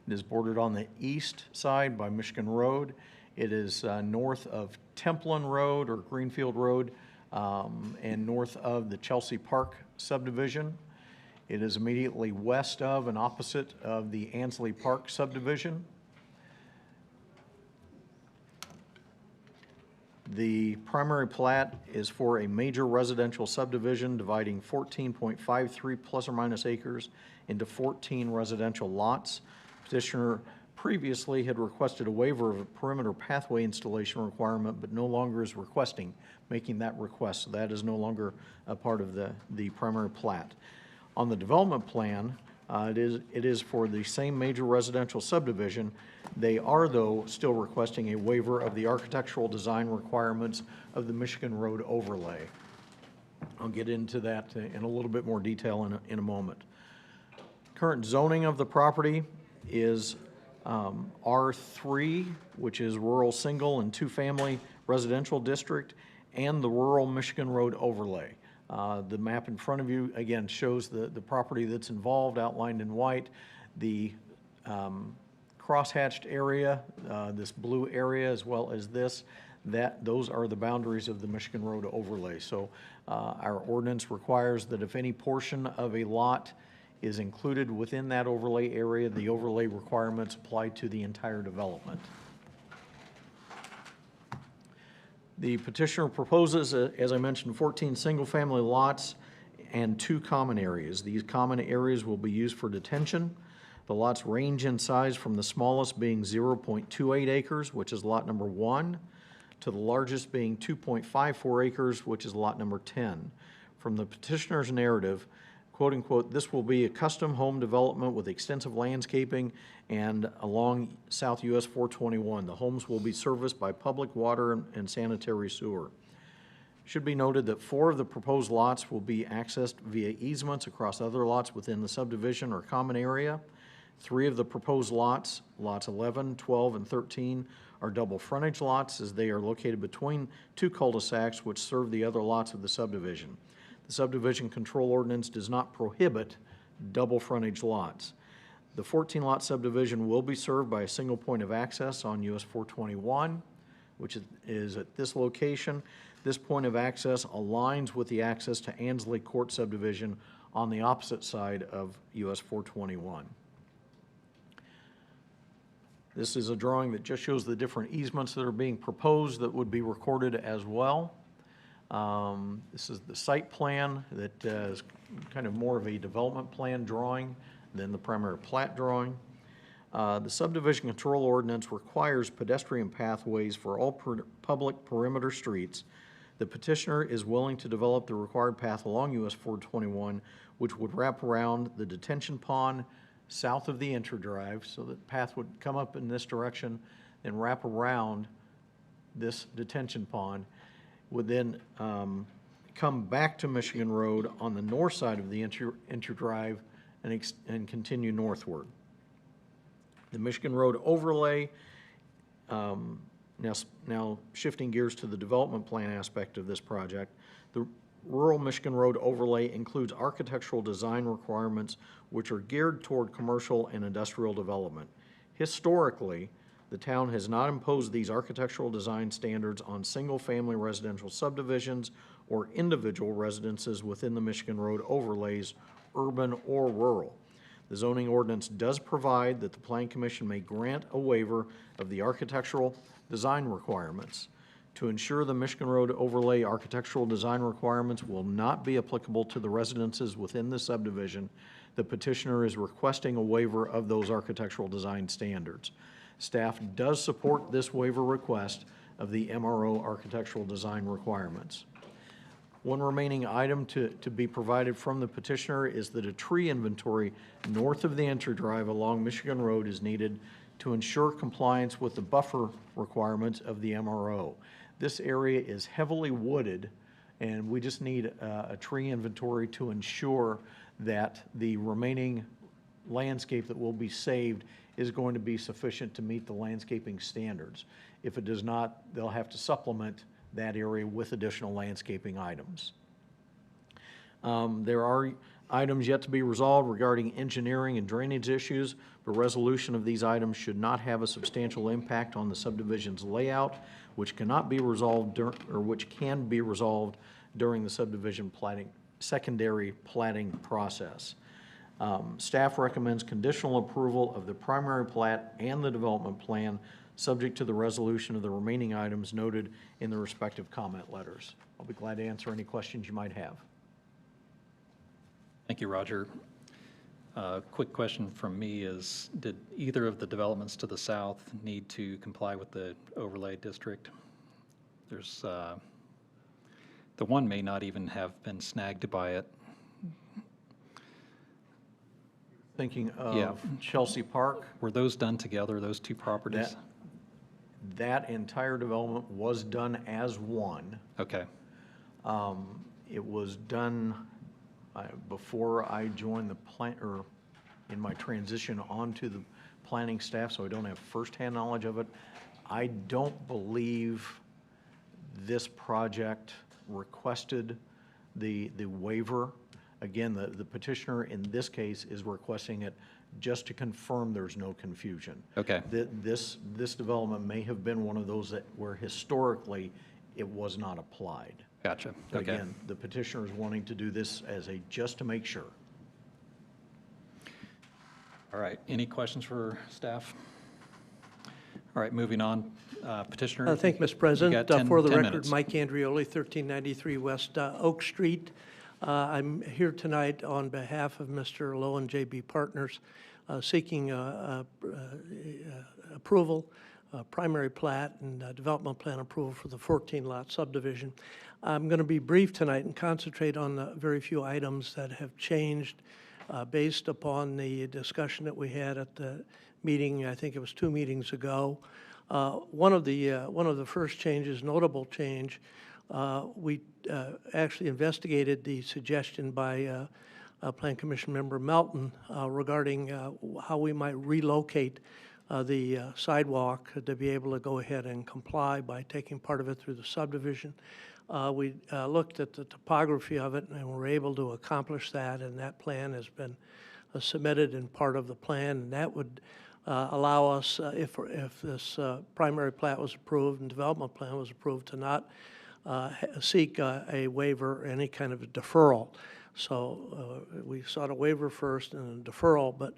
It is bordered on the east side by Michigan Road. It is north of Templin Road or Greenfield Road, and north of the Chelsea Park subdivision. It is immediately west of and opposite of the Ansley Park subdivision. The primary plat is for a major residential subdivision dividing 14.53 plus or minus acres into 14 residential lots. Petitioner previously had requested a waiver of a perimeter pathway installation requirement, but no longer is making that request. So that is no longer a part of the primary plat. On the development plan, it is for the same major residential subdivision. They are, though, still requesting a waiver of the architectural design requirements of the Michigan Road overlay. I'll get into that in a little bit more detail in a moment. Current zoning of the property is R3, which is rural single and two-family residential district, and the rural Michigan Road overlay. The map in front of you, again, shows the property that's involved, outlined in white. The crosshatched area, this blue area, as well as this, those are the boundaries of the Michigan Road overlay. So our ordinance requires that if any portion of a lot is included within that overlay area, the overlay requirements apply to the entire development. The petitioner proposes, as I mentioned, 14 single-family lots and 2 common areas. These common areas will be used for detention. The lots range in size from the smallest being 0.28 acres, which is lot number 1, to the largest being 2.54 acres, which is lot number 10. From the petitioner's narrative, quote unquote, this will be a custom home development with extensive landscaping and along South US 421. The homes will be serviced by public water and sanitary sewer. Should be noted that 4 of the proposed lots will be accessed via easements across other lots within the subdivision or common area. 3 of the proposed lots, lots 11, 12, and 13, are double frontage lots as they are located between 2 cul-de-sacs which serve the other lots of the subdivision. The subdivision control ordinance does not prohibit double frontage lots. The 14-lot subdivision will be served by a single point of access on US 421, which is at this location. This point of access aligns with the access to Ansley Court subdivision on the opposite side of US 421. This is a drawing that just shows the different easements that are being proposed that would be recorded as well. This is the site plan that is kind of more of a development plan drawing than the primary plat drawing. The subdivision control ordinance requires pedestrian pathways for all public perimeter streets. The petitioner is willing to develop the required path along US 421, which would wrap around the detention pond south of the entry drive, so the path would come up in this direction and wrap around this detention pond, would then come back to Michigan Road on the north side of the entry drive and continue northward. The Michigan Road overlay, now shifting gears to the development plan aspect of this project, the rural Michigan Road overlay includes architectural design requirements which are geared toward commercial and industrial development. Historically, the town has not imposed these architectural design standards on single-family residential subdivisions or individual residences within the Michigan Road overlays, urban or rural. The zoning ordinance does provide that the Plan Commission may grant a waiver of the architectural design requirements. To ensure the Michigan Road overlay architectural design requirements will not be applicable to the residences within the subdivision, the petitioner is requesting a waiver of those architectural design standards. Staff does support this waiver request of the MRO architectural design requirements. One remaining item to be provided from the petitioner is that a tree inventory north of the entry drive along Michigan Road is needed to ensure compliance with the buffer requirements of the MRO. This area is heavily wooded, and we just need a tree inventory to ensure that the remaining landscape that will be saved is going to be sufficient to meet the landscaping standards. If it does not, they'll have to supplement that area with additional landscaping items. There are items yet to be resolved regarding engineering and drainage issues, but resolution of these items should not have a substantial impact on the subdivision's layout, which cannot be resolved which can be resolved during the subdivision secondary platting process. Staff recommends conditional approval of the primary plat and the development plan, subject to the resolution of the remaining items noted in the respective comment letters. I'll be glad to answer any questions you might have. Thank you, Roger. Quick question from me is, did either of the developments to the south need to comply with the overlay district? There's, the one may not even have been snagged by it. Thinking of Yeah. Chelsea Park. Were those done together, those two properties? That entire development was done as one. Okay. It was done before I joined the plant, or in my transition onto the planning staff, so I don't have firsthand knowledge of it. I don't believe this project requested the waiver. Again, the petitioner in this case is requesting it just to confirm there's no confusion. Okay. This development may have been one of those where historically it was not applied. Gotcha. But Okay. again, the petitioner is wanting to do this as just to make sure. All right. Any questions for staff? All right, moving on. Petitioner. Thank you, Mr. you President. got 10 For the 10 record, minutes. Mike Andrioli, 1393 West Oak Street. I'm here tonight on behalf of Mr. Lowe and JB Partners, seeking approval, primary plat and development plan approval for the 14-lot subdivision. I'm going to be brief tonight and concentrate on the very few items that have changed based upon the discussion that we had at the meeting, I think it was 2 meetings ago. One of the first changes, notable change, we actually investigated the suggestion by Plan Commission member Melton regarding how we might relocate the sidewalk to be able to go ahead and comply by taking part of it through the subdivision. We looked at the topography of it and were able to accomplish that, and that plan has been submitted in part of the plan, and that would allow us, if this primary plat was approved and development plan was approved, to not seek a waiver or any kind of a deferral. So we sought a waiver first and a deferral, but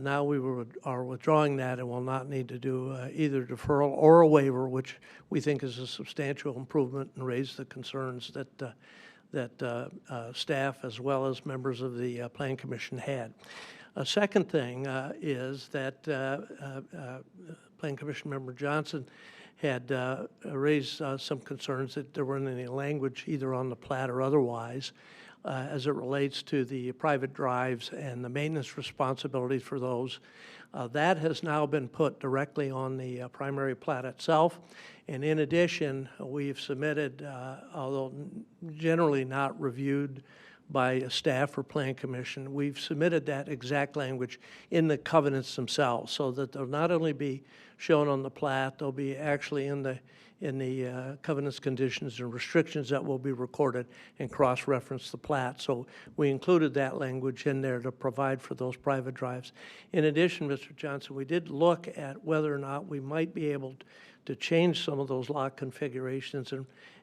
now we are withdrawing that and will not need to do either deferral or a waiver, which we think is a substantial improvement and raise the concerns that staff as well as members of the Plan Commission had. A second thing is that Plan Commission member Johnson had raised some concerns that there weren't any language either on the plat or otherwise as it relates to the private drives and the maintenance responsibilities for those. That has now been put directly on the primary plat itself. And in addition, we've submitted, although generally not reviewed by staff or Plan Commission, we've submitted that exact language in the covenants themselves so that they'll not only be shown on the plat, they'll be actually in the covenants, conditions, and restrictions that will be recorded and cross-reference the plat. So we included that language in there to provide for those private drives. In addition, Mr. Johnson, we did look at whether or not we might be able to change some of those lot configurations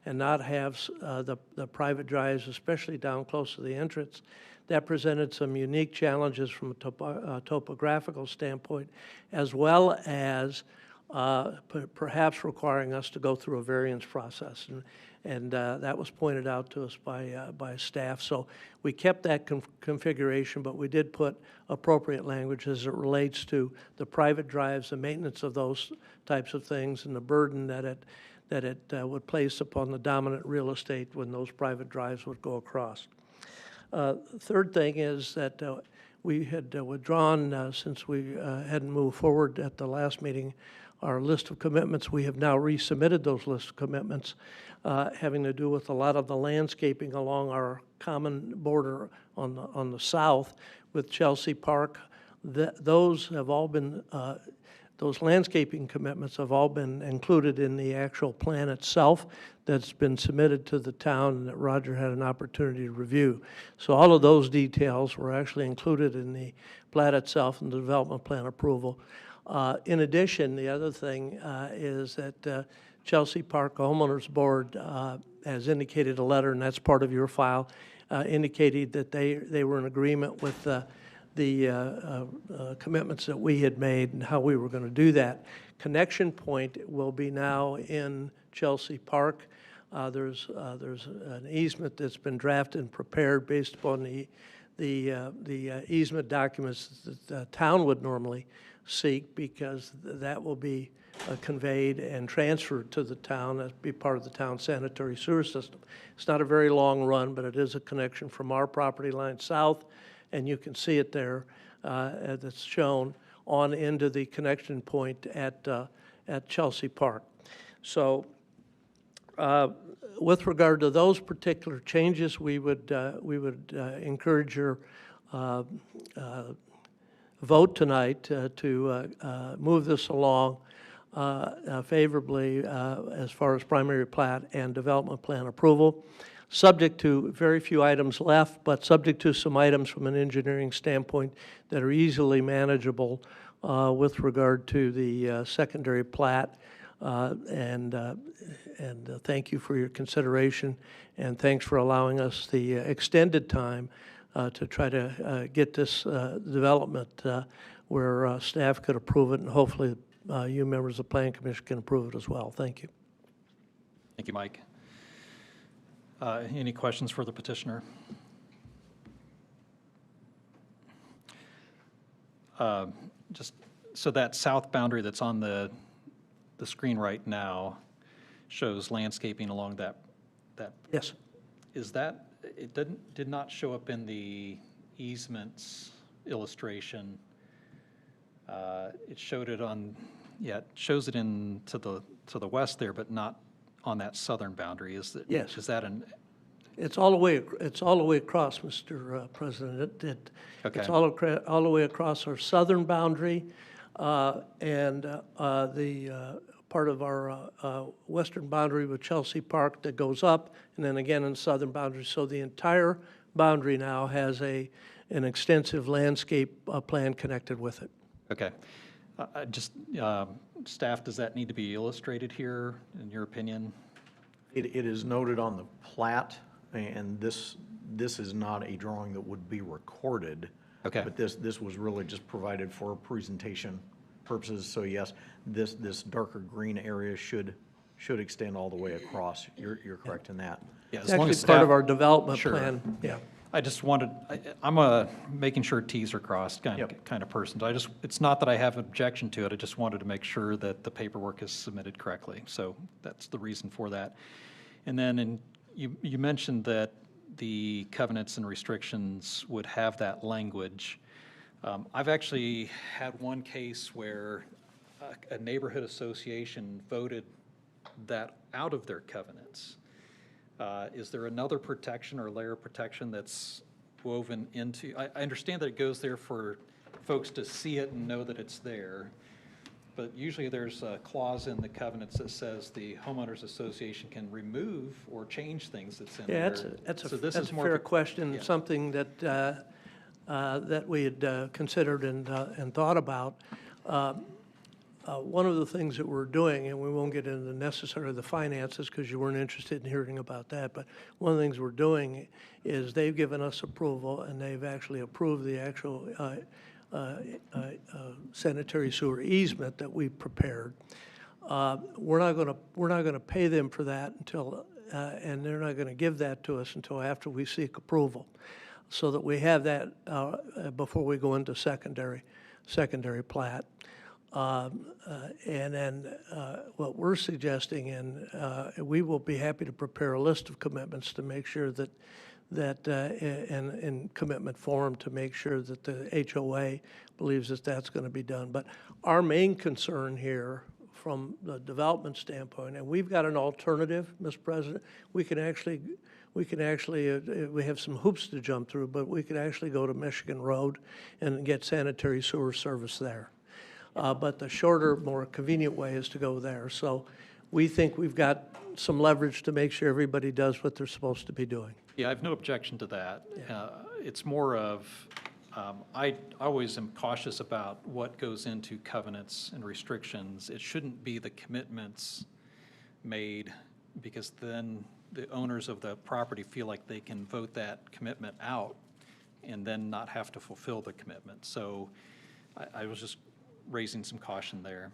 and not have the private drives, especially down close to the entrance. That presented some unique challenges from a topographical standpoint, as well as perhaps requiring us to go through a variance process. And that was pointed out to us by staff. So we kept that configuration, but we did put appropriate language as it relates to the private drives, the maintenance of those types of things, and the burden that it would place upon the dominant real estate when those private drives would go across. Third thing is that we had withdrawn, since we hadn't moved forward at the last meeting, our list of commitments. We have now resubmitted those list of commitments having to do with a lot of the landscaping along our common border on the south with Chelsea Park, those have all been, those landscaping commitments have all been included in the actual plan itself that's been submitted to the town and that Roger had an opportunity to review. So all of those details were actually included in the plat itself and the development plan approval. In addition, the other thing is that Chelsea Park Homeowners Board has indicated a letter, and that's part of your file, indicated that they were in agreement with the commitments that we had made and how we were going to do that. Connection point will be now in Chelsea Park. There's an easement that's been drafted and prepared based upon the easement documents that the town would normally seek, because that will be conveyed and transferred to the town. That'll be part of the town's sanitary sewer system. It's not a very long run, but it is a connection from our property line south, and you can see it there that's shown on into the connection point at Chelsea Park. So with regard to those particular changes, we would encourage your vote tonight to move this along favorably as far as primary plat and development plan approval, subject to very few items left, but subject to some items from an engineering standpoint that are easily manageable with regard to the secondary plat. And thank you for your consideration, and thanks for allowing us the extended time to try to get this development where staff could approve it, and hopefully you members of the Planning Commission can approve it as well. Thank you. Thank you, Mike. Any questions for the petitioner? Just so that south boundary that's on the screen right now shows landscaping along that. Yes. Is that, it did not show up in the easements illustration. It showed it on, yeah, it shows it in to the west there, but not on that southern boundary. Is that, yes. Is that an? It's all the way across, Mr. President. Okay. It's all the way across our southern boundary, and the part of our western boundary with Chelsea Park that goes up, and then again in the southern boundary. So the entire boundary now has an extensive landscape plan connected with it. Okay. Just staff, does that need to be illustrated here, in your opinion? It is noted on the plat, and this is not a drawing that would be recorded. Okay. But this was really just provided for presentation purposes. So yes, this darker green area should extend all the way across. You're correct in that. Yeah, It's actually part of our development Sure. plan. Yeah. I just wanted, I'm a making sure T's are crossed kind of person. So it's not that I have an objection to it, I just wanted to make sure that the paperwork is submitted correctly. So that's the reason for that. And then you mentioned that the covenants and restrictions would have that language. I've actually had one case where a neighborhood association voted that out of their covenants. Is there another protection or layer of protection that's woven into? I understand that it goes there for folks to see it and know that it's there, but usually there's a clause in the covenants that says the homeowners association can remove or change things that's in there. Yeah, that's So a this is more fair of a- question, yeah. something that that we had considered and thought about. One of the things that we're doing, and we won't get into necessarily the finances because you weren't interested in hearing about that, but one of the things we're doing is they've given us approval, and they've actually approved the actual sanitary sewer easement that we prepared. We're not going to pay them for that until, and they're not going to give that to us until after we seek approval, so that we have that before we go into secondary plat. And then what we're suggesting, and we will be happy to prepare a list of commitments to make sure that in commitment form to make sure that the HOA believes that that's going to be done. But our main concern here from the development standpoint, and we've got an alternative, Mr. President, we can actually we can actually, we have some hoops to jump through, but we could actually go to Michigan Road and get sanitary sewer service there. But the shorter, more convenient way is to go there. So we think we've got some leverage to make sure everybody does what they're supposed to be doing. Yeah, I have no objection to that. It's more of, I always am cautious about what goes into covenants and restrictions. It shouldn't be the commitments made, because then the owners of the property feel like they can vote that commitment out and then not have to fulfill the commitment. So I was just raising some caution there.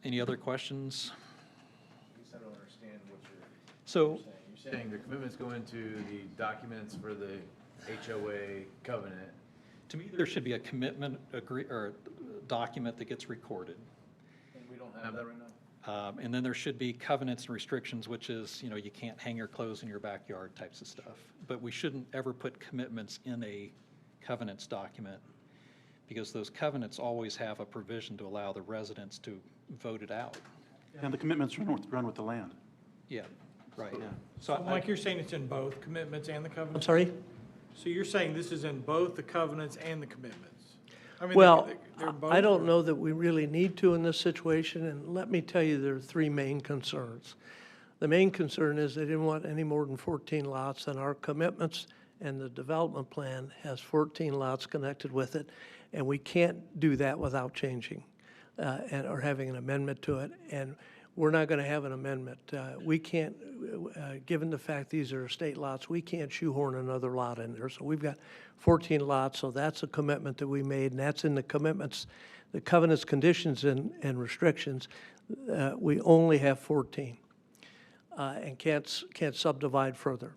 Any other questions? I don't understand what So, you're saying. The commitments go into the documents for the HOA covenant. to me, there should be a commitment or document that gets recorded. And we don't have that right now? And then there should be covenants and restrictions, which is, you know, you can't hang your clothes in your backyard types of stuff. But we shouldn't ever put commitments in a covenants document, because those covenants always have a provision to allow the residents to vote it out. And the commitments run with the land. Yeah, right. So Mike, you're saying it's in both commitments and the covenants? I'm sorry? So you're saying this is in both the covenants and the commitments? I mean, Well, they're both. I don't know that we really need to in this situation, and let me tell you, there are three main concerns. The main concern is they didn't want any more than 14 lots, and our commitments and the development plan has 14 lots connected with it, and we can't do that without changing or having an amendment to it, and we're not going to have an amendment. We can't, given the fact these are state lots, we can't shoehorn another lot in there. So we've got 14 lots, so that's a commitment that we made, and that's in the commitments, the covenants, conditions, and restrictions. We only have 14 and can't subdivide further.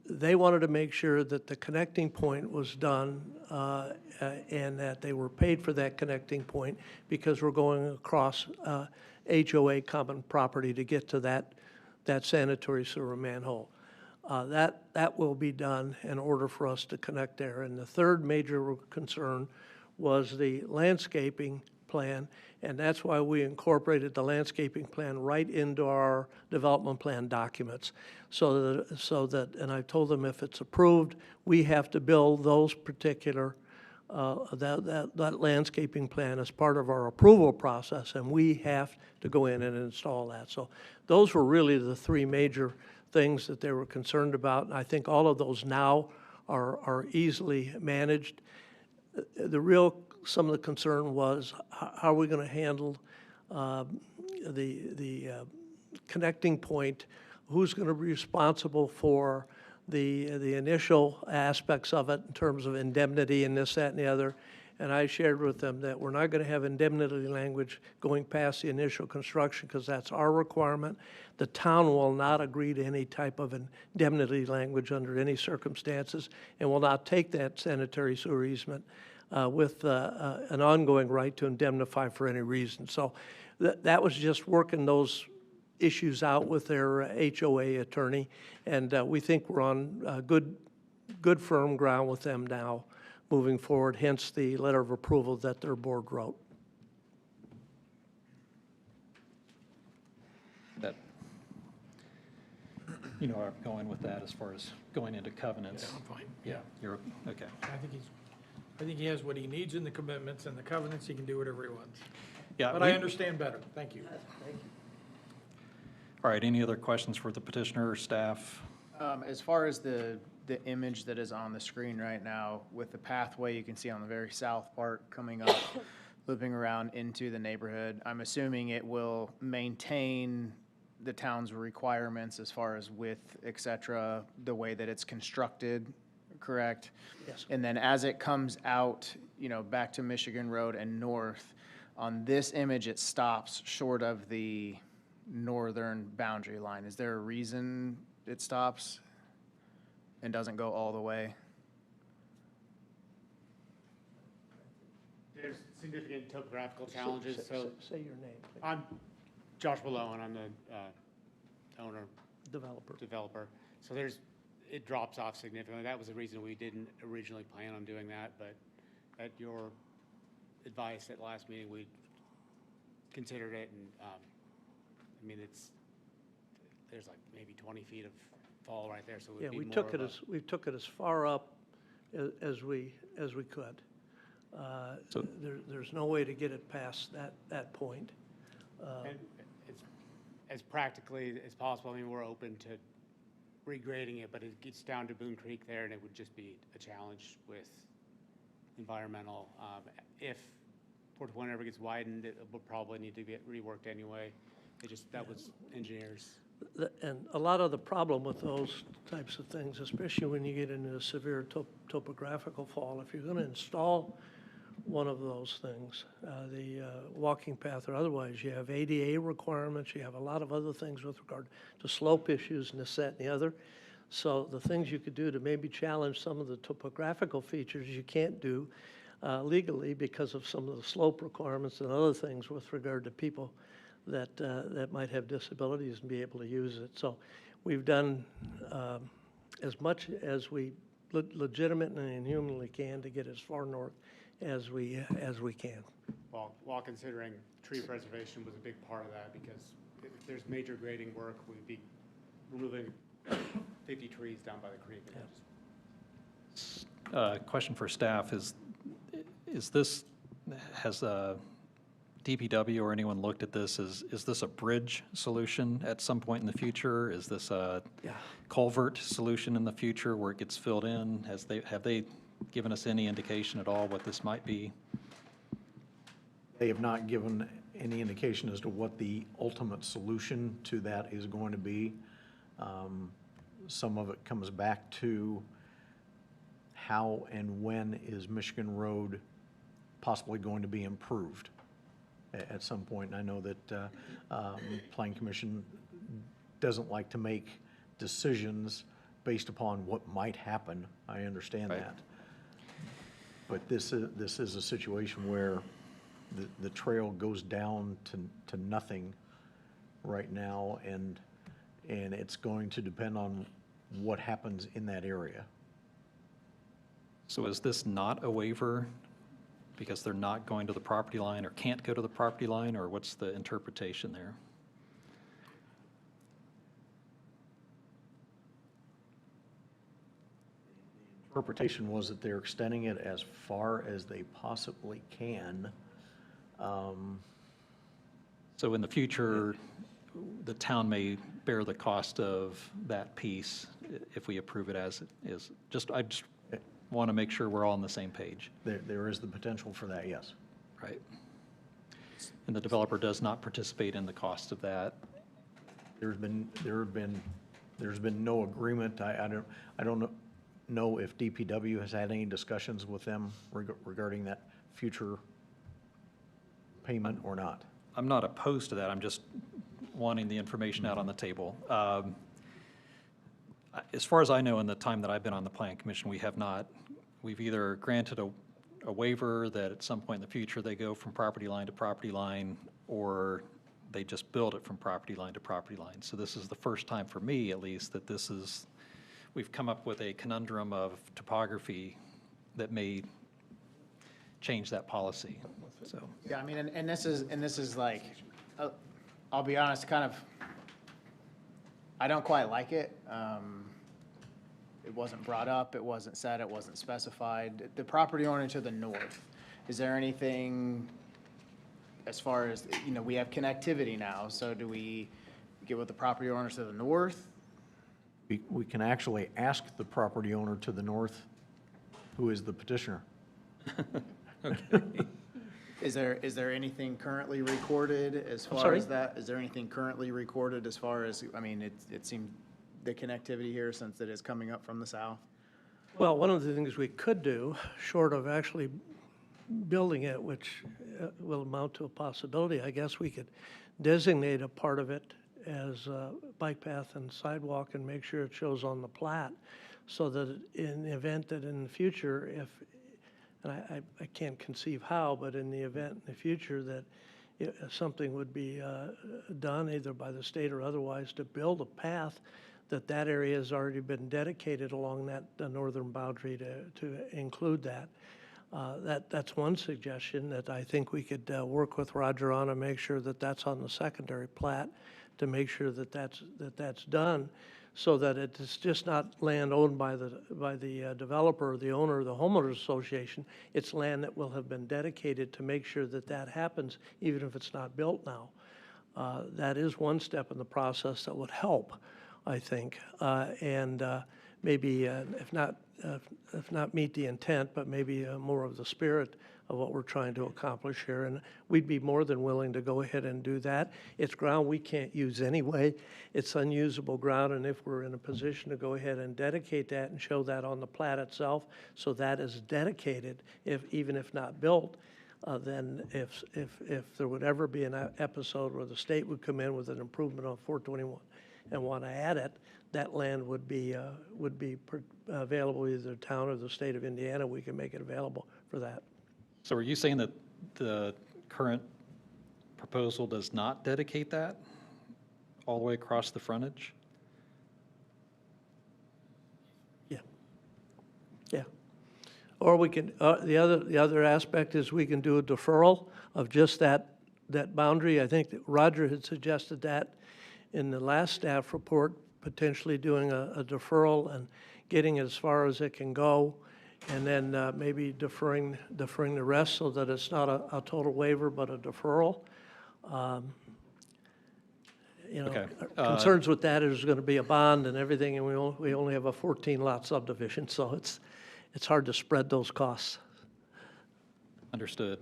They wanted to make sure that the connecting point was done and that they were paid for that connecting point, because we're going across HOA common property to get to that sanitary sewer manhole. That will be done in order for us to connect there. And the third major concern was the landscaping plan, and that's why we incorporated the landscaping plan right into our development plan documents. So that, and I told them if it's approved, we have to build those particular, that landscaping plan as part of our approval process, and we have to go in and install that. So those were really the three major things that they were concerned about, and I think all of those now are easily managed. Some of the concern was, how are we going to handle the connecting point? Who's going to be responsible for the initial aspects of it in terms of indemnity and this, that, and the other? And I shared with them that we're not going to have indemnity language going past the initial construction, because that's our requirement. The town will not agree to any type of indemnity language under any circumstances, and will not take that sanitary sewer easement with an ongoing right to indemnify for any reason. So that was just working those issues out with their HOA attorney, and we think we're on good firm ground with them now moving forward, hence the letter of approval that their board wrote. That, you know, I'm going with that as far as going into covenants. Yeah, I'm fine. Yeah, you're, okay. I think he has what he needs in the commitments, and the covenants, he can do whatever he wants. Yeah, But I understand better. Thank you. All right, any other questions for the petitioner or staff? As far as the image that is on the screen right now, with the pathway you can see on the very south part coming up, looping around into the neighborhood, I'm assuming it will maintain the town's requirements as far as width, et cetera, the way that it's constructed, correct? Yes. And then as it comes out, you know, back to Michigan Road and north, on this image, it stops short of the northern boundary line. Is there a reason it stops and doesn't go all the way? There's significant topographical challenges, so. Say your name, please. I'm Josh Malone, I'm the owner. Developer. So it drops off significantly. That was the reason we didn't originally plan on doing that, but at your advice at last meeting, we considered it, and I mean, there's like maybe 20 feet of fall right there, so it Yeah, would be we more took of it we took it as far up as we could. There's no way to get it past that point. And it's as practically as possible. I mean, we're open to regrading it, but it gets down to Boone Creek there, and it would just be a challenge with environmental. If Port Point ever gets widened, it will probably need to get reworked anyway. That was engineers. And a lot of the problem with those types of things, especially when you get into a severe topographical fall, if you're going to install one of those things, the walking path or otherwise, you have ADA requirements, you have a lot of other things with regard to slope issues and this, that, and the other. So the things you could do to maybe challenge some of the topographical features you can't do legally because of some of the slope requirements and other things with regard to people that might have disabilities and be able to use it. So we've done as much as we legitimately and humanly can to get as far north as we can. Well, while considering tree preservation was a big part of that, because if there's major grading work, we'd be removing 50 trees down by the creek. Question for staff is this, has DPW or anyone looked at this? Is this a bridge solution at some point in the future? Is this a culvert solution in the future where it gets filled in? Have they given us any indication at all what this might be? They have not given any indication as to what the ultimate solution to that is going to be. Some of it comes back to how and when is Michigan Road possibly going to be improved at some point. And I know that Planning Commission doesn't like to make decisions based upon what might happen. I understand that. But this is a situation where the trail goes down to nothing right now, and it's going to depend on what happens in that area. So is this not a waiver because they're not going to the property line or can't go to the property line, or what's the interpretation there? Interpretation was that they're extending it as far as they possibly can. So in the future, the town may bear the cost of that piece if we approve it as it is. I just want to make sure we're all on the same page. There is the potential for that, yes. Right. And the developer does not participate in the cost of that. There's been no agreement. I don't know if DPW has had any discussions with them regarding that future payment or not. I'm not opposed to that. I'm just wanting the information out on the table. As far as I know, in the time that I've been on the Plan Commission, we've either granted a waiver that at some point in the future they go from property line to property line, or they just build it from property line to property line. So this is the first time for me, at least, that we've come up with a conundrum of topography that may change that policy, so. Yeah, I mean, and this is like, I'll be honest, kind of, I don't quite like it. It wasn't brought up, it wasn't said, it wasn't specified. The property owner to the north, is there anything as far as, we have connectivity now, so do we get with the property owners to the north? We can actually ask the property owner to the north, who is the petitioner. Okay. Is there anything currently recorded as far as that? Is there anything currently recorded as far as, I mean, it seemed the connectivity here, since it is coming up from the south? Well, one of the things we could do, short of actually building it, which will amount to a possibility, I guess we could designate a part of it as a bike path and sidewalk and make sure it shows on the plat, so that in the event that in the future, and I can't conceive how, but in the event in the future that something would be done either by the state or otherwise to build a path, that area has already been dedicated along the northern boundary to include that. That's one suggestion that I think we could work with Roger on and make sure that that's on the secondary plat to make sure that that's done, so that it's just not land owned by the developer or the owner of the homeowners association. It's land that will have been dedicated to make sure that that happens, even if it's not built now. That is one step in the process that would help, I think, and maybe if not meet the intent, but maybe more of the spirit of what we're trying to accomplish here. And we'd be more than willing to go ahead and do that. It's ground we can't use anyway. It's unusable ground, and if we're in a position to go ahead and dedicate that and show that on the plat itself, so that is dedicated, even if not built, then if there would ever be an episode where the state would come in with an improvement on 421 and want to add it, that land would be available either the town or the state of Indiana. We can make it available for that. So are you saying that the current proposal does not dedicate that all the way across the frontage? Yeah. Or we can, the other aspect is we can do a deferral of just that boundary. I think that Roger had suggested that in the last staff report, potentially doing a deferral and getting it as far as it can go, and then maybe deferring the rest so that it's not a total waiver, but a deferral. Okay. Concerns with that is going to be a bond and everything, and we only have a 14-lot subdivision, so it's hard to spread those costs. Understood.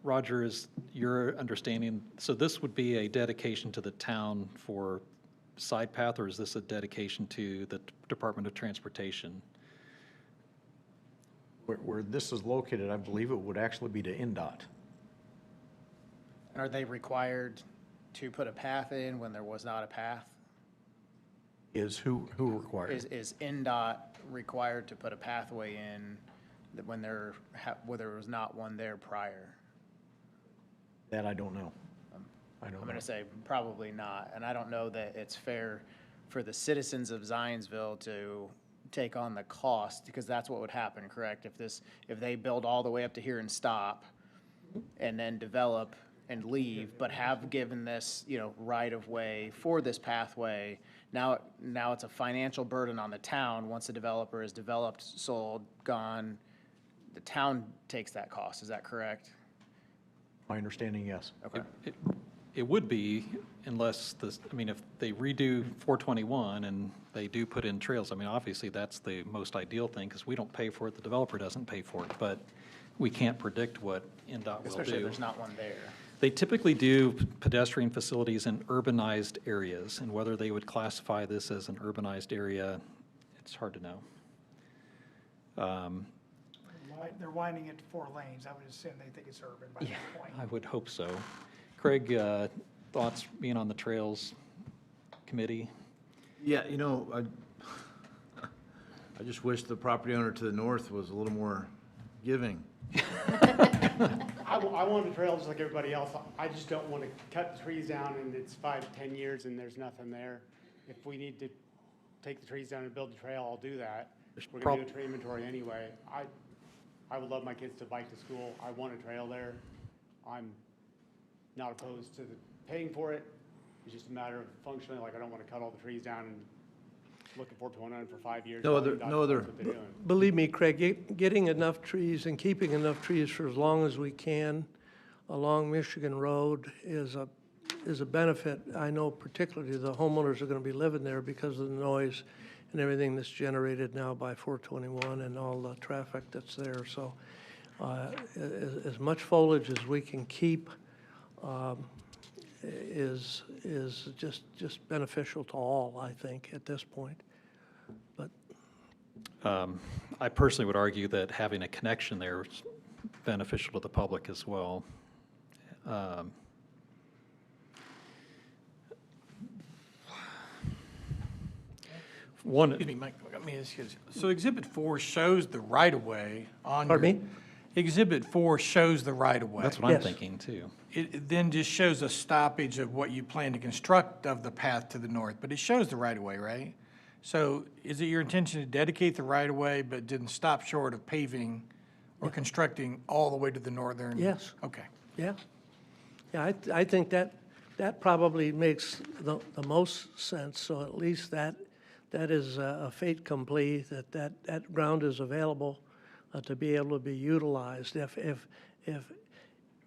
Roger, is your understanding, so this would be a dedication to the town for side path, or is this a dedication to the Department of Transportation? Where this is located, I believe it would actually be to NDOT. Are they required to put a path in when there was not a path? Is who required? Is NDOT required to put a pathway in when there was not one there prior? That I don't know. I'm going to say probably not, and I don't know that it's fair for the citizens of Zionsville to take on the cost, because that's what would happen, correct? If they build all the way up to here and stop, and then develop and leave, but have given this, right of way for this pathway, now it's a financial burden on the town. Once the developer is developed, sold, gone, the town takes that cost. Is that correct? My understanding, yes. Okay. It would be, unless if they redo 421 and they do put in trails, obviously that's the most ideal thing, because we don't pay for it, the developer doesn't pay for it, but we can't predict what NDOT will do. Especially if there's not one there. They typically do pedestrian facilities in urbanized areas, and whether they would classify this as an urbanized area, it's hard to know. They're winding it to 4 lanes. I would assume they think it's urban by that point. I would hope so. Craig, thoughts being on the Trails Committee? Yeah, I just wish the property owner to the north was a little more giving. I want the trail just like everybody else. I just don't want to cut the trees down and it's 5 to 10 years and there's nothing there. If we need to take the trees down and build the trail, I'll do that. We're going to do a tree inventory anyway. I would love my kids to bike to school. I want a trail there. I'm not opposed to paying for it. It's just a matter of functionally, I don't want to cut all the trees down and looking forward to 100 for 5 years. No other. What they're doing. Believe me, Craig, getting enough trees and keeping enough trees for as long as we can along Michigan Road is a benefit. I know particularly the homeowners are going to be living there because of the noise and everything that's generated now by 421 and all the traffic that's there. So as much foliage as we can keep is just beneficial to all, I think, at this point. But I personally would argue that having a connection there is beneficial to the public as well. Excuse me, Mike, let me ask you this. So Exhibit 4 shows the right-of-way on your... Pardon me? Exhibit 4 shows the right-of-way. That's what I'm thinking, too. It then just shows a stoppage of what you plan to construct of the path to the north, but it shows the right-of-way, right? So is it your intention to dedicate the right-of-way but didn't stop short of paving or constructing all the way to the northern? Yes. Okay. Yeah. Yeah, I think that That probably makes the most sense, so at least that is a fait accompli, that ground is available to be able to be utilized.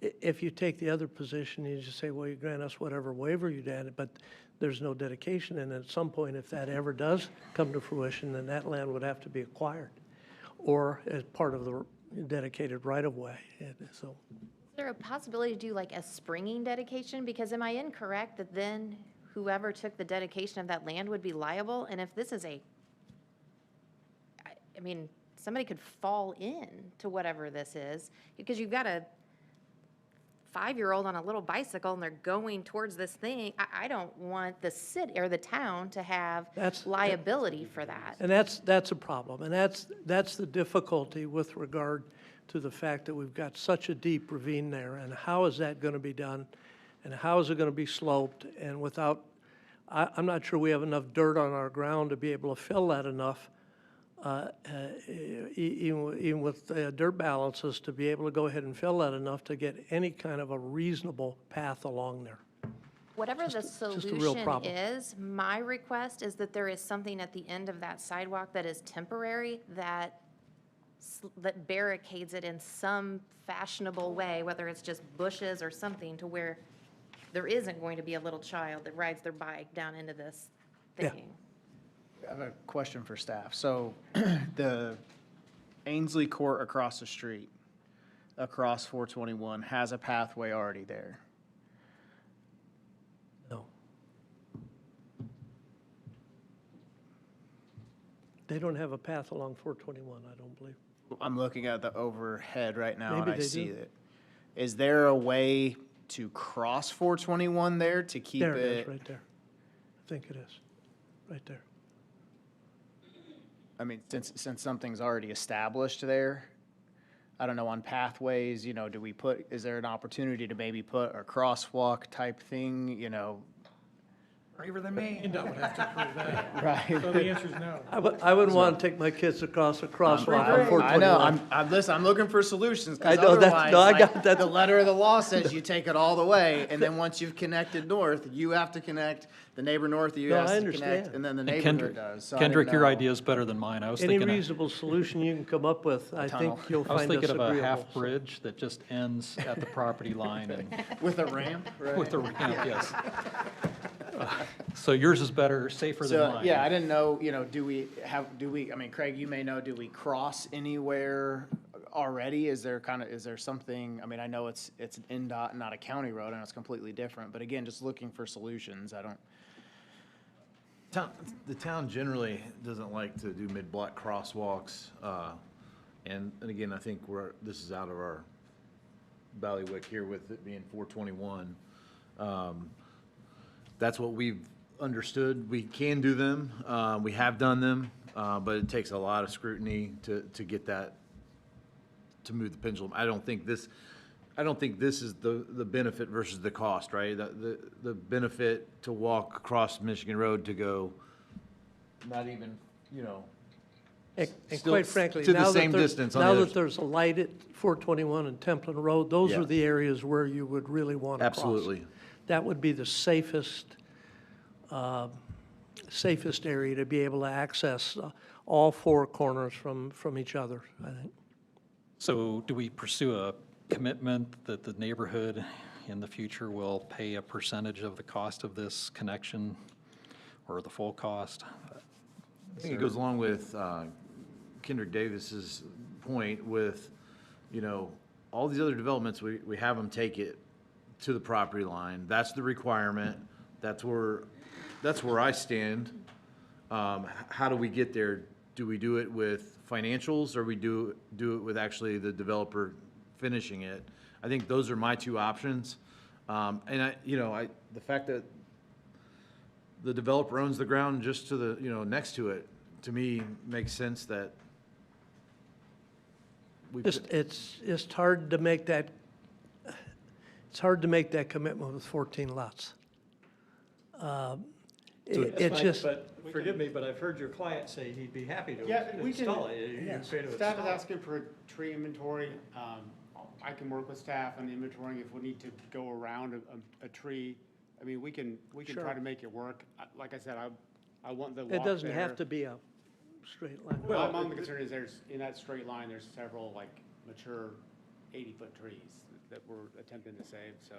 If you take the other position, you just say, well, you grant us whatever waiver you did, but there's no dedication, and at some point, if that ever does come to fruition, then that land would have to be acquired, or as part of the dedicated right-of-way, and so. Is there a possibility to do like a springing dedication? Because am I incorrect that then whoever took the dedication of that land would be liable? And if this is I mean, somebody could fall in to whatever this is, because you've got a 5-year-old on a little bicycle and they're going towards this thing. I don't want the city or the town to have liability for that. And that's a problem, and that's the difficulty with regard to the fact that we've got such a deep ravine there, and how is that going to be done, and how is it going to be sloped, and without, I'm not sure we have enough dirt on our ground to be able to fill that enough, even with dirt balances, to be able to go ahead and fill that enough to get any kind of a reasonable path along there. Whatever the just a real solution problem. is, my request is that there is something at the end of that sidewalk that is temporary, that barricades it in some fashionable way, whether it's just bushes or something, to where there isn't going to be a little child that rides their bike down into this thing. I have a question for staff. So the Ainsley Court across the street, across 421, has a pathway already there. No. They don't have a path along 421, I don't believe. I'm looking at the overhead right now, Maybe and I they see do. it. Is there a way to cross 421 there to keep There it? it is, right there. I think it is, right there. I mean, since something's already established there, I don't know, on pathways, do we is there an opportunity to maybe put a crosswalk type thing, Braver than me. PennDOT would have to approve that. Right. So the answer is no. I wouldn't want to take my kids across a crosswalk on 421. I know, I'm looking for solutions, I because know, otherwise, no, I like, got that. the letter of the law says you take it all the way, and then once you've connected north, you have to connect, the neighbor north of you No, has I to connect, understand. and then the And neighborhood does. So I didn't Kendrick, your know. idea is better than mine. I was Any thinking, reasonable solution you can come up with, I think tunnel. you'll I was find us thinking of a agreeable. half bridge that just ends at the property line and With a ramp, right? with a ramp, yes. So yours is better, safer than So, mine. yeah, I didn't know, I mean, Craig, you may know, do we cross anywhere already? Is there something, I mean, I know it's an NDOT, not a county road, and it's completely different, but again, just looking for solutions, The town generally doesn't like to do mid-block crosswalks, and again, I think this is out of our bailiwick here with it being 421. That's what we've understood. We can do them, we have done them, but it takes a lot of scrutiny to get that, to move the pendulum. I don't think this is the benefit versus the cost, right? The benefit to walk across Michigan Road to go, not even, And still quite frankly, to the now same that distance on now the other that there's a light at 421 and Templin Road, those Yeah. are the areas where you would really want to cross. Absolutely. That would be the safest area to be able to access all four corners from each other, I think. So do we pursue a commitment that the neighborhood in the future will pay a percentage of the cost of this connection, or the full cost? I think it goes along with Kendrick Davis's point with, all these other developments, we have them take it to the property line. That's the requirement. That's where I stand. How do we get there? Do we do it with financials, or we do it with actually the developer finishing it? I think those are my two options. And the fact that the developer owns the ground just to the, next to it, to me, makes sense that It's just hard to make that, it's hard to make that commitment with 14 lots. It's just. But forgive me, but I've heard your client say he'd be happy to Yeah, we can, install it. You're yes. free to Staff is install it. asking for a tree inventory. I can work with staff on the inventorying if we need to go around a tree I mean, we can Sure. try to make it work. Like I said, I want the walk It doesn't have there. to be a straight line. Well, my only concern is in that straight line, there's several like mature 80-foot trees that we're attempting to save, so.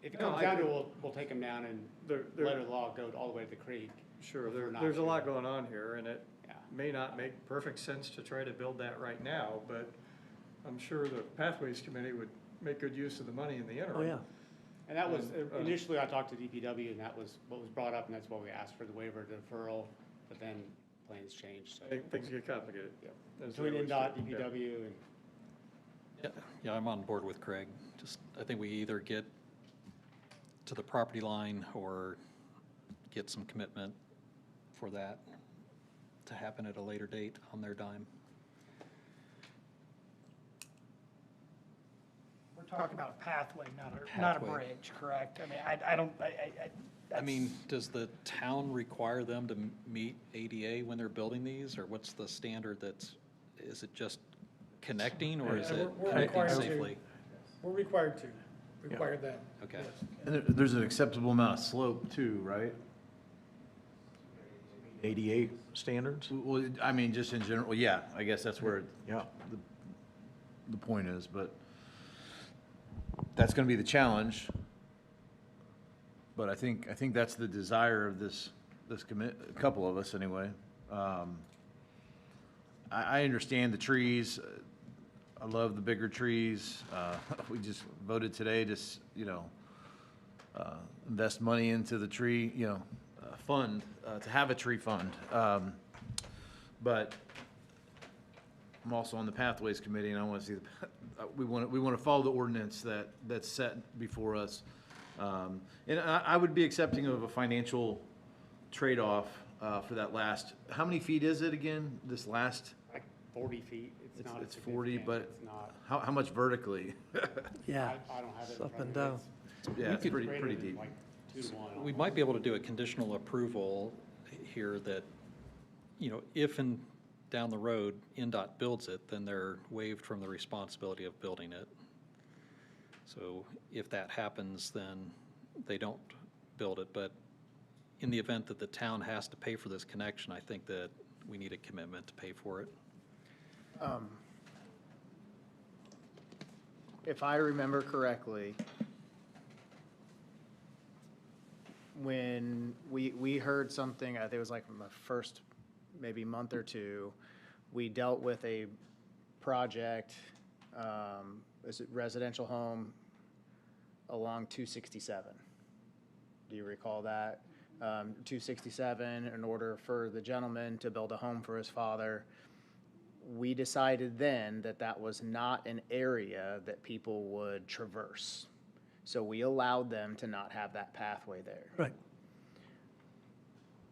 If it No, comes I down to agree. it, we'll take them down and There- let the log go all the way to the creek. Sure, if we're not there's a to. lot going on here, and it Yeah. may not make perfect sense to try to build that right now, but I'm sure the Pathways Committee would make good use of the money in the interim. Oh, yeah. And that was, And, initially I talked to DPW and that was what was brought up and that's why we asked for the waiver deferral, but then plans changed, so. Things get complicated. as they Between always NDOT, do. Yeah. DPW and. Yeah, I'm on board with Craig. Just, I think we either get to the property line or get some commitment for that to happen at a later date on their dime. We're talking about a pathway, not a Pathway. bridge, correct? I mean, I don't, I mean, does the town require them to meet ADA when they're building these, or what's the standard is it just connecting, or is it We're connecting required to. safely? We're required to, require them. Okay. And there's an acceptable amount of slope too, right? ADA standards? Well, I mean, just in general, yeah, I guess that's where Yeah. the point is, but that's gonna be the challenge. But I think that's the desire of this a couple of us anyway. I understand the trees. I love the bigger trees. We just voted today to, invest money into the tree, fund, to have a tree fund. But I'm also on the Pathways Committee, and I want to see, we want to follow the ordinance that's set before us. And I would be accepting of a financial trade-off for that last, how many feet is it again, this last? Like 40 feet, it's not. It's 40, but It's not. how much vertically? Yeah, I don't have it it's in up front and of me. down. Yeah, it's pretty Greater than deep. like 2 to 1. We might be able to do a conditional approval here that, if and down the road, NDOT builds it, then they're waived from the responsibility of building it. So if that happens, then they don't build it. But in the event that the town has to pay for this connection, I think that we need a commitment to pay for it. If I remember correctly, when we heard something, I think it was like my first maybe month or two, we dealt with a project, is it residential home along 267? Do you recall that? 267, in order for the gentleman to build a home for his father, we decided then that that was not an area that people would traverse. So we allowed them to not have that pathway there. Right.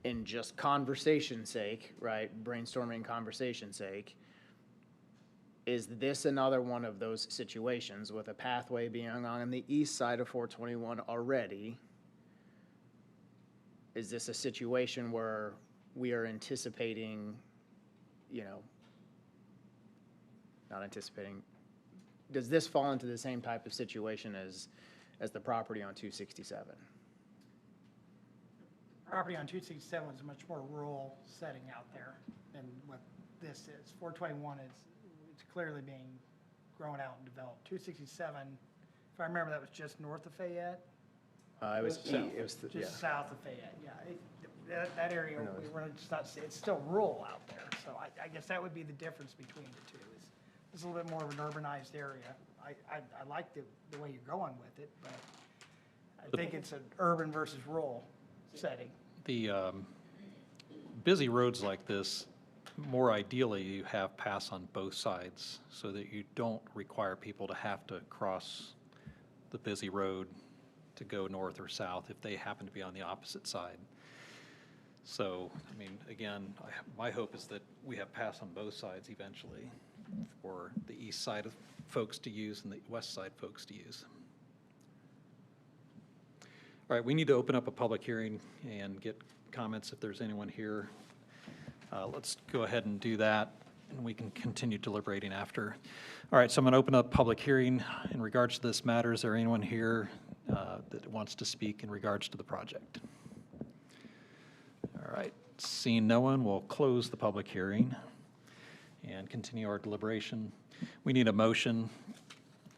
In just conversation's sake, right, brainstorming conversation's sake, is this another one of those situations with a pathway being on the east side of 421 already? Is this a situation where we are anticipating, not anticipating, does this fall into the same type of situation as the property on 267? property on 267 is a much more rural setting out there than what this is. 421 it's clearly being grown out and developed. 267, if I remember, that was just north of Fayette? It was, Just south of Fayette, yeah. That area, it's not, it's still rural out there. So I guess that would be the difference between the two. It's a little bit more of an urbanized area. I like the way you're going with it, but I think it's an urban versus rural setting. The busy roads like this, more ideally, you have pass on both sides so that you don't require people to have to cross the busy road to go north or south if they happen to be on the opposite side. So, I mean, again, my hope is that we have pass on both sides eventually for the east side of folks to use and the west side folks to use. All right, we need to open up a public hearing and get comments if there's anyone here. Let's go ahead and do that, and we can continue deliberating after. All right, so I'm going to open up public hearing in regards to this matter. Is there anyone here that wants to speak in regards to the project? All right, seeing no one, we'll close the public hearing and continue our deliberation. We need a motion,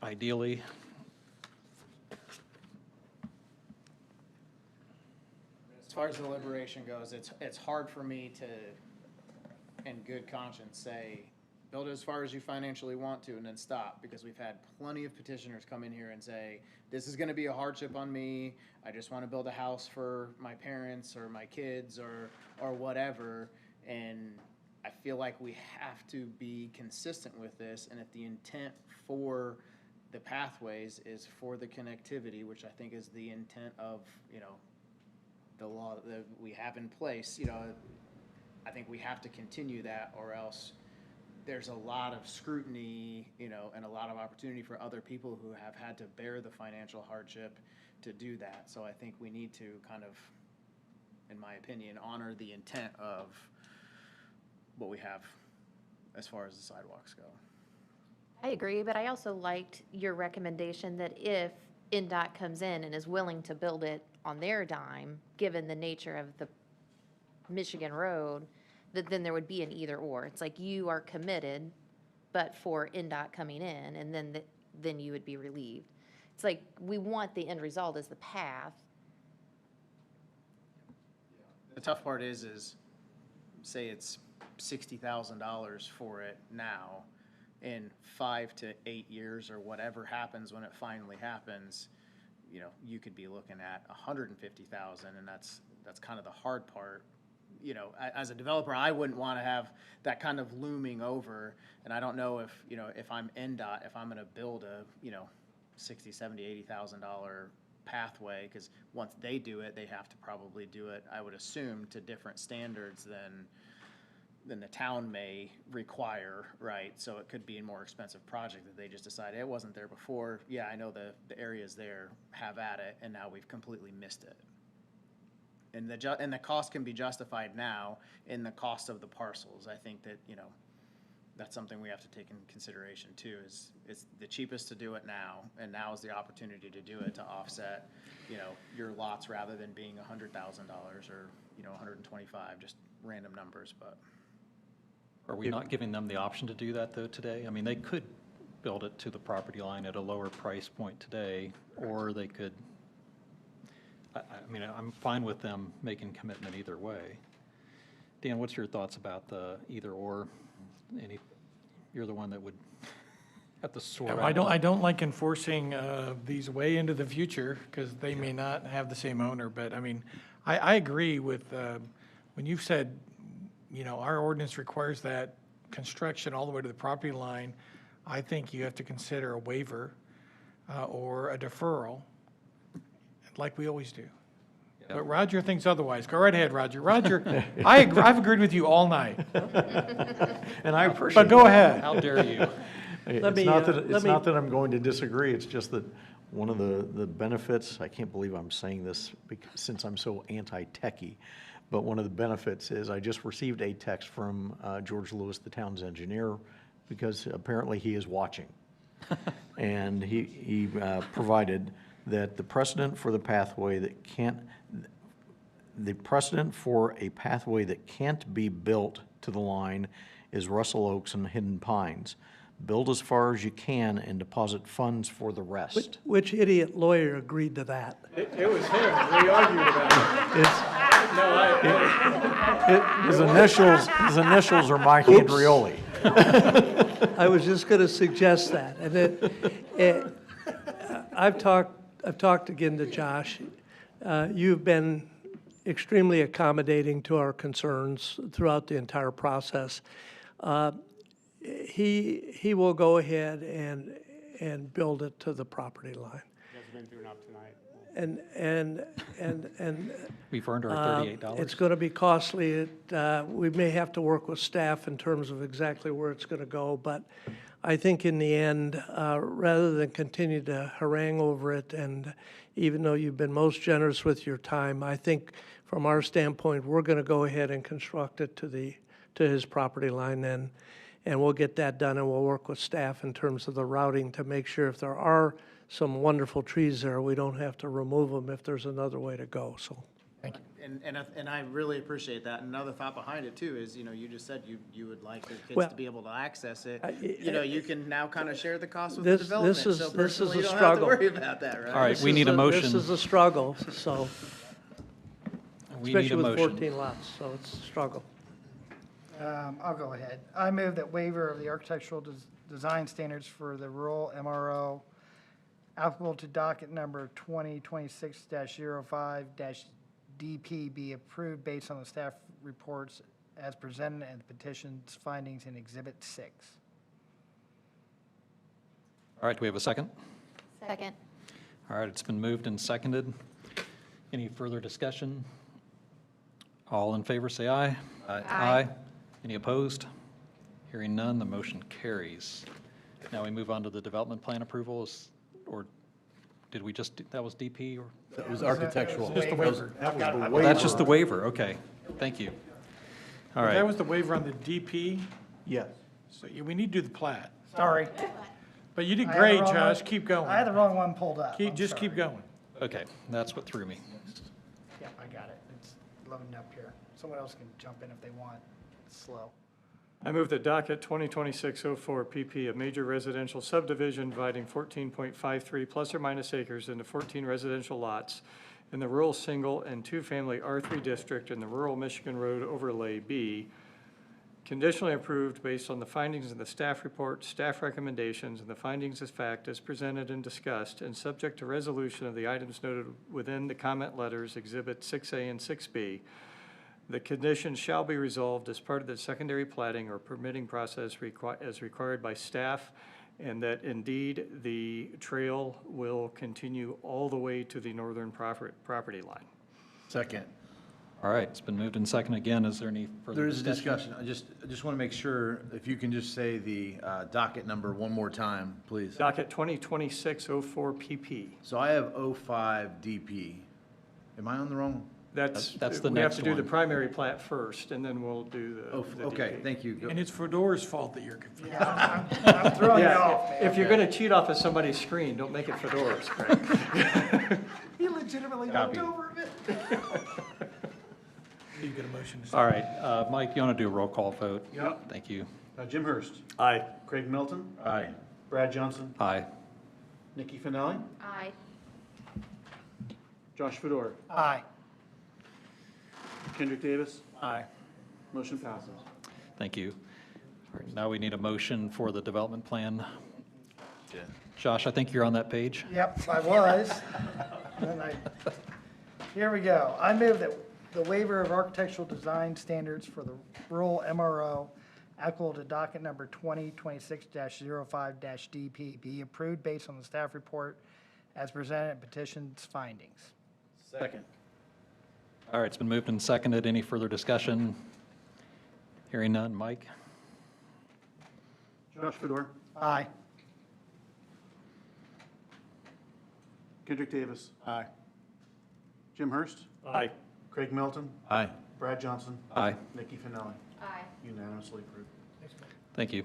ideally. As far as deliberation goes, it's hard for me to, in good conscience, say, build it as far as you financially want to and then stop, because we've had plenty of petitioners come in here and say, this is gonna be a hardship on me, I just wanna build a house for my parents or my kids or whatever, and I feel like we have to be consistent with this, and if the intent for the pathways is for the connectivity, which I think is the intent of, the law that we have in place, I think we have to continue that, or else there's a lot of scrutiny, and a lot of opportunity for other people who have had to bear the financial hardship to do that. So I think we need to kind of, in my opinion, honor the intent of what we have as far as the sidewalks go. I agree, but I also liked your recommendation that if NDOT comes in and is willing to build it on their dime, given the nature of the Michigan road, that then there would be an either or. It's like you are committed, but for NDOT coming in, and then you would be relieved. It's like we want the end result as the path. The tough part is say it's $60,000 for it now, in 5 to 8 years or whatever happens when it finally happens, you could be looking at $150,000, and that's kind of the hard part. As a developer, I wouldn't want to have that kind of looming over, and I don't know if, if I'm NDOT, if I'm going to build a, $60,000, $70,000, $80,000 pathway, because once they do it, they have to probably do it, I would assume, to different standards than the town may require, right? So it could be a more expensive project that they just decide, it wasn't there before. Yeah, I know the areas there, have at it, and now we've completely missed it. And the cost can be justified now in the cost of the parcels. I think that, that's something we have to take in consideration too, is it's the cheapest to do it now, and now is the opportunity to do it to offset, your lots, rather than being $100,000 or, 125, just random numbers, but. Are we not giving them the option to do that, though, today? I mean, they could build it to the property line at a lower price point today, or they could, I mean, I'm fine with them making commitment either way. Dan, what's your thoughts about the either or? You're the one that would have to sort out. I don't like enforcing these way into the future, because they may not have the same owner, but I mean, I agree with, when you've said, our ordinance requires that construction all the way to the property line, I think you have to consider a waiver or a deferral, like we always do. But Roger thinks otherwise. Go right ahead, Roger. Roger, I've agreed with you all night. And I appreciate it. But go ahead. How dare you? It's not that I'm going to disagree, it's just that one of the benefits, I can't believe I'm saying this since I'm so anti-techie, but one of the benefits is I just received a text from George Lewis, the town's engineer, because apparently he is watching. And he provided that the precedent for a pathway that can't be built to the line is Russell Oaks and Hidden Pines. Build as far as you can and deposit funds for the rest. Which idiot lawyer agreed to that? It was him. We argued about it. His initials are Mike Andrioli. I was just going to suggest that. And I've talked again to Josh. You've been extremely accommodating to our concerns throughout the entire process. He will go ahead and build it to the property line. That's been through enough tonight. And We've earned our $38. It's going to be costly. We may have to work with staff in terms of exactly where it's going to go, but I think in the end, rather than continue to harangue over it, and even though you've been most generous with your time, I think from our standpoint, we're going to go ahead and construct it to his property line then. And we'll get that done, and we'll work with staff in terms of the routing to make sure if there are some wonderful trees there, we don't have to remove them if there's another way to go, so. And I really appreciate that. Another thought behind it too is, you just said you would like your kids Well, to be able to access it. You can now kind of share the cost with This- the development. this is- So this is personally, a you don't struggle. have to worry about that, right? All right, This we is need a motion. This is a struggle, so, We need a especially with motion. 14 lots, so it's a struggle. I'll go ahead. I move that waiver of the architectural design standards for the rural MRO applicable to docket number 2026-05-DP be approved based on the staff reports as presented and the petition's findings in Exhibit 6. All right, do we have a second? Second. All right, it's been moved and seconded. Any further discussion? All in favor, say aye. Aye. Any opposed? Hearing none, the motion carries. Now we move on to the development plan approvals, or did we just, that was DP, or? That was architectural. Just the waiver. Oh, that's just the waiver, okay. Thank you. All That right, was the waiver on the DP, Yes. so we need to do the plat. Sorry. But you did I had the great, wrong Josh, one. keep going. I had the wrong one pulled up. I'm Just keep sorry. going. okay, that's what threw me. Yeah, I got it. It's loading up here. Someone else can jump in if they want. It's slow. I move that docket 2026-04 PP, a major residential subdivision dividing 14.53 plus or minus acres into 14 residential lots in the rural single and two-family R3 district in the rural Michigan Road Overlay B, conditionally approved based on the findings in the staff report, staff recommendations, and the findings as fact as presented and discussed, and subject to resolution of the items noted within the comment letters, Exhibit 6A and 6B. The conditions shall be resolved as part of the secondary plating or permitting process as required by staff, and that indeed the trail will continue all the way to the northern property line. Second. All right, it's been moved and seconded again. Is there any further There is a discussion? discussion. I just want to make sure, if you can just say the docket number one more time, please. Docket 2026-04 PP. So I have 05 DP. Am I on the wrong? That's the We have next to do the one. primary plat first, and then we'll do the Okay, DP. thank you. And it's Fedora's fault that you're confused. I'm throwing you off, man. If you're going to cheat off of somebody's screen, don't make it Fedora's, Craig. He legitimately Copy. looked over it. You get a motion to All right, Mike, you want to do a roll call vote? Yep. Thank you. Jim Hurst. Aye. Craig Milton. Aye. Brad Johnson. Aye. Nikki Finelli. Aye. Josh Fedor. Aye. Kendrick Davis. Aye. Motion passes. Thank you. All right, now we need a motion for the development plan. Josh, I think you're on that page. Yep, I was. Here we go. I move that the waiver of architectural design standards for the rural MRO applicable to docket number 2026-05-DP be approved based on the staff report as presented and petition's findings. Second. All right, it's been moved and seconded. Any further discussion? Hearing none. Mike? Josh Fedor. Aye. Kendrick Davis. Aye. Jim Hurst. Aye. Craig Milton. Aye. Brad Johnson. Aye. Nikki Finelli. Aye. Unanimously approved. Thanks, Thank you.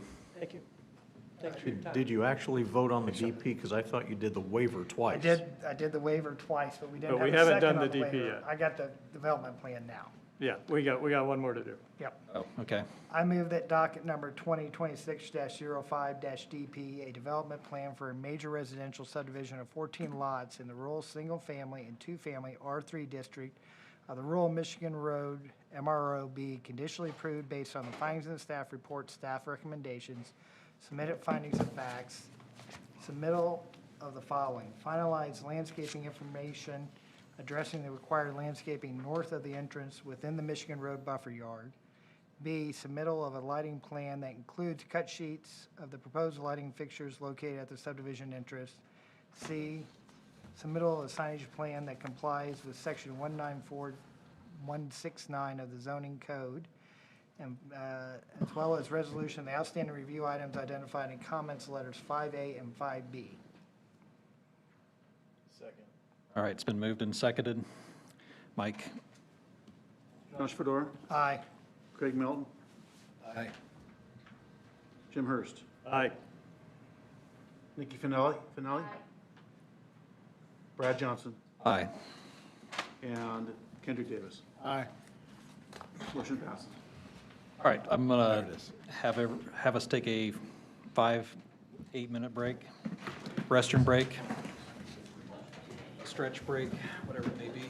Thanks for your time. Did you actually vote on the DP? Because I thought you did the waiver twice. I did the waiver twice, but we didn't But have we a haven't second done on the the DP waiver. yet. I got the development plan now. Yeah, we got one more to do. Yep. Oh, okay. I move that docket number 2026-05-DP, a development plan for a major residential subdivision of 14 lots in the rural single-family and two-family R3 district of the rural Michigan Road MRO be conditionally approved based on the findings in the staff report, staff recommendations, submitted findings and facts, submittal of the following: finalized landscaping information addressing the required landscaping north of the entrance within the Michigan Road buffer yard. B, submittal of a lighting plan that includes cut sheets of the proposed lighting fixtures located at the subdivision entrance. C, submittal of a signage plan that complies with section 194169 of the zoning code, and as well as resolution of the outstanding review items identified in comments letters 5A and 5B. All right, it's been moved and seconded. Mike? Josh Fedor. Aye. Craig Milton. Aye. Jim Hurst. Aye. Nikki Finelli. Brad Johnson. Aye. And Kendrick Davis. Aye. Motion passes. All right, I'm gonna have us take a 5-8 minute break, restroom break, stretch break, whatever it may be.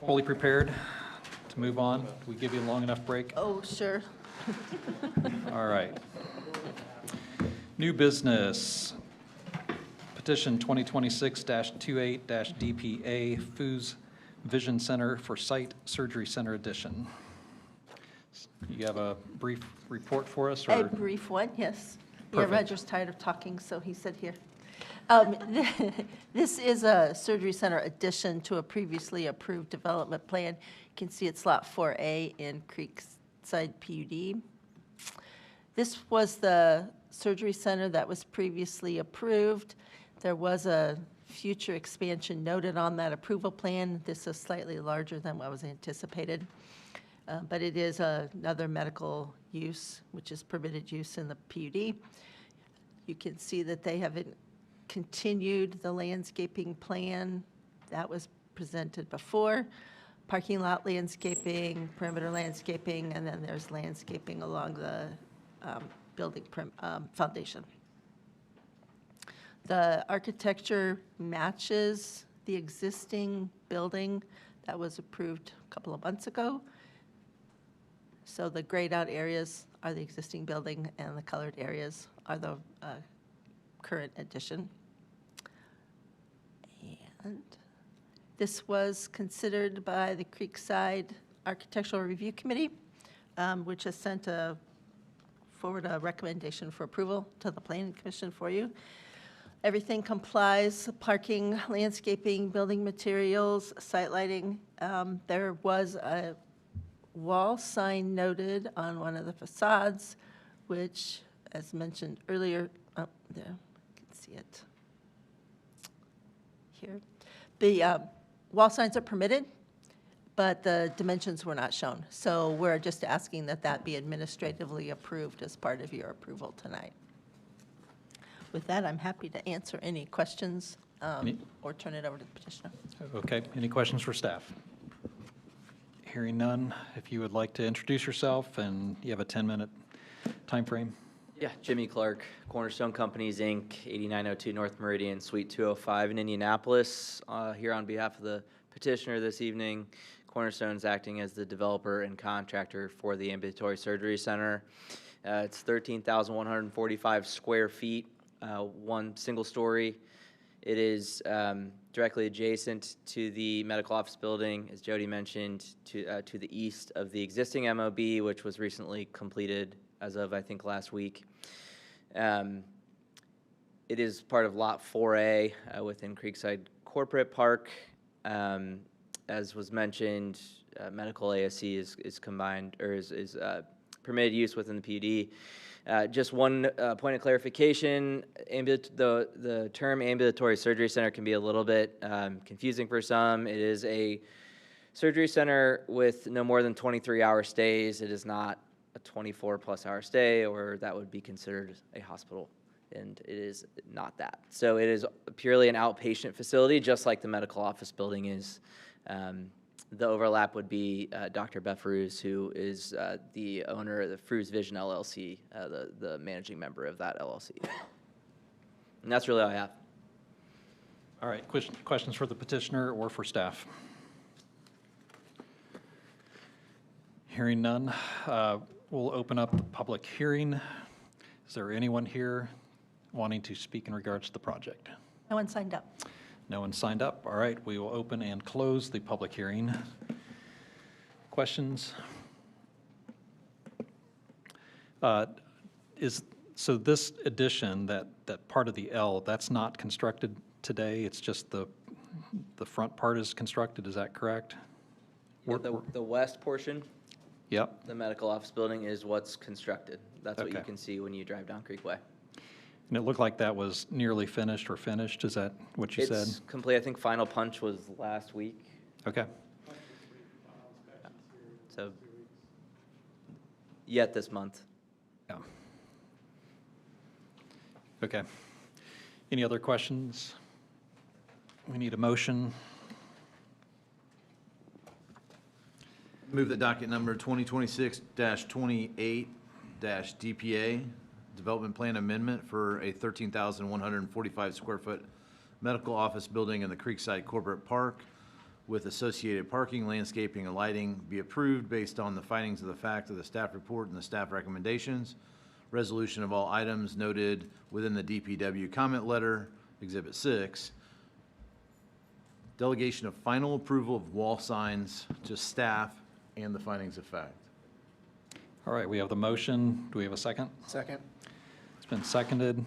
fully prepared to move on? Do we give you a long enough break? Oh, sure. All right. New business. Petition 2026-28-DPA, FUS Vision Center for Site Surgery Center Addition. You have a brief report for us, or? A brief one, yes. Yeah, Perfect. Roger's tired of talking, so he said here. This is a surgery center addition to a previously approved development plan. You can see it's Lot 4A in Creekside PUD. This was the surgery center that was previously approved. There was a future expansion noted on that approval plan. This is slightly larger than what was anticipated. But it is another medical use, which is permitted use in the PUD. You can see that they have continued the landscaping plan that was presented before. Parking lot landscaping, perimeter landscaping, and then there's landscaping along the building foundation. The architecture matches the existing building that was approved a couple of months ago. So the grayed out areas are the existing building and the colored areas are the current addition. And this was considered by the Creekside Architectural Review Committee, which has sent forward a recommendation for approval to the Planning Commission for you. Everything complies: parking, landscaping, building materials, site lighting. There was a wall sign noted on one of the facades, which, as mentioned earlier, there, you can see it here. The wall signs are permitted, but the dimensions were not shown. So we're just asking that that be administratively approved as part of your approval tonight. With that, I'm happy to answer any questions or turn it over to the petitioner. Okay, any questions for staff? Hearing none, if you would like to introduce yourself, and you have a 10-minute time frame. Yeah, Jimmy Clark, Cornerstone Companies, Inc., 8902 North Meridian, Suite 205 in Indianapolis. Here on behalf of the petitioner this evening, Cornerstone is acting as the developer and contractor for the ambulatory surgery center. It's 13,145 square feet, one single story. It is directly adjacent to the medical office building, as Jody mentioned, to the east of the existing MOB, which was recently completed as of, I think, last week. It is part of Lot 4A within Creekside Corporate Park. As was mentioned, medical ASC is combined, or is permitted use within the PUD. Just one point of clarification, the term ambulatory surgery center can be a little bit confusing for some. It is a surgery center with no more than 23-hour stays. It is not a 24-plus hour stay, or that would be considered a hospital, and it is not that. So it is purely an outpatient facility, just like the medical office building is. The overlap would be Dr. Beth Fruse, who is the owner of the Fruse Vision LLC, the managing member of that LLC. And that's really all I have. All right, questions for the petitioner or for staff? Hearing none, we'll open up the public hearing. Is there anyone here wanting to speak in regards to the project? No one signed up. No one signed up. All right, we will open and close the public hearing. Questions? So this addition, that part of the L, that's not constructed today? It's just the front part is constructed, is that correct? Yeah, the west portion, Yep. the medical office building, is what's constructed. That's what you Okay. can see when you drive down Creekway. And it looked like that was nearly finished or finished, is that what you said? It's complete. I think final punch was last week. Okay. So, yet this month. Yeah. Okay. Any other questions? We need a motion. Move that docket number 2026-28-DPA, Development Plan Amendment for a 13,145 square foot medical office building in the Creekside Corporate Park with associated parking, landscaping, and lighting be approved based on the findings of the fact of the staff report and the staff recommendations. Resolution of all items noted within the DPW comment letter, Exhibit 6. Delegation of final approval of wall signs to staff and the findings of fact. All right, we have the motion. Do we have a second? Second. It's been seconded.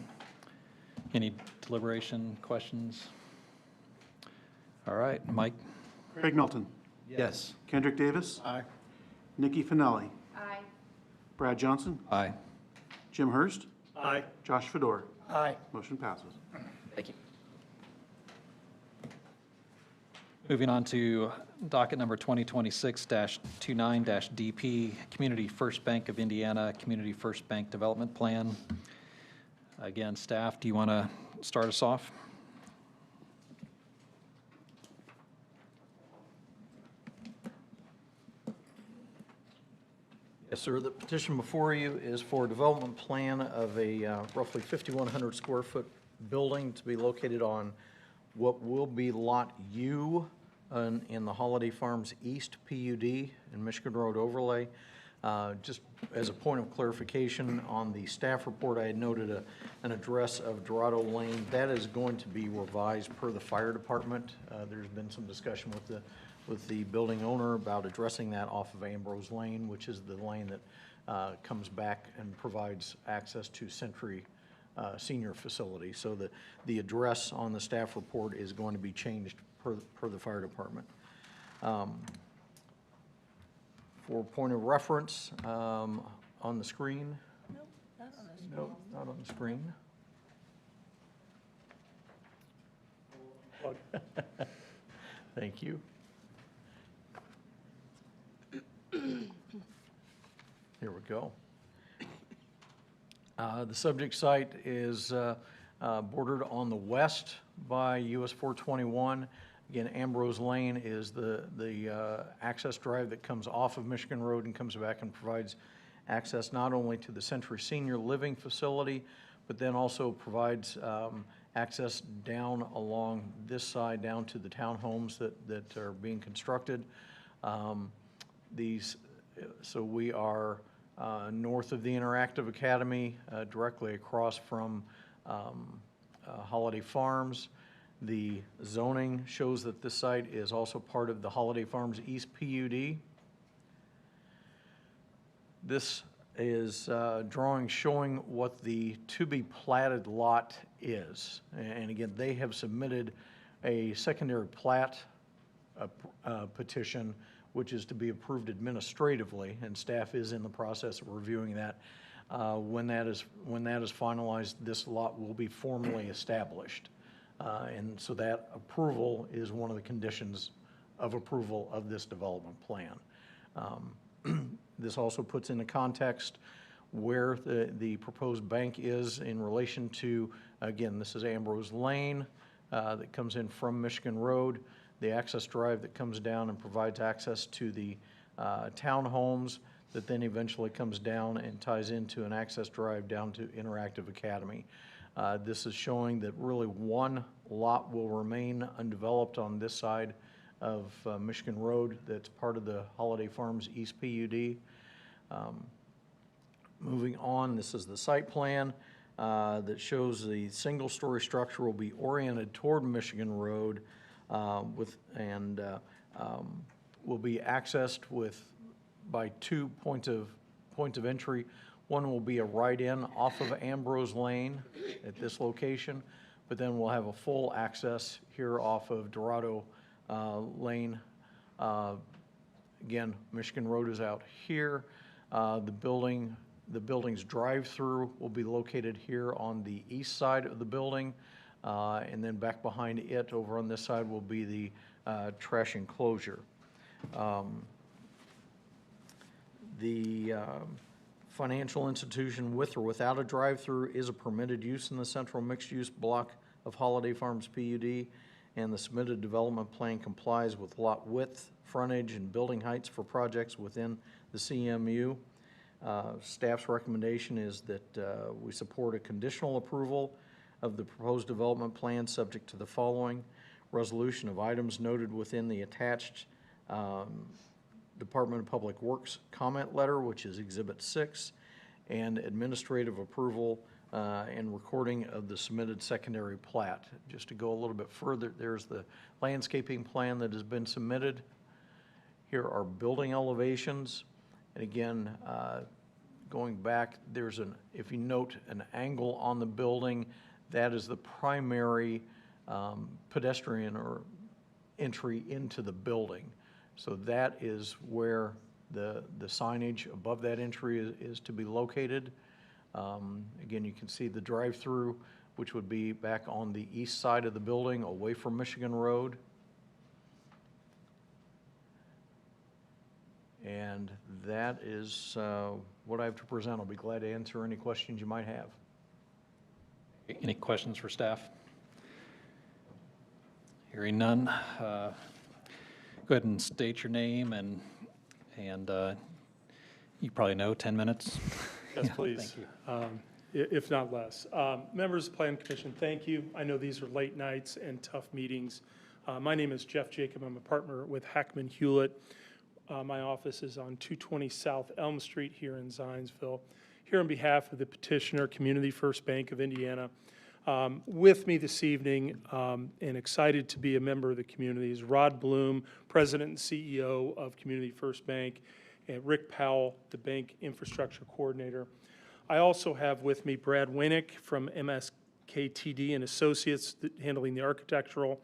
Any deliberation, questions? All right, Mike? Craig Melton. Yes. Kendrick Davis. Aye. Nikki Finelli. Aye. Brad Johnson. Aye. Jim Hurst. Aye. Josh Fedor. Aye. Motion passes. Thank you. Moving on to docket number 2026-29-DP, Community First Bank of Indiana, Community First Bank Development Plan. Again, staff, do you want to start us off? Yes, sir. The petition before you is for a development plan of a roughly 5,100 square foot building to be located on what will be Lot U in the Holiday Farms East PUD in Michigan Road overlay. Just as a point of clarification, on the staff report, I had noted an address of Dorado Lane. That is going to be revised per the fire department. There's been some discussion with the building owner about addressing that off of Ambrose Lane, which is the lane that comes back and provides access to Century Senior Facility. So the address on the staff report is going to be changed per the fire department. For point of reference, on the screen. Nope, not on the screen. Nope, not on the screen. Thank you. Here we go. The subject site is bordered on the west by US 421. Again, Ambrose Lane is the access drive that comes off of Michigan Road and comes back and provides access not only to the Century Senior Living Facility, but then also provides access down along this side, down to the townhomes that are being constructed. So we are north of the Interactive Academy, directly across from Holiday Farms. The zoning shows that this site is also part of the Holiday Farms East PUD. This is drawing showing what the to-be-platted lot is. And again, they have submitted a secondary plat petition, which is to be approved administratively, and staff is in the process of reviewing that. When that is finalized, this lot will be formally established. And so that approval is one of the conditions of approval of this development plan. This also puts into context where the proposed bank is in relation to, again, this is Ambrose Lane that comes in from Michigan Road, the access drive that comes down and provides access to the townhomes that then eventually comes down and ties into an access drive down to Interactive Academy. This is showing that really one lot will remain undeveloped on this side of Michigan Road that's part of the Holiday Farms East PUD. Moving on, this is the site plan that shows the single-story structure will be oriented toward Michigan Road will be accessed by 2 points of entry. One will be a right-in off of Ambrose Lane at this location, but then we'll have a full access here off of Dorado Lane. Again, Michigan Road is out here. The building's drive-through will be located here on the east side of the building, and then back behind it over on this side will be the trash enclosure. The financial institution with or without a drive-through is a permitted use in the central mixed-use block of Holiday Farms PUD, and the submitted development plan complies with lot width, frontage, and building heights for projects within the CMU. Staff's recommendation is that we support a conditional approval of the proposed development plan subject to the following: resolution of items noted within the attached Department of Public Works comment letter, which is Exhibit 6, and administrative approval and recording of the submitted secondary plat. Just to go a little bit further, there's the landscaping plan that has been submitted. Here are building elevations. And again, going back, there's if you note an angle on the building, that is the primary pedestrian or entry into the building. So that is where the signage above that entry is to be located. Again, you can see the drive-through, which would be back on the east side of the building, away from Michigan Road. And that is what I have to present. I'll be glad to answer any questions you might have. Any questions for staff? Hearing none, go ahead and state your name and you probably know, 10 minutes. Yes, Yeah, please. thank If not less. Members of the Plan Commission, thank you. I know these are late nights and tough meetings. My name is Jeff Jacob. I'm a partner with Hackman Hewlett. My office is on 220 South Elm Street here in Zionsville. Here on behalf of the petitioner, Community First Bank of Indiana. With me this evening, and excited to be a member of the community, is Rod Bloom, President and CEO of Community First Bank, and Rick Powell, the Bank Infrastructure Coordinator. I also have with me Brad Winnick from MSKTD and Associates handling the architectural,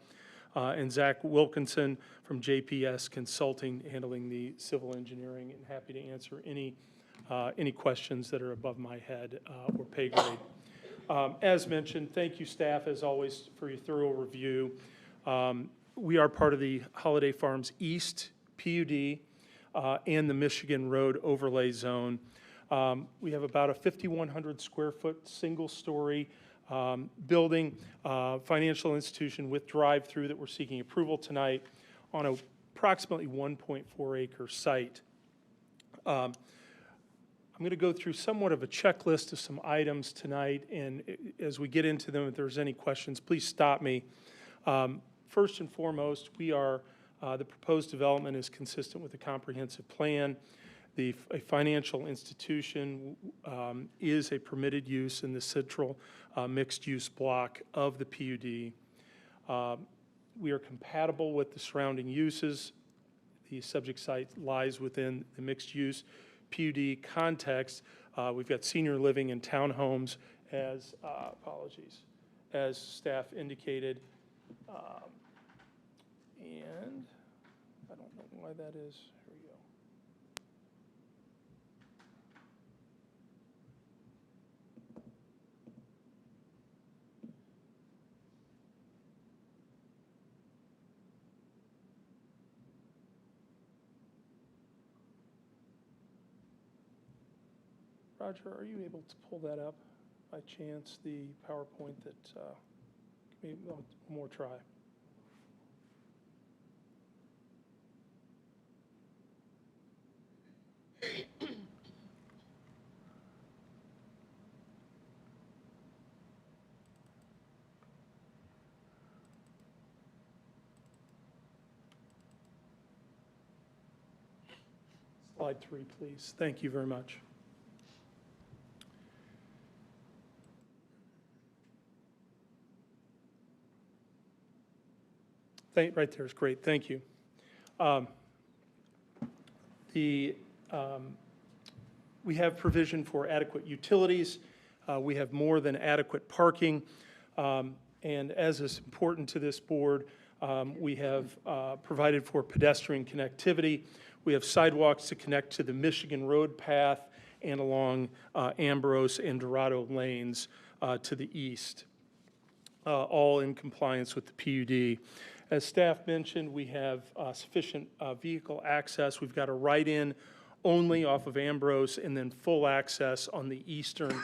and Zach Wilkinson from JPS Consulting handling the civil engineering, and happy to answer any questions that are above my head or pay grade. As mentioned, thank you staff as always for your thorough review. We are part of the Holiday Farms East PUD and the Michigan Road Overlay Zone. We have about a 5,100 square foot single story building, financial institution with drive-through that we're seeking approval tonight on a approximately 1.4 acre site. I'm going to go through somewhat of a checklist of some items tonight, and as we get into them, if there's any questions, please stop me. First and foremost, the proposed development is consistent with the comprehensive plan. A financial institution is a permitted use in the central mixed-use block of the PUD. We are compatible with the surrounding uses. The subject site lies within the mixed-use PUD context. We've got senior living and townhomes as, as staff indicated. And I don't know why that is. Here we go. Roger, are you able to pull that up by chance, the PowerPoint that, maybe one more try? Slide 3, please. Thank you very much. Right there is great. Thank you. We have provision for adequate utilities. We have more than adequate parking. And as is important to this board, we have provided for pedestrian connectivity. We have sidewalks to connect to the Michigan Road path and along Ambrose and Dorado lanes to the east, all in compliance with the PUD. As staff mentioned, we have sufficient vehicle access. We've got a right-in only off of Ambrose and then full access on the eastern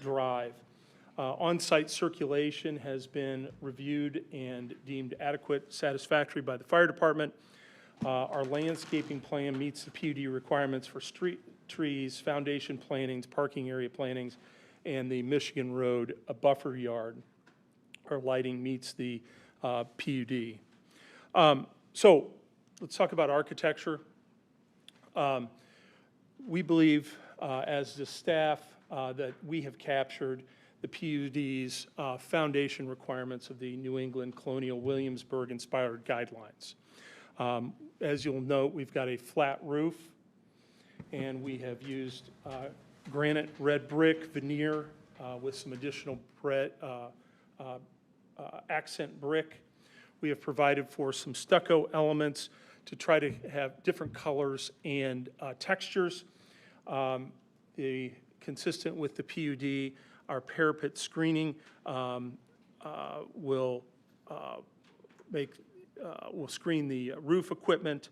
drive. On-site circulation has been reviewed and deemed adequate, satisfactory by the fire department. Our landscaping plan meets the PUD requirements for street trees, foundation plantings, parking area plantings, and the Michigan Road buffer yard. Our lighting meets the PUD. So let's talk about architecture. We believe, as the staff, that we have captured the PUD's foundation requirements of the New England Colonial Williamsburg-inspired guidelines. As you'll note, we've got a flat roof, and we have used granite red brick veneer with some additional accent brick. We have provided for some stucco elements to try to have different colors and textures. Consistent with the PUD, our parapet screening will screen the roof equipment.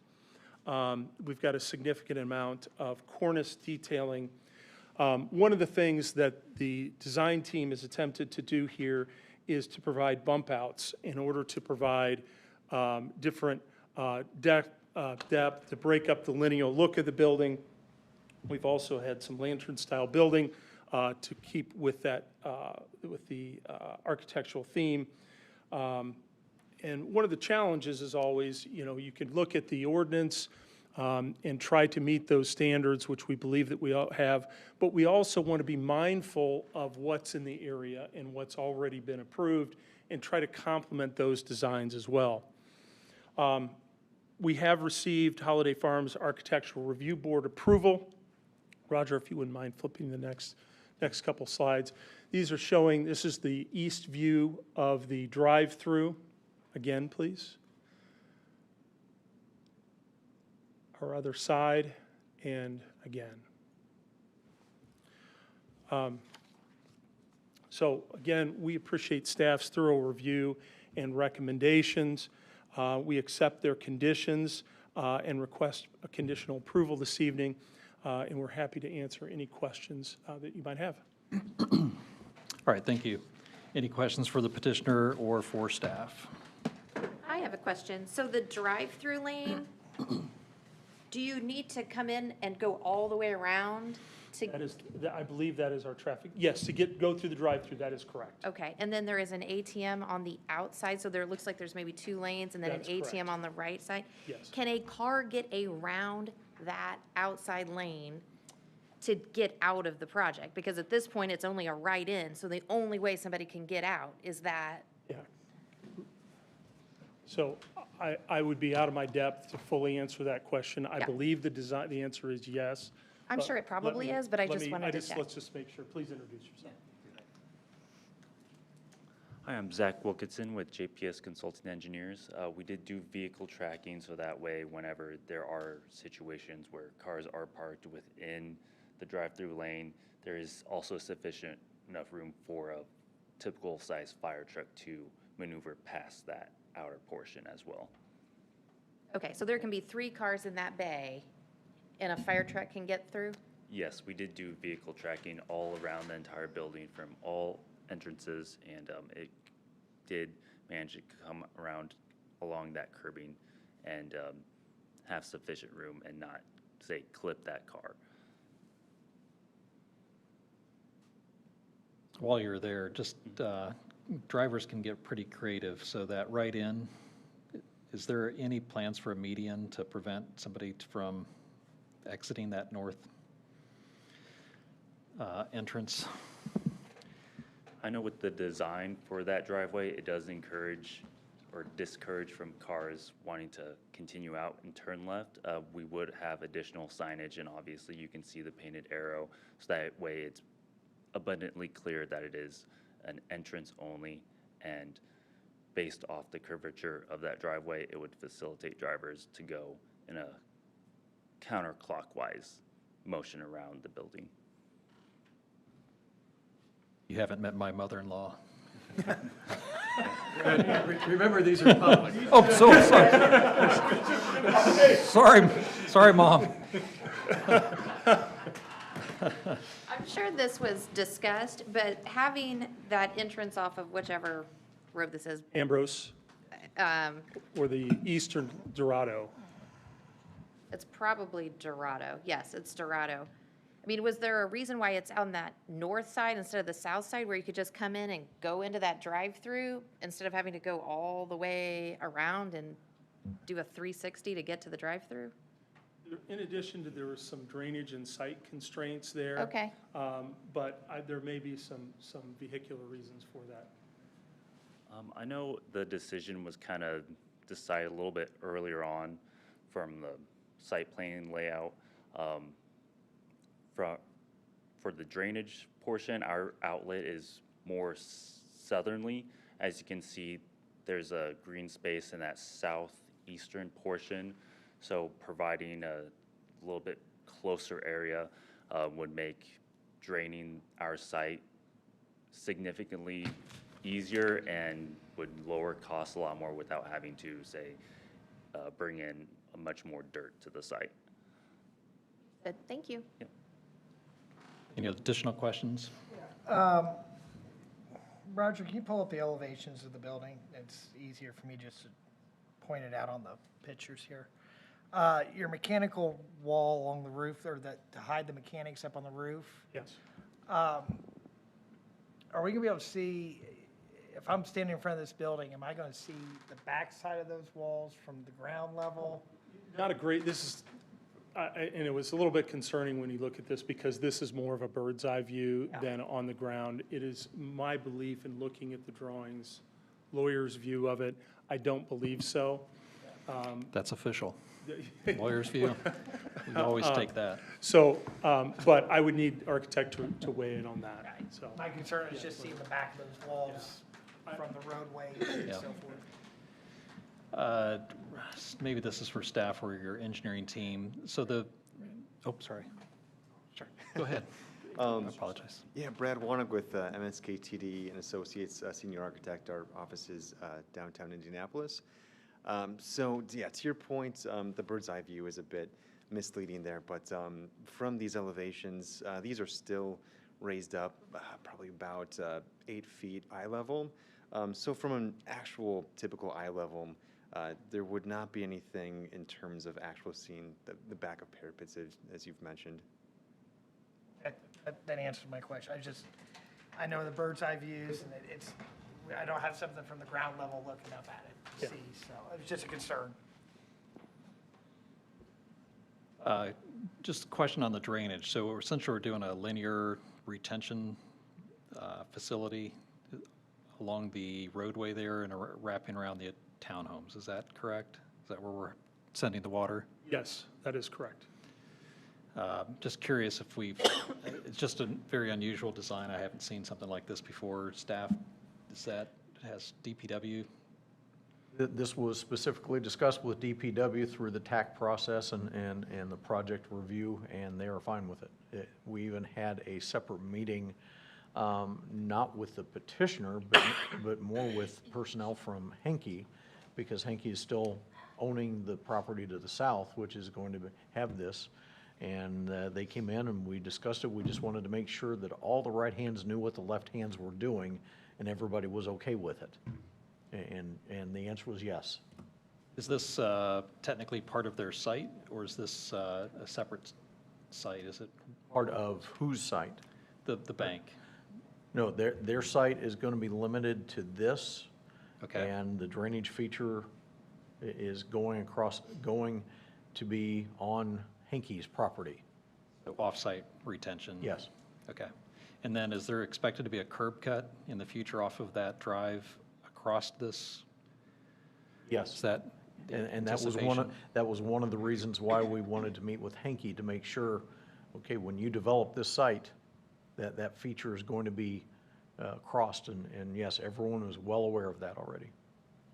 We've got a significant amount of cornice detailing. One of the things that the design team has attempted to do here is to provide bump outs in order to provide different depth to break up the lineal look of the building. We've also had some lantern-style building to keep with that, with the architectural theme. And one of the challenges is always, you can look at the ordinance and try to meet those standards, which we believe that we all have, but we also want to be mindful of what's in the area and what's already been approved and try to complement those designs as well. We have received Holiday Farms Architectural Review Board approval. Roger, if you wouldn't mind flipping the next couple slides. These are showing, this is the east view of the drive-through. Again, please. Our other side, and again. So again, we appreciate staff's thorough review and recommendations. We accept their conditions and request a conditional approval this evening, and we're happy to answer any questions that you might have. All right, thank you. Any questions for the petitioner or for staff? I have a question. So the drive-through lane, do you need to come in and go all the way around to? I believe that is our traffic. Yes, to go through the drive-through, that is correct. Okay, and then there is an ATM on the outside, so there looks like there's maybe 2 lanes and then That's an ATM correct. on the right side? Yes. Can a car get around that outside lane to get out of the project? Because at this point, it's only a right in, so the only way somebody can get out is that. Yeah. So I would be out of my depth to fully answer that question. I Yeah. believe the answer is yes. I'm but sure it probably let me- is, but I let just me- wanted to check. Let's just make sure. Please introduce yourself. Hi, I'm Zach Wilkinson with JPS Consulting Engineers. We did do vehicle tracking, so that way whenever there are situations where cars are parked within the drive-through lane, there is also sufficient enough room for a typical size fire truck to maneuver past that outer portion as well. Okay, so there can be 3 cars in that bay and a fire truck can get through? Yes, we did do vehicle tracking all around the entire building from all entrances, and it did manage to come around along that curbing and have sufficient room and not, say, clip that car. While you're there, just drivers can get pretty creative, so that right in, is there any plans for a median to prevent somebody from exiting that north entrance? I know with the design for that driveway, it does encourage or discourage from cars wanting to continue out and turn left. We would have additional signage, and obviously you can see the painted arrow, so that way it's abundantly clear that it is an entrance only, and based off the curvature of that driveway, it would facilitate drivers to go in a counterclockwise motion around the building. You haven't met my mother-in-law. Remember, these are public. Oh, so sorry. Sorry, Mom. I'm sure this was discussed, but having that entrance off of whichever road this is, Ambrose or the eastern Dorado. it's probably Dorado. Yes, it's Dorado. I mean, was there a reason why it's on that north side instead of the south side where you could just come in and go into that drive-through instead of having to go all the way around and do a 360 to get to the drive-through? In addition to, there was some drainage and site constraints there. Okay. But there may be some vehicular reasons for that. I know the decision was kind of decided a little bit earlier on from the site plan layout. For the drainage portion, our outlet is more southerly. As you can see, there's a green space in that southeastern portion. So providing a little bit closer area would make draining our site significantly easier and would lower costs a lot more without having to, say, bring in much more dirt to the site. Good, thank you. Yep. Any additional questions? Roger, can you pull up the elevations of the building? It's easier for me just to point it out on the pictures here. Your mechanical wall along the roof, or to hide the mechanics up on the roof. Yes. Are we gonna be able to see, if I'm standing in front of this building, am I gonna see the back side of those walls from the ground level? Not a great, this is, and it was a little bit concerning when you look at this because this is more of a bird's eye view than on the ground. It is my belief in looking at the drawings, lawyer's view of it, I don't believe so. That's official. Lawyer's view. We always take that. So, but I would need architect to weigh in on that, so. My concern is just seeing the back of those walls from the roadway and Yeah. so forth. Maybe this is for staff or your engineering team. So sorry. Sure. Go ahead. I apologize. Yeah, Brad Warnock with MSKTD and Associates, Senior Architect. Our office is downtown Indianapolis. So, yeah, to your point, the bird's eye view is a bit misleading there, but from these elevations, these are still raised up probably about 8 feet eye level. So from an actual typical eye level, there would not be anything in terms of actual seeing the back of parapets, as you've mentioned. That answers my question. I know the bird's eye views, and I don't have something from the ground level looking up at it to see, so it was just a concern. Just a question on the drainage. So essentially, we're doing a linear retention facility along the roadway there and wrapping around the townhomes. Is that correct? Is that where we're sending the water? Yes, that is correct. Just curious if it's just a very unusual design. I haven't seen something like this before. Staff, has DPW? This was specifically discussed with DPW through the TAC process and the project review, and they are fine with it. We even had a separate meeting, not with the petitioner, but more with personnel from Henke, because Henke is still owning the property to the south, which is going to have this. And they came in and we discussed it. We just wanted to make sure that all the right hands knew what the left hands were doing and everybody was okay with it. And the answer was yes. Is this technically part of their site, or is this a separate site? Is it Part of whose site? the bank? No, their site is going to be limited to this. Okay. And the drainage feature is going to be on Henke's property. So off-site retention? Yes. Okay. And then is there expected to be a curb cut in the future off of that drive across this? Yes. Is that And that was one of the reasons why we wanted to meet with Henke to make sure, okay, when you develop this site, that feature is going to be crossed. And yes, everyone was well aware of that already.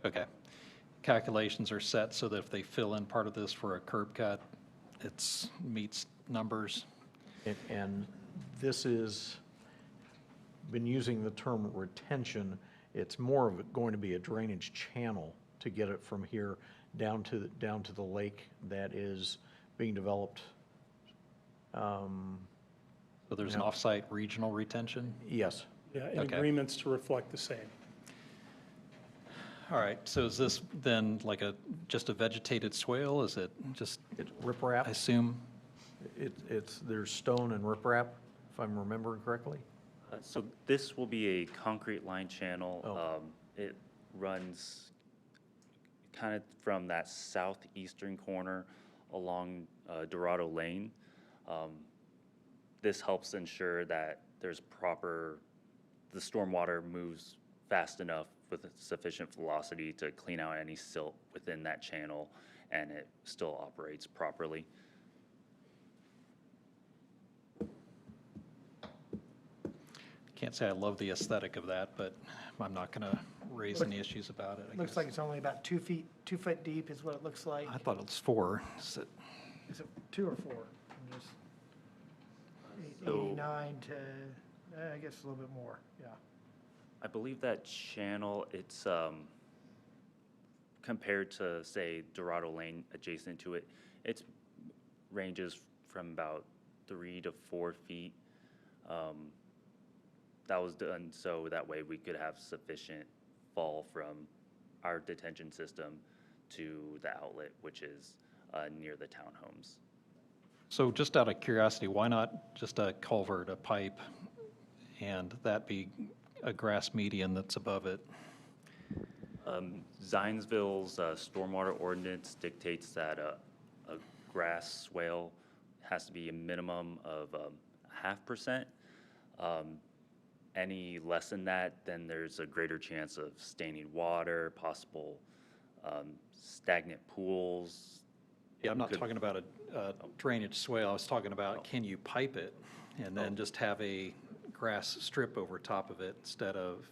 Okay. Calculations are set so that if they fill in part of this for a curb cut, it meets numbers? And this is, been using the term retention, it's more of going to be a drainage channel to get it from here down to the lake that is being developed. So there's an off-site regional retention? Yes. Yeah, and Okay. agreements to reflect the same. All right, so is this then like just a vegetated swale? Is it just? It's riprap. I assume? there's stone and riprap, if I'm remembering correctly? So this will be a concrete line channel. It runs kind of from that southeastern corner along Dorado Lane. This helps ensure that there's the stormwater moves fast enough with sufficient velocity to clean out any silt within that channel, and it still operates properly. Can't say I love the aesthetic of that, but I'm not going to raise any issues about it. I Looks guess. like it's only about 2 foot deep is what it looks like. I thought it was 4. Is it? Is it 2 or 4? I'm just So- 89 to, I guess a little bit more, yeah. I believe that channel, it's compared to, say, Dorado Lane adjacent to it, it ranges from about 3 to 4 feet. That was done so that way we could have sufficient fall from our detention system to the outlet, which is near the townhomes. So just out of curiosity, why not just a culvert, a pipe, and that be a grass median that's above it? Zionsville's stormwater ordinance dictates that a grass swale has to be a minimum of 0.5%. Any less than that, then there's a greater chance of staining water, possible stagnant pools. Yeah, I'm not talking about a drainage swale. I was talking about, can you pipe it and then just have a grass strip over top of it instead of,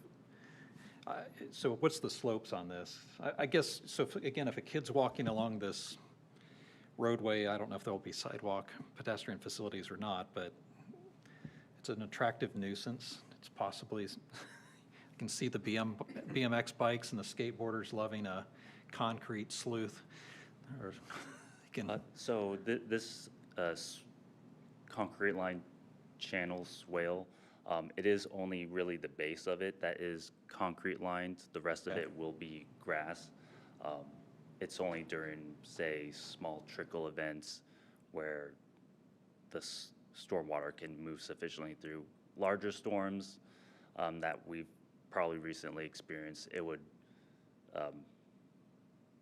so what's the slopes on this? I guess, so again, if a kid's walking along this roadway, I don't know if there'll be sidewalk pedestrian facilities or not, but it's an attractive nuisance. It's possibly, you can see the BMX bikes and the skateboarders loving a concrete sleuth. Or So this concrete line channel swale, it is only really the base of it that is concrete lined. The rest of it will be grass. It's only during, say, small trickle events where the stormwater can move sufficiently through. Larger storms that we've probably recently experienced, it would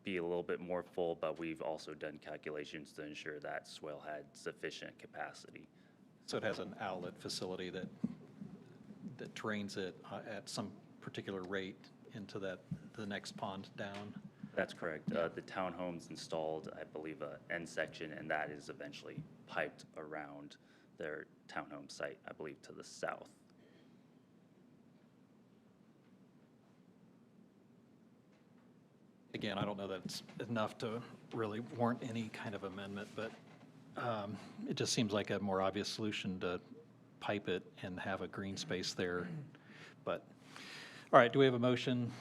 be a little bit more full, but we've also done calculations to ensure that swale had sufficient capacity. So it has an outlet facility that drains it at some particular rate into the next pond down? That's correct. The townhomes installed, I believe, an end section, and that is eventually piped around their townhome site, I believe, to the south. Again, I don't know that it's enough to really warrant any kind of amendment, but it just seems like a more obvious solution to pipe it and have a green space there. But, all right, do we have a motion?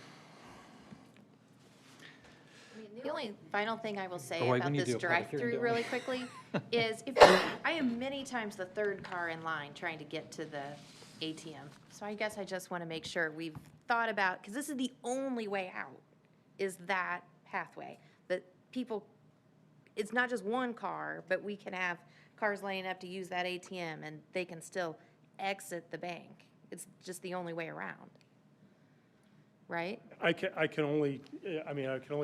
The only final thing I will say Oh, wait, we about need to this do a public hearing, drive-through don't we? really quickly is I am many times the third car in line trying to get to the ATM. So I guess I just want to make sure we've thought about, because this is the only way out, is that pathway. That people, it's not just one car, but we can have cars lining up to use that ATM and they can still exit the bank. It's just the only way around. Right? I can only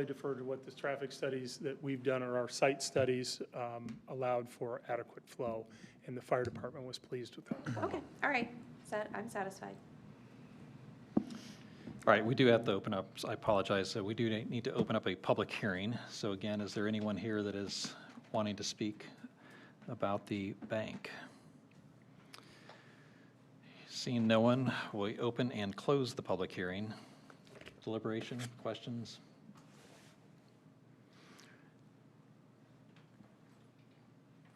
defer to what the traffic studies that we've done or our site studies allowed for adequate flow, and the fire department was pleased with that. Okay, all right. I'm satisfied. All right, we do have to open up, I apologize, so we do need to open up a public hearing. So again, is there anyone here that is wanting to speak about the bank? Seeing no one, we open and close the public hearing. Deliberation, questions?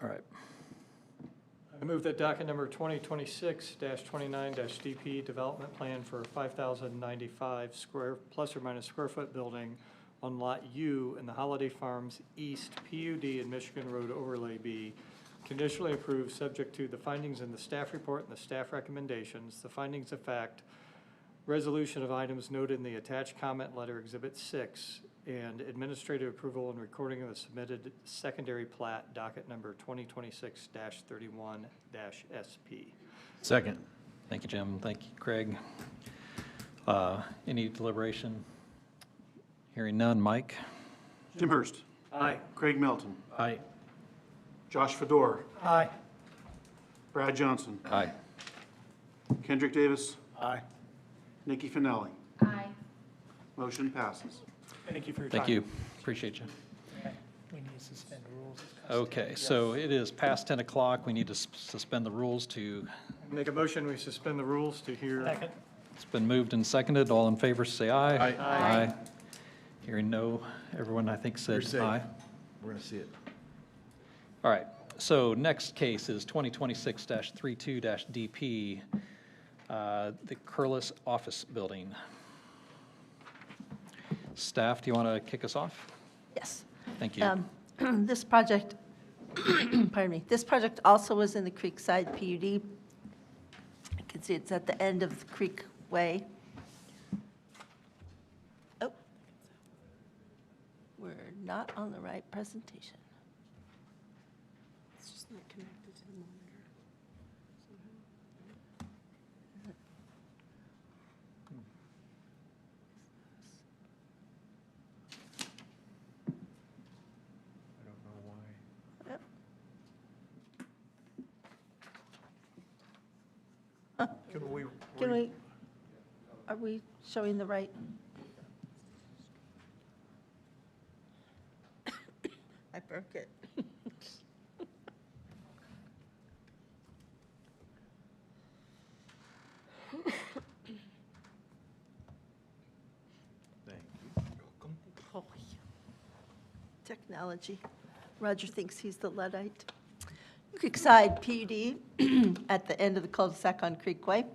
All right. I move that docket number 2026-29-DP Development Plan for 5,095 plus or minus square foot building on Lot U in the Holiday Farms East PUD and Michigan Road Overlay B, conditionally approved, subject to the findings in the staff report and the staff recommendations, the findings of fact, resolution of items noted in the attached comment letter Exhibit 6, and administrative approval and recording of a submitted secondary plat, docket number 2026-31-SP. Second. Thank you, Jim. Thank you, Craig. Any deliberation? Hearing none. Mike? Jim Hurst. Aye. Craig Melton. Aye. Josh Fedor. Aye. Brad Johnson. Aye. Kendrick Davis. Aye. Nikki Finelli. Aye. Motion passes. Thank you for your time. Thank you. Appreciate you. We need to suspend rules. Okay, so it is past 10 o'clock. We need to suspend the rules to, Make a motion, we suspend the rules to hear. Second. it's been moved and seconded. All in favor, say aye. Aye. Aye. Hearing no, everyone I think You're said safe. aye. We're going to see it. All right, so next case is 2026-32-DP, the Curlis Office Building. Staff, do you want to kick us off? Yes. Thank you. This project, pardon me, this project also was in the Creekside PUD. You can see it's at the end of the Creek Way. Oh. We're not on the right presentation. It's just not connected to the monitor. I don't know why. Yep. Can we, are we showing the right? I broke it. Thank Oh, yeah. Technology. Roger thinks he's the Luddite. Creekside PUD at the end of the cul-de-sac on Creekway.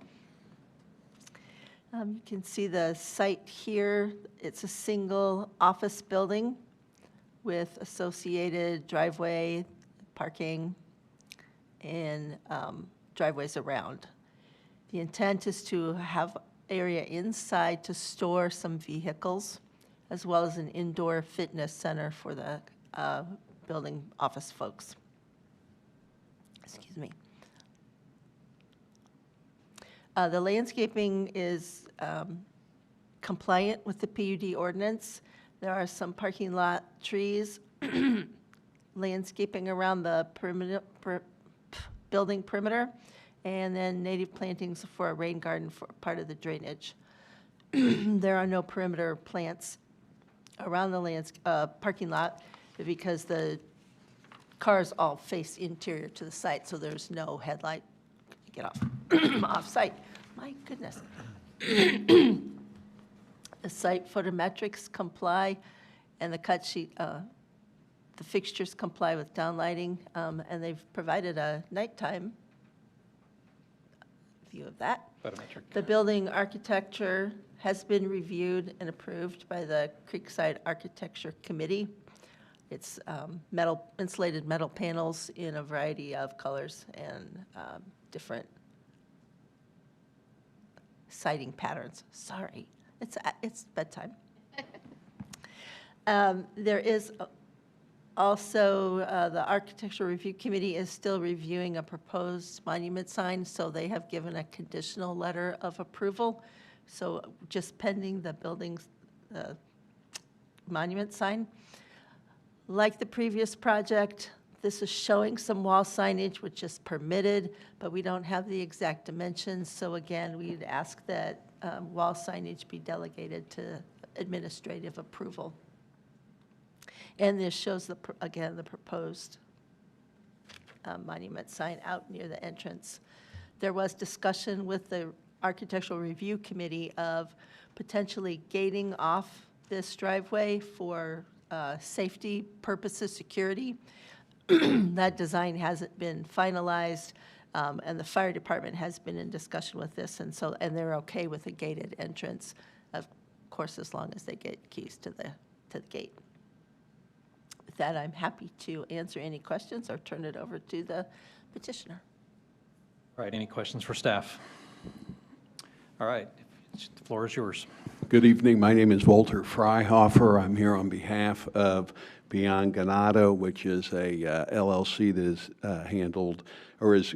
You can see the site here. It's a single office building with associated driveway, parking, and driveways around. The intent is to have area inside to store some vehicles, as well as an indoor fitness center for the building office folks. Excuse me. The landscaping is compliant with the PUD ordinance. There are some parking lot trees, landscaping around the building perimeter, and then native plantings for a rain garden for part of the drainage. There are no perimeter plants around the parking lot because the cars all face interior to the site, so there's no headlight. Get off, off-site. My goodness. The site photometrics comply, and the cut sheet, the fixtures comply with downlighting, and they've provided a nighttime view of that. Photometric. The building architecture has been reviewed and approved by the Creekside Architecture Committee. It's insulated metal panels in a variety of colors and different siding patterns. Sorry, it's bedtime. There is also, the Architecture Review Committee is still reviewing a proposed monument sign, so they have given a conditional letter of approval. So just pending the building's monument sign. Like the previous project, this is showing some wall signage, which is permitted, but we don't have the exact dimensions. So again, we'd ask that wall signage be delegated to administrative approval. And this shows, again, the proposed monument sign out near the entrance. There was discussion with the Architectural Review Committee of potentially gating off this driveway for safety purposes, security. That design hasn't been finalized, and the fire department has been in discussion with this, and they're okay with a gated entrance, of course, as long as they get keys to the gate. With that, I'm happy to answer any questions or turn it over to the petitioner. All right, any questions for staff? All right, The floor is yours. Good evening. My name is Walter Freihofer. I'm here on behalf of Beyond Ganado, which is a LLC that is handled or is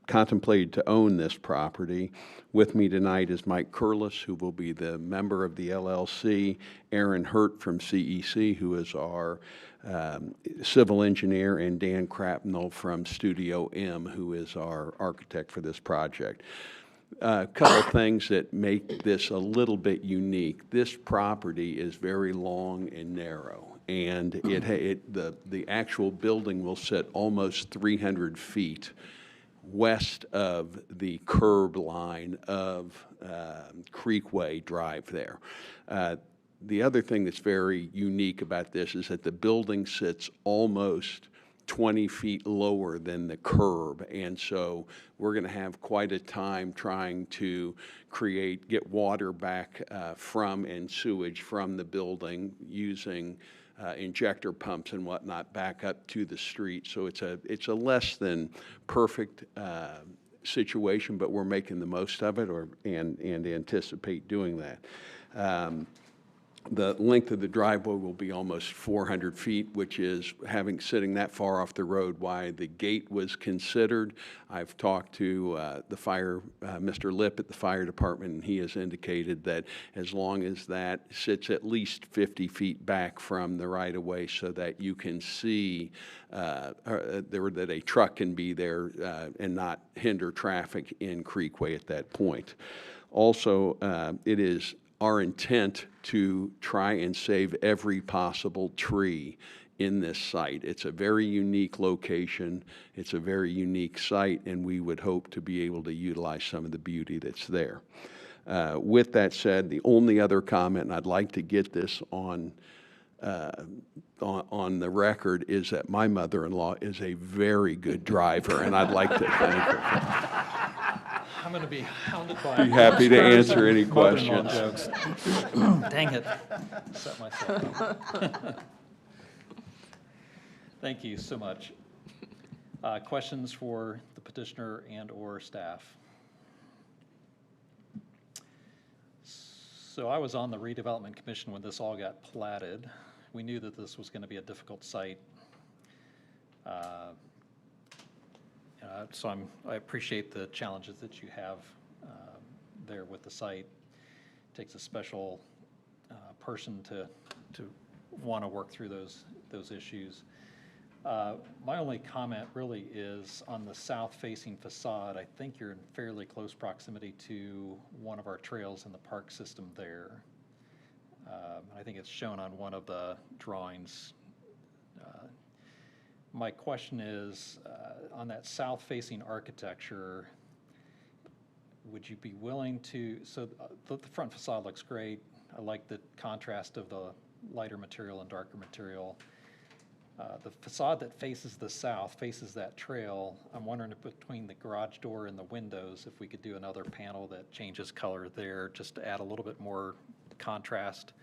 contemplated to own this property. With me tonight is Mike Curlis, who will be the member of the LLC, Aaron Hurt from CEC, who is our civil engineer, and Dan Crapnell from Studio M, who is our architect for this project. A couple of things that make this a little bit unique. This property is very long and narrow, and the actual building will sit almost 300 feet west of the curb line of Creekway Drive there. The other thing that's very unique about this is that the building sits almost 20 feet lower than the curb, and so we're going to have quite a time trying to get water back from and sewage from the building using injector pumps and whatnot back up to the street. So it's a less than perfect situation, but we're making the most of it and anticipate doing that. The length of the driveway will be almost 400 feet, which is, sitting that far off the road, why the gate was considered. I've talked to Mr. Lip at the fire department, and he has indicated that as long as that sits at least 50 feet back from the right-of-way so that you can see that a truck can be there and not hinder traffic in Creekway at that point. Also, it is our intent to try and save every possible tree in this site. It's a very unique location. It's a very unique site, and we would hope to be able to utilize some of the beauty that's there. With that said, the only other comment, and I'd like to get this on the record, is that my mother-in-law is a very good driver, and I'd like to thank her. I'm going to be hounded by. Be happy to answer any questions. Jokes. Dang it. Set myself up. Thank you so much. Questions for the petitioner and/or staff? So I was on the redevelopment commission when this all got platted. We knew that this was going to be a difficult site. So I appreciate the challenges that you have there with the site. It takes a special person to want to work through those issues. My only comment really is on the south-facing facade. I think you're in fairly close proximity to one of our trails in the park system there. I think it's shown on one of the drawings. My question is, on that south-facing architecture, would you be willing to, so the front facade looks great. I like the contrast of the lighter material and darker material. The facade that faces the south, faces that trail, I'm wondering if between the garage door and the windows, if we could do another panel that changes color there, just to add a little bit more contrast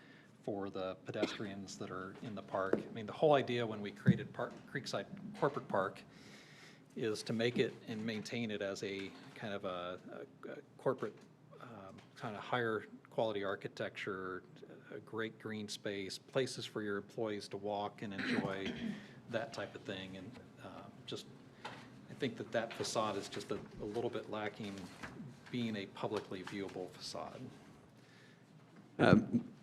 for the pedestrians that are in the park. I mean, the whole idea when we created Creekside Corporate Park is to make it and maintain it as a kind of a corporate, kind of higher quality architecture, a great green space, places for your employees to walk and enjoy, that type of thing. And I think that facade is just a little bit lacking being a publicly viewable facade.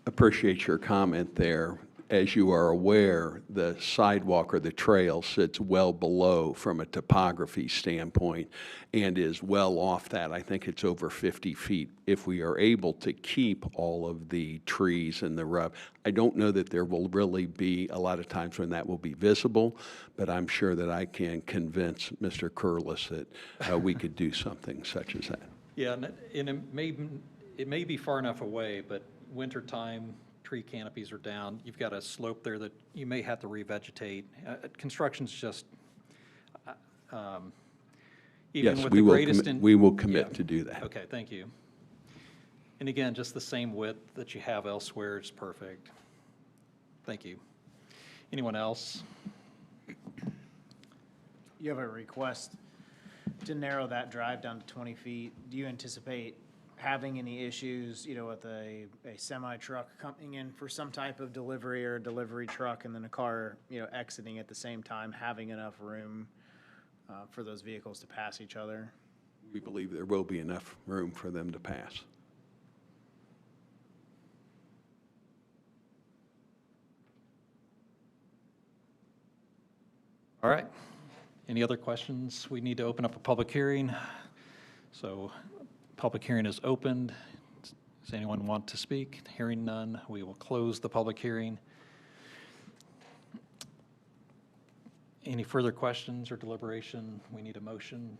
Appreciate your comment there. As you are aware, the sidewalk or the trail sits well below from a topography standpoint and is well off that. I think it's over 50 feet. If we are able to keep all of the trees and the rub, I don't know that there will really be a lot of times when that will be visible, but I'm sure that I can convince Mr. Curlis that we could do something such as that. Yeah, and it may be far enough away, but wintertime, tree canopies are down. You've got a slope there that you may have to revegetate. Construction's just, even Yes, with the greatest. we will commit to do that. Okay, thank you. And again, just the same width that you have elsewhere is perfect. Thank you. Anyone else? You have a request to narrow that drive down to 20 feet. Do you anticipate having any issues, with a semi-truck coming in for some type of delivery or a delivery truck and then a car, exiting at the same time, having enough room for those vehicles to pass each other. We believe there will be enough room for them to pass. All right. Any other questions? We need to open up a public hearing. So, public hearing is opened. Does anyone want to speak? Hearing none, we will close the public hearing. Any further questions or deliberation? We need a motion.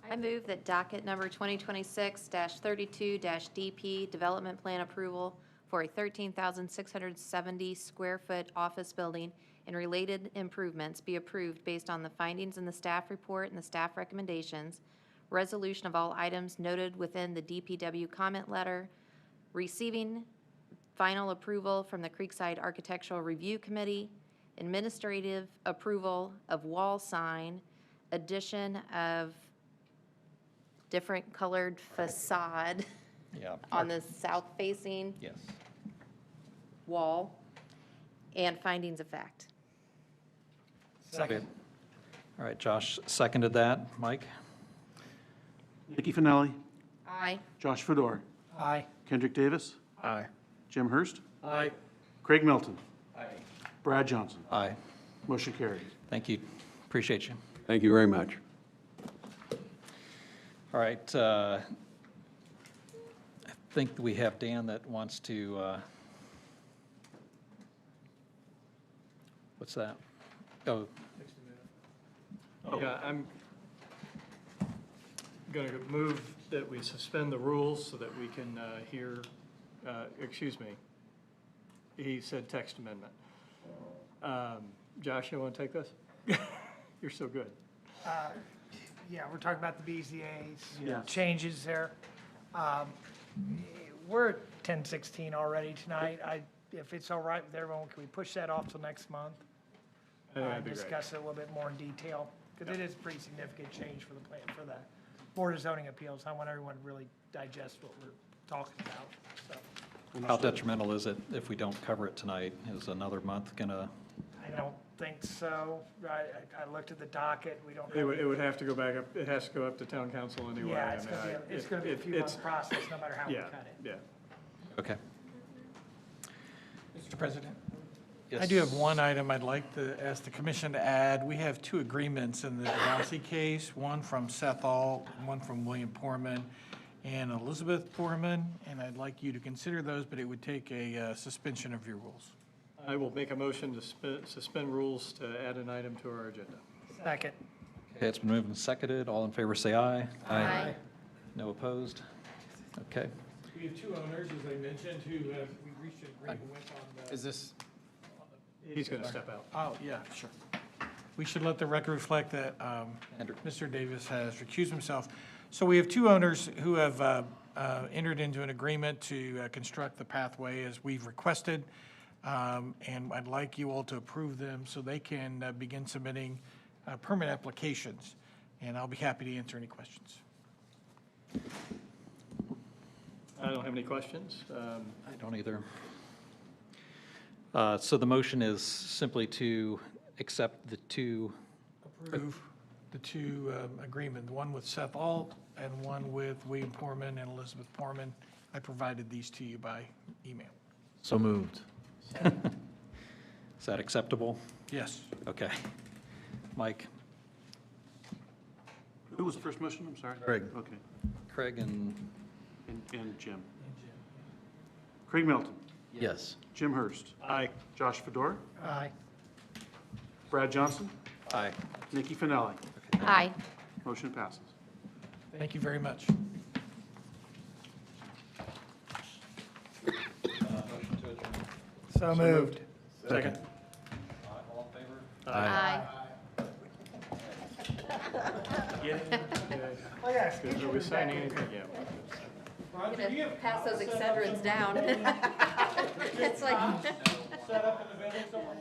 I move that docket number 2026-32-DP Development Plan Approval for a 13,670 square foot office building and related improvements be approved based on the findings in the staff report and the staff recommendations, resolution of all items noted within the DPW comment letter, receiving final approval from the Creekside Architectural Review Committee, administrative approval of wall sign, addition of different colored facade Yeah. on the south-facing Yes. wall, and findings of fact. Second. All right, Josh seconded that. Mike? Nikki Finelli, Aye. Josh Fedor, Aye. Kendrick Davis, Aye. Jim Hurst, Aye. Craig Milton, Aye. Brad Johnson. Aye. Motion carries. Thank you. Appreciate you. Thank you very much. All right. I think we have Dan that wants to, what's that? Oh, Yeah, I'm going to move that we suspend the rules so that we can hear, excuse me, he said text amendment. Josh, you want to take this? You're so good. Yeah, we're talking about the BZA's Yes. changes there. We're at 10:16 already tonight. If it's all right with everyone, can we push that off till next month? I think that'd be great. Discuss it a little bit more in detail, because it is a pretty significant change for the plan, for the Board of Zoning Appeals. I want everyone to really digest what we're talking about, so. how detrimental is it if we don't cover it tonight? Is another month gonna? I don't think so. I looked at the docket, we don't. It would have to go back up, it has to go up to town council anyway. Yeah, I it's mean, gonna be a few months it's- process, no matter how we Yeah, cut it. yeah. Okay. Mr. President? Yes. I do have one item I'd like to ask the commission to add. We have two agreements in the Delancey case, one from Seth All, one from William Poorman and Elizabeth Poorman, and I'd like you to consider those, but it would take a suspension of your rules. I will make a motion to suspend rules to add an item to our agenda. Second. Okay, it's been moved and seconded. All in favor, say aye. Aye. No opposed? Okay. We have two owners, as I mentioned, who have, we reached an agreement with on the. Is this, He's going to step out. Oh, yeah, sure. We should let the record reflect that Andrew. Mr. Davis has recused himself. So we have two owners who have entered into an agreement to construct the pathway as we've requested, and I'd like you all to approve them so they can begin submitting permit applications, and I'll be happy to answer any questions. I don't have any questions. I don't either. So the motion is simply to accept the two. Approve the two agreements, one with Seth Alt and one with William Poorman and Elizabeth Poorman. I provided these to you by email. So moved. Is that acceptable? Yes. Okay. Mike, Who was the first motion? I'm sorry. Craig. Okay. Craig, and And Jim. Craig Milton, Yes. Jim Hurst, Aye. Josh Fedor, Aye. Brad Johnson, aye. Nikki Finelli. Aye. Motion passes. Thank you very much. Motion to adjourn. So moved. Second. All in favor? Aye. Are we signing anything? Yeah. Gonna pass those Excedrins down. It's like. Set up in the building somewhere?